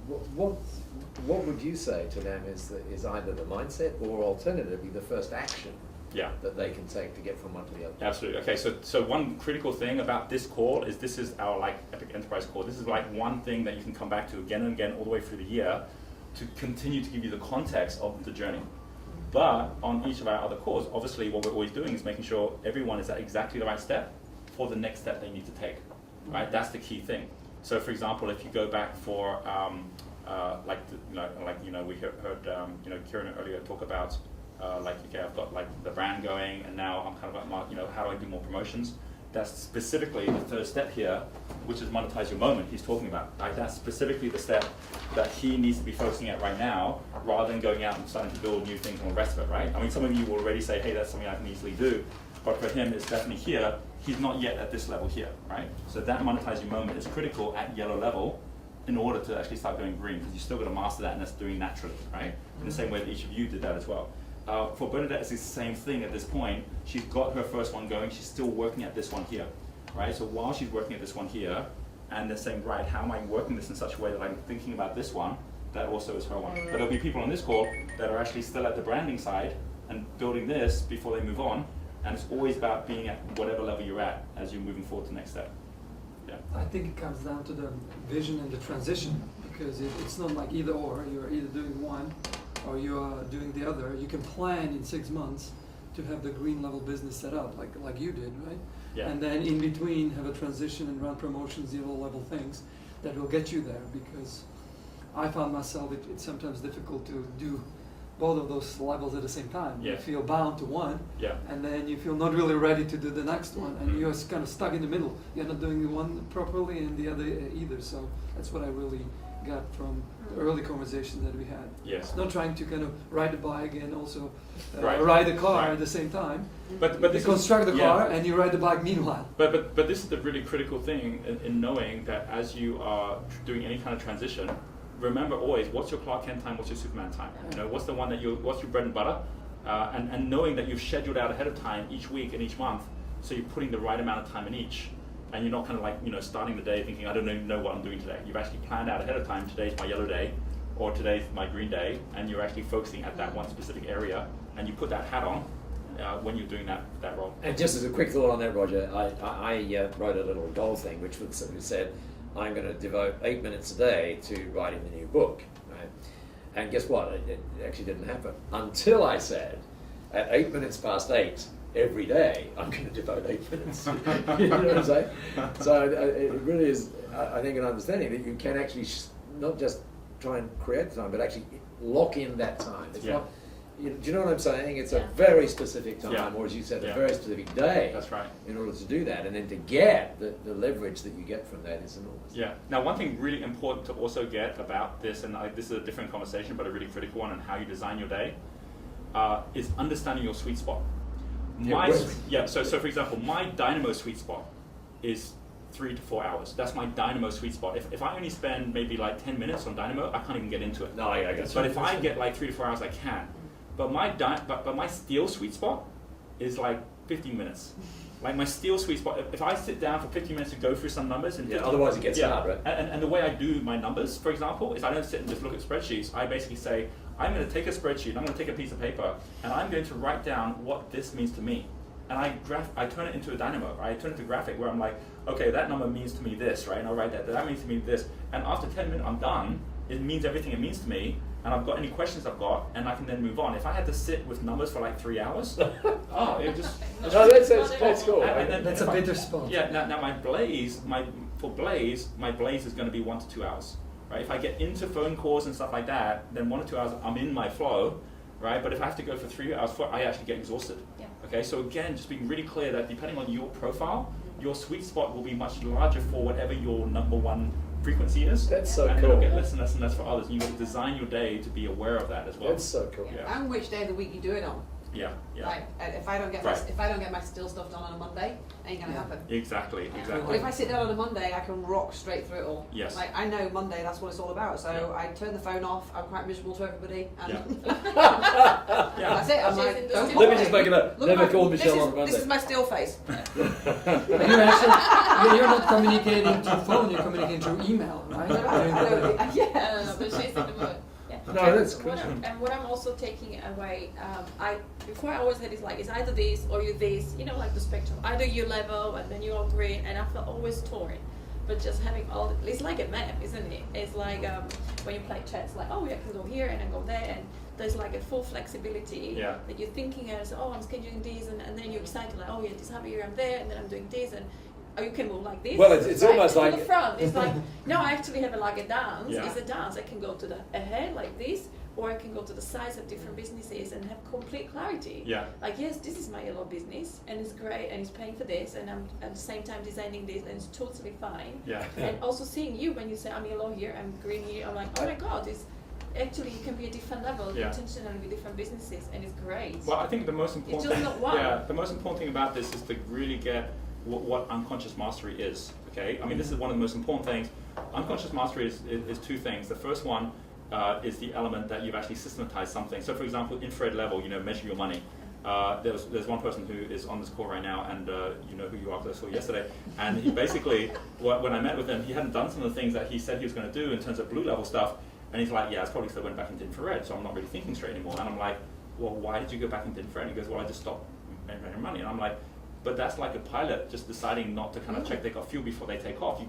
what would you say to them is either the mindset or alternatively the first action Yeah. that they can take to get from one to the other? Absolutely. Okay, so one critical thing about this call is this is our like Epic Enterprise call. This is like one thing that you can come back to again and again all the way through the year to continue to give you the context of the journey. But on each of our other calls, obviously what we're always doing is making sure everyone is at exactly the right step for the next step they need to take, right? That's the key thing. So for example, if you go back for we heard Kieran earlier talk about okay, I've got like the brand going, and now I'm kind of like, how do I do more promotions? That's specifically the third step here, which is monetize your moment he's talking about. Like that's specifically the step that he needs to be focusing at right now, rather than going out and starting to build new things and all the rest of it, right? I mean, some of you will already say, hey, that's something I can easily do, but for him, it's definitely here. He's not yet at this level here, right? So that monetize your moment is critical at yellow level in order to actually start going green, because you still got to master that, and that's doing naturally, right? In the same way that each of you did that as well. For Bernadette, it's the same thing at this point. She's got her first one going, she's still working at this one here, right? So while she's working at this one here, and they're saying, right, how am I working this in such a way that I'm thinking about this one, that also is her one. But there'll be people on this call that are actually still at the branding side and building this before they move on, and it's always about being at whatever level you're at as you're moving forward to the next step. Yeah. I think it comes down to the vision and the transition, because it's not like either or. You're either doing one or you're doing the other. You can plan in 6 months to have the green level business set up, like you did, right? Yeah. And then in between have a transition and run promotions, yellow level things that will get you there, because I found myself it's sometimes difficult to do both of those levels at the same time. Yeah. You feel bound to one, Yeah. and then you feel not really ready to do the next one, and you're kind of stuck in the middle. You're not doing the one properly and the other either. So that's what I really got from the early conversation that we had. Yes. Not trying to kind of ride the bike and also Right. ride the car Right. at the same time. But You this construct the is, car yeah. and you ride the bike meanwhile. But this is the really critical thing in knowing that as you are doing any kind of transition, remember always what's your Clark Kent time, what's your Superman time. What's the one that what's your bread and butter, and knowing that you've scheduled out ahead of time each week and each month, so you're putting the right amount of time in each, and you're not kind of like starting the day thinking I don't even know what I'm doing today. You've actually planned out ahead of time. Today's my yellow day, or today's my green day, and you're actually focusing at that one specific area, and you put that hat on when you're doing that role. And just as a quick thought on that, Roger, I wrote a little goal thing which said, I'm going to devote 8 minutes a day to writing the new book, right? And guess what? It actually didn't happen until I said, at 8 minutes past 8 every day, I'm going to devote 8 minutes. You know what I'm saying? So it really is, I think, an understanding that you can actually not just try and create time, but actually lock in that time. It's Yeah. not, do you know what I'm saying? It's a Yeah. very specific time, Yeah. or as you said, Yeah. a very specific day. That's right. In order to do that, and then to get the leverage that you get from that is enormous. Yeah. Now, one thing really important to also get about this, and this is a different conversation, but a really critical one, on how you design your day, is understanding your sweet spot. So for example, my dynamo sweet spot is 3 to 4 hours. That's my dynamo sweet spot. If I only spend maybe like 10 minutes on dynamo, I can't even get into it. No, I guess. But if I get like 3 to 4 hours, I can. But my steel sweet spot is like 15 minutes. Like my steel sweet spot, if I sit down for 15 minutes to go through some numbers, and Otherwise it gets hard, right? And the way I do my numbers, for example, is I don't sit and just look at spreadsheets. I basically say, I'm going to take a spreadsheet, I'm going to take a piece of paper, and I'm going to write down what this means to me. And I turn it into a dynamo, right? I turn it into a graphic where I'm like, okay, that number means to me this, right? And I'll write that means to me this. And after 10 minutes, I'm done. It means everything it means to me. And I've got any questions I've got, and I can then move on. If I had to sit with numbers for like 3 hours, it just. No, that's cool. And then That's if a bitter spot. Yeah. Now my blaze is going to be 1 to 2 hours, right? If I get into phone calls and stuff like that, then 1 or 2 hours I'm in my flow, right? But if I have to go for 3 hours, I actually get exhausted. Yeah. Okay. So again, just being really clear that depending on your profile, your sweet spot will be much larger for whatever your number one frequency is. That's so and cool. it'll get less and less and less for others. You got to design your day to be aware of that as well. That's so cool. Yeah. And which day of the week you do it on. Yeah, yeah. Like, if I don't get my still stuff done on a Monday, ain't gonna Yeah. happen. Exactly, But exactly. if I sit down on a Monday, I can rock straight through it all. Yes. Like, I know Monday, that's what it's all about. So Yeah. I turn the phone off. I'm quite miserable to everybody, and Yeah. that's it. I'm She's like, in the don't studio. Let me bother just make it up. Look Never at my- call Michelle on a This Monday. is my still face. But you're actually, you're not communicating through phone, you're communicating through email, right? Yeah. No, but she's in the mood. Yeah. No, And that's what good. what I'm also taking away, before I always had is like, it's either this or you this, you know, like the spectrum. Either you level and then you all green, and I felt always torn. But just having it's like a map, isn't it? It's like when you play chess, like, oh, I can go here and I go there, and there's like a full flexibility Yeah. that you're thinking as, oh, I'm scheduling this, and then you're excited, like, oh, yeah, this time of year I'm there, and then I'm doing this, and you can move like this. Well, it's almost to like- the front. It's like, no, I actually have like a dance. Yeah. It's a dance. I can go to the ahead like this, or I can go to the sides of different businesses and have complete clarity. Yeah. Like, yes, this is my yellow business, and it's great, and it's paying for this, and I'm at the same time designing this, and it's totally fine. Yeah. And also seeing you when you say I'm yellow here, I'm green here, I'm like, oh my god, it's actually you can be a different level Yeah. intentionally with different businesses, and it's great. Well, I think the most important just thing, not one. yeah, the most important thing about this is to really get what unconscious mastery is. Okay, I mean, this is one of the most important things. Unconscious mastery is two things. The first one is the element that you've actually systematized something. So, for example, infrared level, measure your money. There's one person who is on this call right now, and you know who you are because I saw yesterday. And he basically, when I met with him, he hadn't done some of the things that he said he was going to do in terms of blue level stuff. And he's like, yeah, it's probably because I went back into infrared, so I'm not really thinking straight anymore. And I'm like, well, why did you go back into infrared? And he goes, well, I just stopped making money. And I'm like, but that's like a pilot just deciding not to kind of check they got fuel before they take off.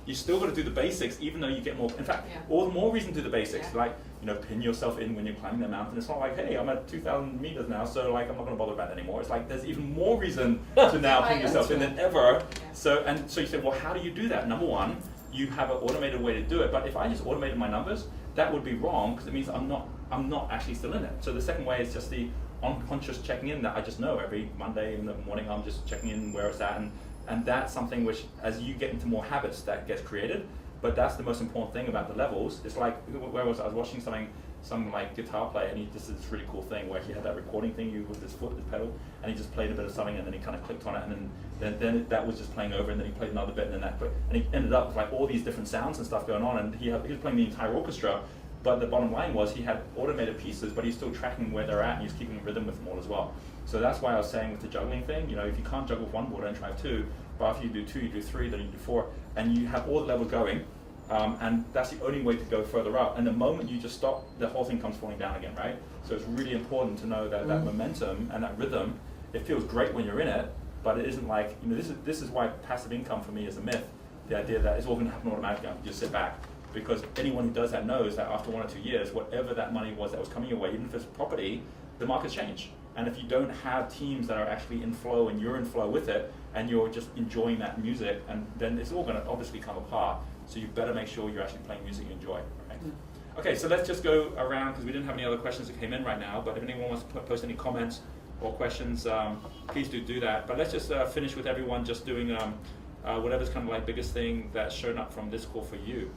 You still got to do the basics, even though you get more. In fact, Yeah. all the more reason to do the basics. Yeah. Like, pin yourself in when you're climbing the mountain. It's not like, hey, I'm at 2,000 meters now, so like I'm not going to bother about it anymore. It's like there's even more reason to now pin yourself in than ever. Yeah. So you say, well, how do you do that? Number one, you have an automated way to do it. But if I just automated my numbers, that would be wrong because it means I'm not actually still in it. So the second way is just the unconscious checking in that I just know every Monday in the morning I'm just checking in where it's at, and that's something which as you get into more habits that gets created. But that's the most important thing about the levels. It's like I was watching some like guitar player, and this is this really cool thing where he had that recording thing with his foot, his pedal, and he just played a bit of something, and then he kind of clicked on it, and then that was just playing over, and then he played another bit, and then that clicked, and he ended up with like all these different sounds and stuff going on, and he was playing the entire orchestra. But the bottom line was he had automated pieces, but he's still tracking where they're at, and he's keeping rhythm with them all as well. So that's why I was saying with the juggling thing, if you can't juggle with one board, don't try two. But if you do two, you do three, then you do four, and you have all the levels going. And that's the only way to go further up. And the moment you just stop, the whole thing comes falling down again, right? So it's really important to know that that momentum and that rhythm, it feels great when you're in it, but it isn't like, this is why passive income for me is a myth. The idea that it's all going to happen automatically, I can just sit back. Because anyone who does that knows that after 1 or 2 years, whatever that money was that was coming your way, even if it's property, the markets change. And if you don't have teams that are actually in flow and you're in flow with it, and you're just enjoying that music, and then it's all going to obviously come apart. So you better make sure you're actually playing music you enjoy. Right? Okay, so let's just go around because we didn't have any other questions that came in right now. But if anyone wants to post any comments or questions, please do that. But let's just finish with everyone just doing whatever's kind of like biggest thing that's shown up from this call for you.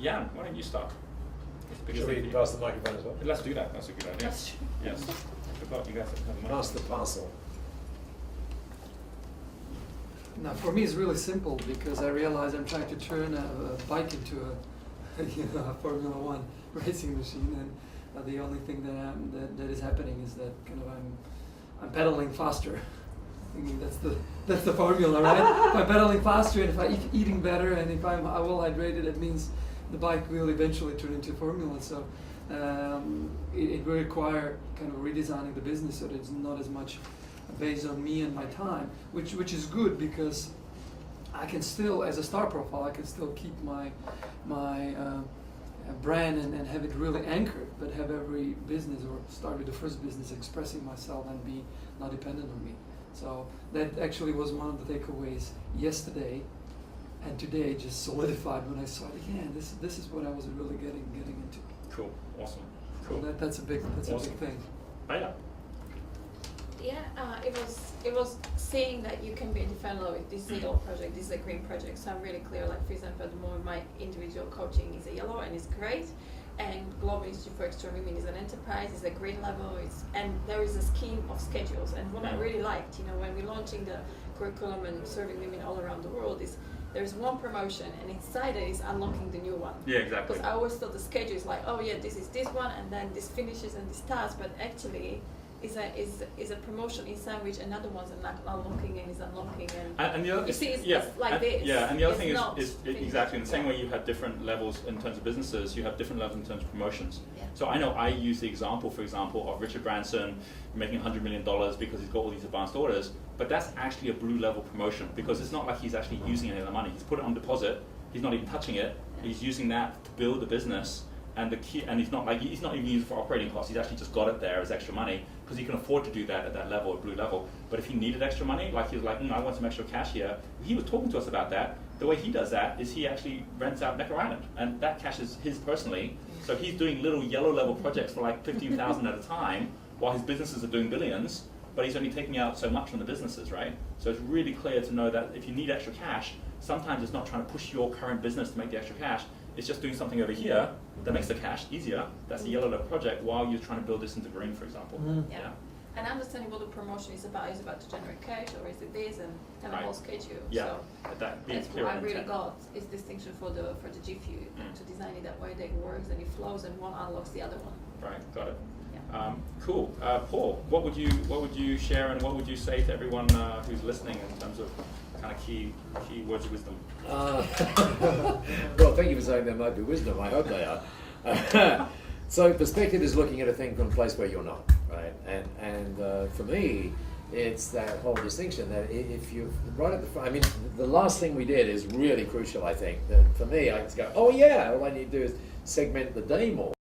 Jan, why don't you start? Should we pass the microphone as well? Let's do that. That's a good idea. That's true. Yes. I forgot you guys have the Pass the parcel. Now, for me, it's really simple because I realize I'm trying to turn a bike into a Formula One racing machine, and the only thing that is happening is that kind of I'm pedaling faster. I mean, that's the formula, right? If I'm pedaling faster, and if I'm eating better, and if I'm well hydrated, it means the bike will eventually turn into a formula. So it will require kind of redesigning the business so that it's not as much based on me and my time, which is good because I can still, as a star profile, I can still keep my brand and have it really anchored, but have every business or start with the first business expressing myself and be not dependent on me. So that actually was one of the takeaways yesterday, and today just solidified when I saw it again. This is what I was really getting into. Cool. Awesome. So Cool. that's a big Awesome. thing. Bella. Yeah, it was seeing that you can be a defender with this is a yellow project, this is a green project. So I'm really clear. Like for example, at the moment my individual coaching is a yellow and it's great. and Global Institute for Extreme Women is an enterprise, it's a green level, and there is a scheme of schedules. And what I really liked, when we're launching the curriculum and serving women all around the world, is there's one promotion, and inside it is unlocking the new one. Yeah, exactly. Because I always thought the schedule is like, oh yeah, this is this one, and then this finishes and this starts, but actually is a promotion inside which another one's unlocking and is unlocking, And the other, you see, it's yeah, just like and, this. yeah, and the other It's thing not is finished. exactly in the same Yeah. way you have different levels in terms of businesses, you have different levels in terms of promotions. Yeah. So I know I use the example, for example, of Richard Branson making $100 million because he's got all these advanced orders, but that's actually a blue level promotion because it's not like he's actually using any of the money. He's put it on deposit, he's not even touching it, he's using that to build the business. And the key, and he's not even using it for operating costs. He's actually just got it there as extra money because he can afford to do that at that level, at blue level. But if he needed extra money, like he was like, I want some extra cash here. He was talking to us about that. The way he does that is he actually rents out Necker Island, and that cash is his personally. So he's doing little yellow level projects for like 15,000 at a time, while his businesses are doing billions. But he's only taking out so much from the businesses, right? So it's really clear to know that if you need extra cash, sometimes it's not trying to push your current business to make the extra cash. It's just doing something over here that makes the cash easier. That's a yellow level project while you're trying to build this into green, for example. Yeah. And understanding what the promotion is about to generate cash, or is it this, and kind of Right. whole schedule. Yeah. So That being that's clear what I on really intent. got is distinction for the GFU to design it that way that it works and it flows and one unlocks the other one. Right, got it. Yeah. Cool. Paul, what would you share and what would you say to everyone who's listening in terms of kind of key words of wisdom? Well, thank you for saying there might be wisdom. I hope they are. So perspective is looking at a thing from a place where you're not, right? And for me, it's that whole distinction that if you're right at the front, I mean, the last thing we did is really crucial, I think. That for me, I just go, oh yeah, all I need to do is segment the day more.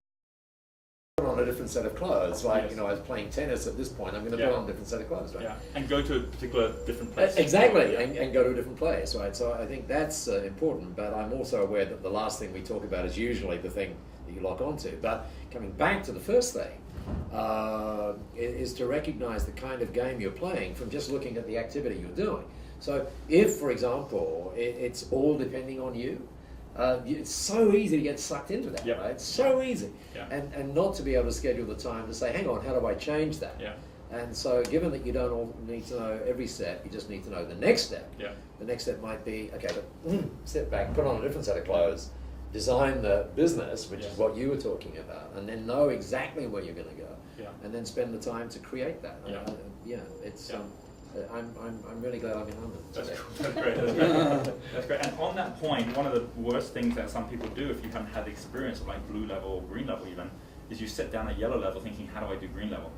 Put on a different set of clothes. Like, Yes. I was playing tennis at this point, I'm going to Yeah. put on a different set of clothes, right? Yeah, and go to a particular different place. Exactly, Yeah. and go to a different place, right? So I think that's important, but I'm also aware that the last thing we talk about is usually the thing that you lock onto. But coming back to the first thing, is to recognize the kind of game you're playing from just looking at the activity you're doing. So if, for example, it's all depending on you, it's so easy to get sucked into that, Yep. right? It's so easy. Yeah. And not to be able to schedule the time to say, hang on, how do I change that? Yeah. And so given that you don't all need to know every step, you just need to know the next step. Yeah. The next step might be, okay, but step back, put on a different set of clothes, design the business, which Yeah. is what you were talking about, and then know exactly where you're going to go, Yeah. and then spend the time to create that. Yeah. It's. Yeah. I'm really glad I'm in London. That's today. cool. That's great. That's great. That's great. And on that point, one of the worst things that some people do, if you haven't had the experience of like blue level or green level even, is you sit down at yellow level thinking, how do I do green level?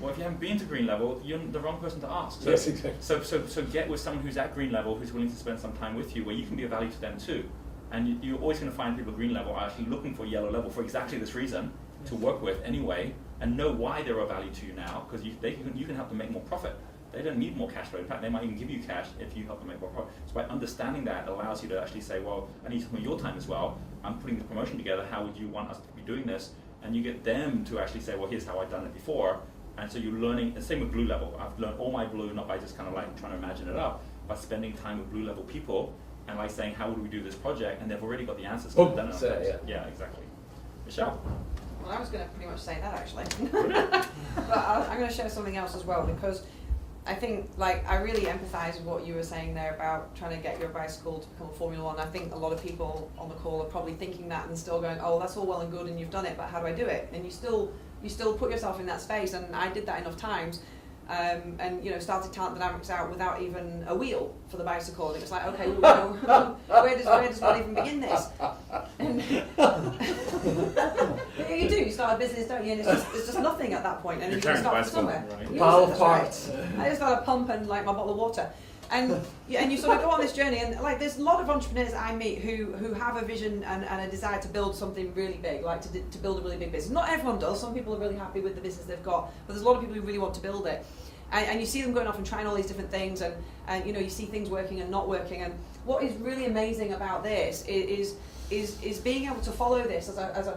Well, if you haven't been to green level, you're the wrong person to ask. So, Yes, exactly. So get with someone who's at green level, who's willing to spend some time with you, where you can be of value to them too. And you're always going to find people at green level are actually looking for yellow level for exactly this reason, to work with anyway, and know why they're of value to you now, because you can help them make more profit. They don't need more cash flow. In fact, they might even give you cash if you help them make more profit. So by understanding that allows you to actually say, well, I need some of your time as well. I'm putting the promotion together. How would you want us to be doing this? And you get them to actually say, well, here's how I've done it before. And so you're learning, and same with blue level. I've learned all my blue, not by just kind of like trying to imagine it up, but spending time with blue level people and like saying, how would we do this project? And they've already got the answers to it. So, yeah. Yeah, exactly. Michelle? Well, I was going to pretty much say that actually. But I'm going to share something else as well, because I think, like, I really empathise with what you were saying there about trying to get your bicycle to become a Formula One. I think a lot of people on the call are probably thinking that and still going, oh, that's all well and good and you've done it, but how do I do it? And you still put yourself in that space, and I did that enough times. And started Talent Dynamics out without even a wheel for the bicycle, and it was like, okay, where does one even begin this? And you do. You start a business, don't you? And it's just nothing at that point, and You're you can carrying start the from bicycle, somewhere. right? Yes, Pile of that's right. parts. I just got a pump and like my bottle of water, and you sort of go on this journey, and like there's a lot of entrepreneurs I meet who have a vision and a desire to build something really big, like to build a really big business. Not everyone does. Some people are really happy with the business they've got, but there's a lot of people who really want to build it. And you see them going off and trying all these different things, and you see things working and not working. And what is really amazing about this is being able to follow this as a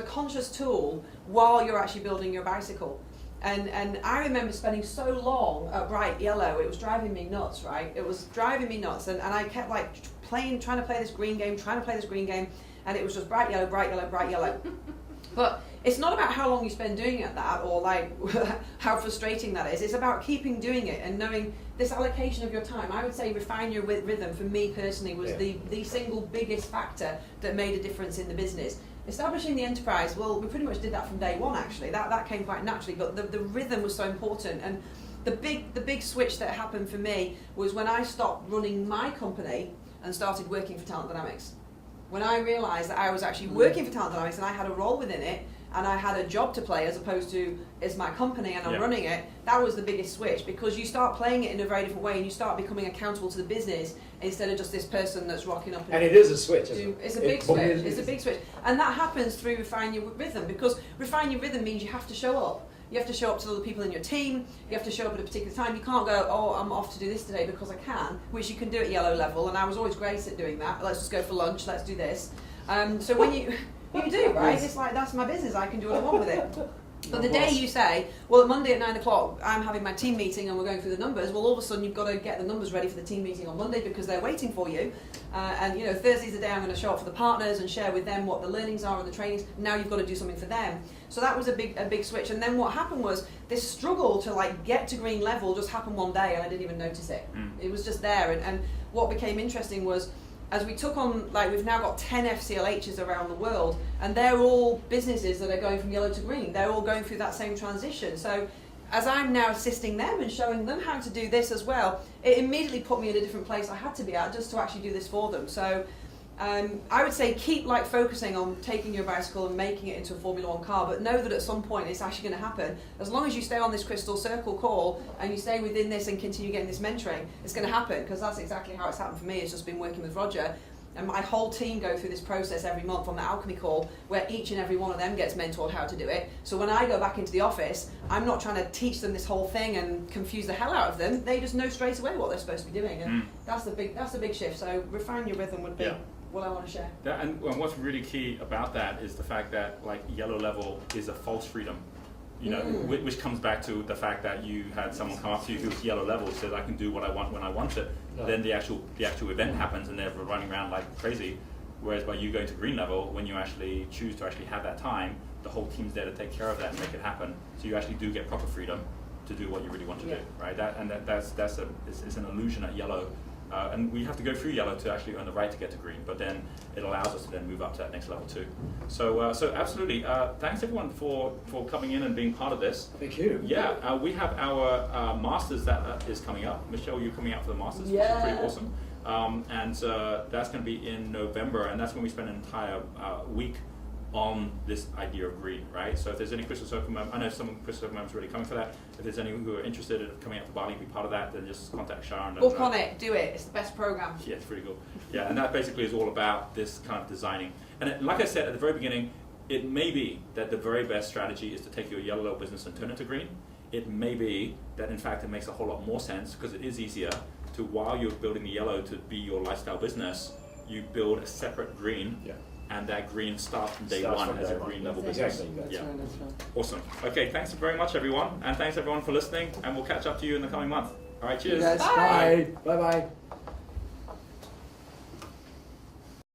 conscious tool while you're actually building your bicycle. And I remember spending so long at bright yellow, it was driving me nuts, right? It was driving me nuts, and I kept like trying to play this green game, and it was just bright yellow, bright yellow, bright yellow. But it's not about how long you spend doing it that, or like how frustrating that is. It's about keeping doing it and knowing this allocation of your time. I would say refine your rhythm for me personally was the single biggest factor that made a difference in the business. Establishing the enterprise, well, we pretty much did that from day one actually. That came quite naturally, but the rhythm was so important. And the big switch that happened for me was when I stopped running my company and started working for Talent Dynamics. When I realised that I was actually working for Talent Dynamics and I had a role within it, and I had a job to play as opposed to it's my company and I'm running it, that was the biggest switch, because you start playing it in a very different way and you start becoming accountable to the business instead of just this person that's rocking up. And it is a switch, isn't it? It's a big switch. It's a big switch. And that happens through refine your rhythm, because refine your rhythm means you have to show up. You have to show up to other people in your team, you have to show up at a particular time. You can't go, oh, I'm off to do this today because I can, which you can do at yellow level, and I was always great at doing that. Let's just go for lunch, let's do this. So when you do, right? It's like, that's my business, I can do what I want with it. But the day you say, well, Monday at 9 o'clock, I'm having my team meeting and we're going through the numbers, well, all of a sudden you've got to get the numbers ready for the team meeting on Monday because they're waiting for you. And, you know, Thursday's the day I'm going to show up for the partners and share with them what the learnings are and the trainings. Now you've got to do something for them. So that was a big switch. And then what happened was this struggle to, like, get to green level just happened one day and I didn't even notice it. It was just there. And what became interesting was, as we took on, like, we've now got 10 FCLHs around the world, and they're all businesses that are going from yellow to green. They're all going through that same transition. So as I'm now assisting them and showing them how to do this as well, it immediately put me in a different place I had to be at just to actually do this for them. So I would say keep, like, focusing on taking your bicycle and making it into a Formula 1 car, but know that at some point it's actually going to happen. As long as you stay on this crystal circle call and you stay within this and continue getting this mentoring, it's going to happen, because that's exactly how it's happened for me. It's just been working with Roger, and my whole team go through this process every month on the Alchemy call, where each and every one of them gets mentored how to do it. So when I go back into the office, I'm not trying to teach them this whole thing and confuse the hell out of them. They just know straight away what they're supposed to be doing, and that's the big shift. So refine your rhythm would be what I want to share. And what's really key about that is the fact that, like, yellow level is a false freedom, you know, which comes back to the fact that you had someone come up to you who was yellow level, said I can do what I want when I want it. Then the actual event happens and they're running around like crazy. Whereas by you going to green level, when you actually choose to actually have that time, the whole team's there to take care of that and make it happen. So you actually do get proper freedom to do what you really want to do, right? That's an illusion at yellow. And we have to go through yellow to actually earn the right to get to green, but then it allows us to then move up to that next level too. So absolutely, thanks everyone for coming in and being part of this. Thank you. Yeah, we have our Masters that is coming up. Michelle, you're coming out for the Masters, which is pretty awesome. And that's going to be in November, and that's when we spend an entire week on this idea of green, right? So if there's any Crystal Circle members, I know some Crystal Circle members are already coming for that. If there's anyone who are interested in coming out to Bali and be part of that, then just contact Sharon. Book on it, do it. It's the best program. Yeah, it's pretty cool. Yeah, and that basically is all about this kind of designing. And like I said at the very beginning, it may be that the very best strategy is to take your yellow business and turn it to green. It may be that in fact it makes a whole lot more sense, because it is easier to, while you're building the yellow to be your lifestyle business, you build a separate green. And that green starts from day one as a green level business. Exactly. Yeah. Awesome. Okay, thanks very much everyone, and thanks everyone for listening, and we'll catch up to you in the coming month. All right, cheers. Bye. Bye.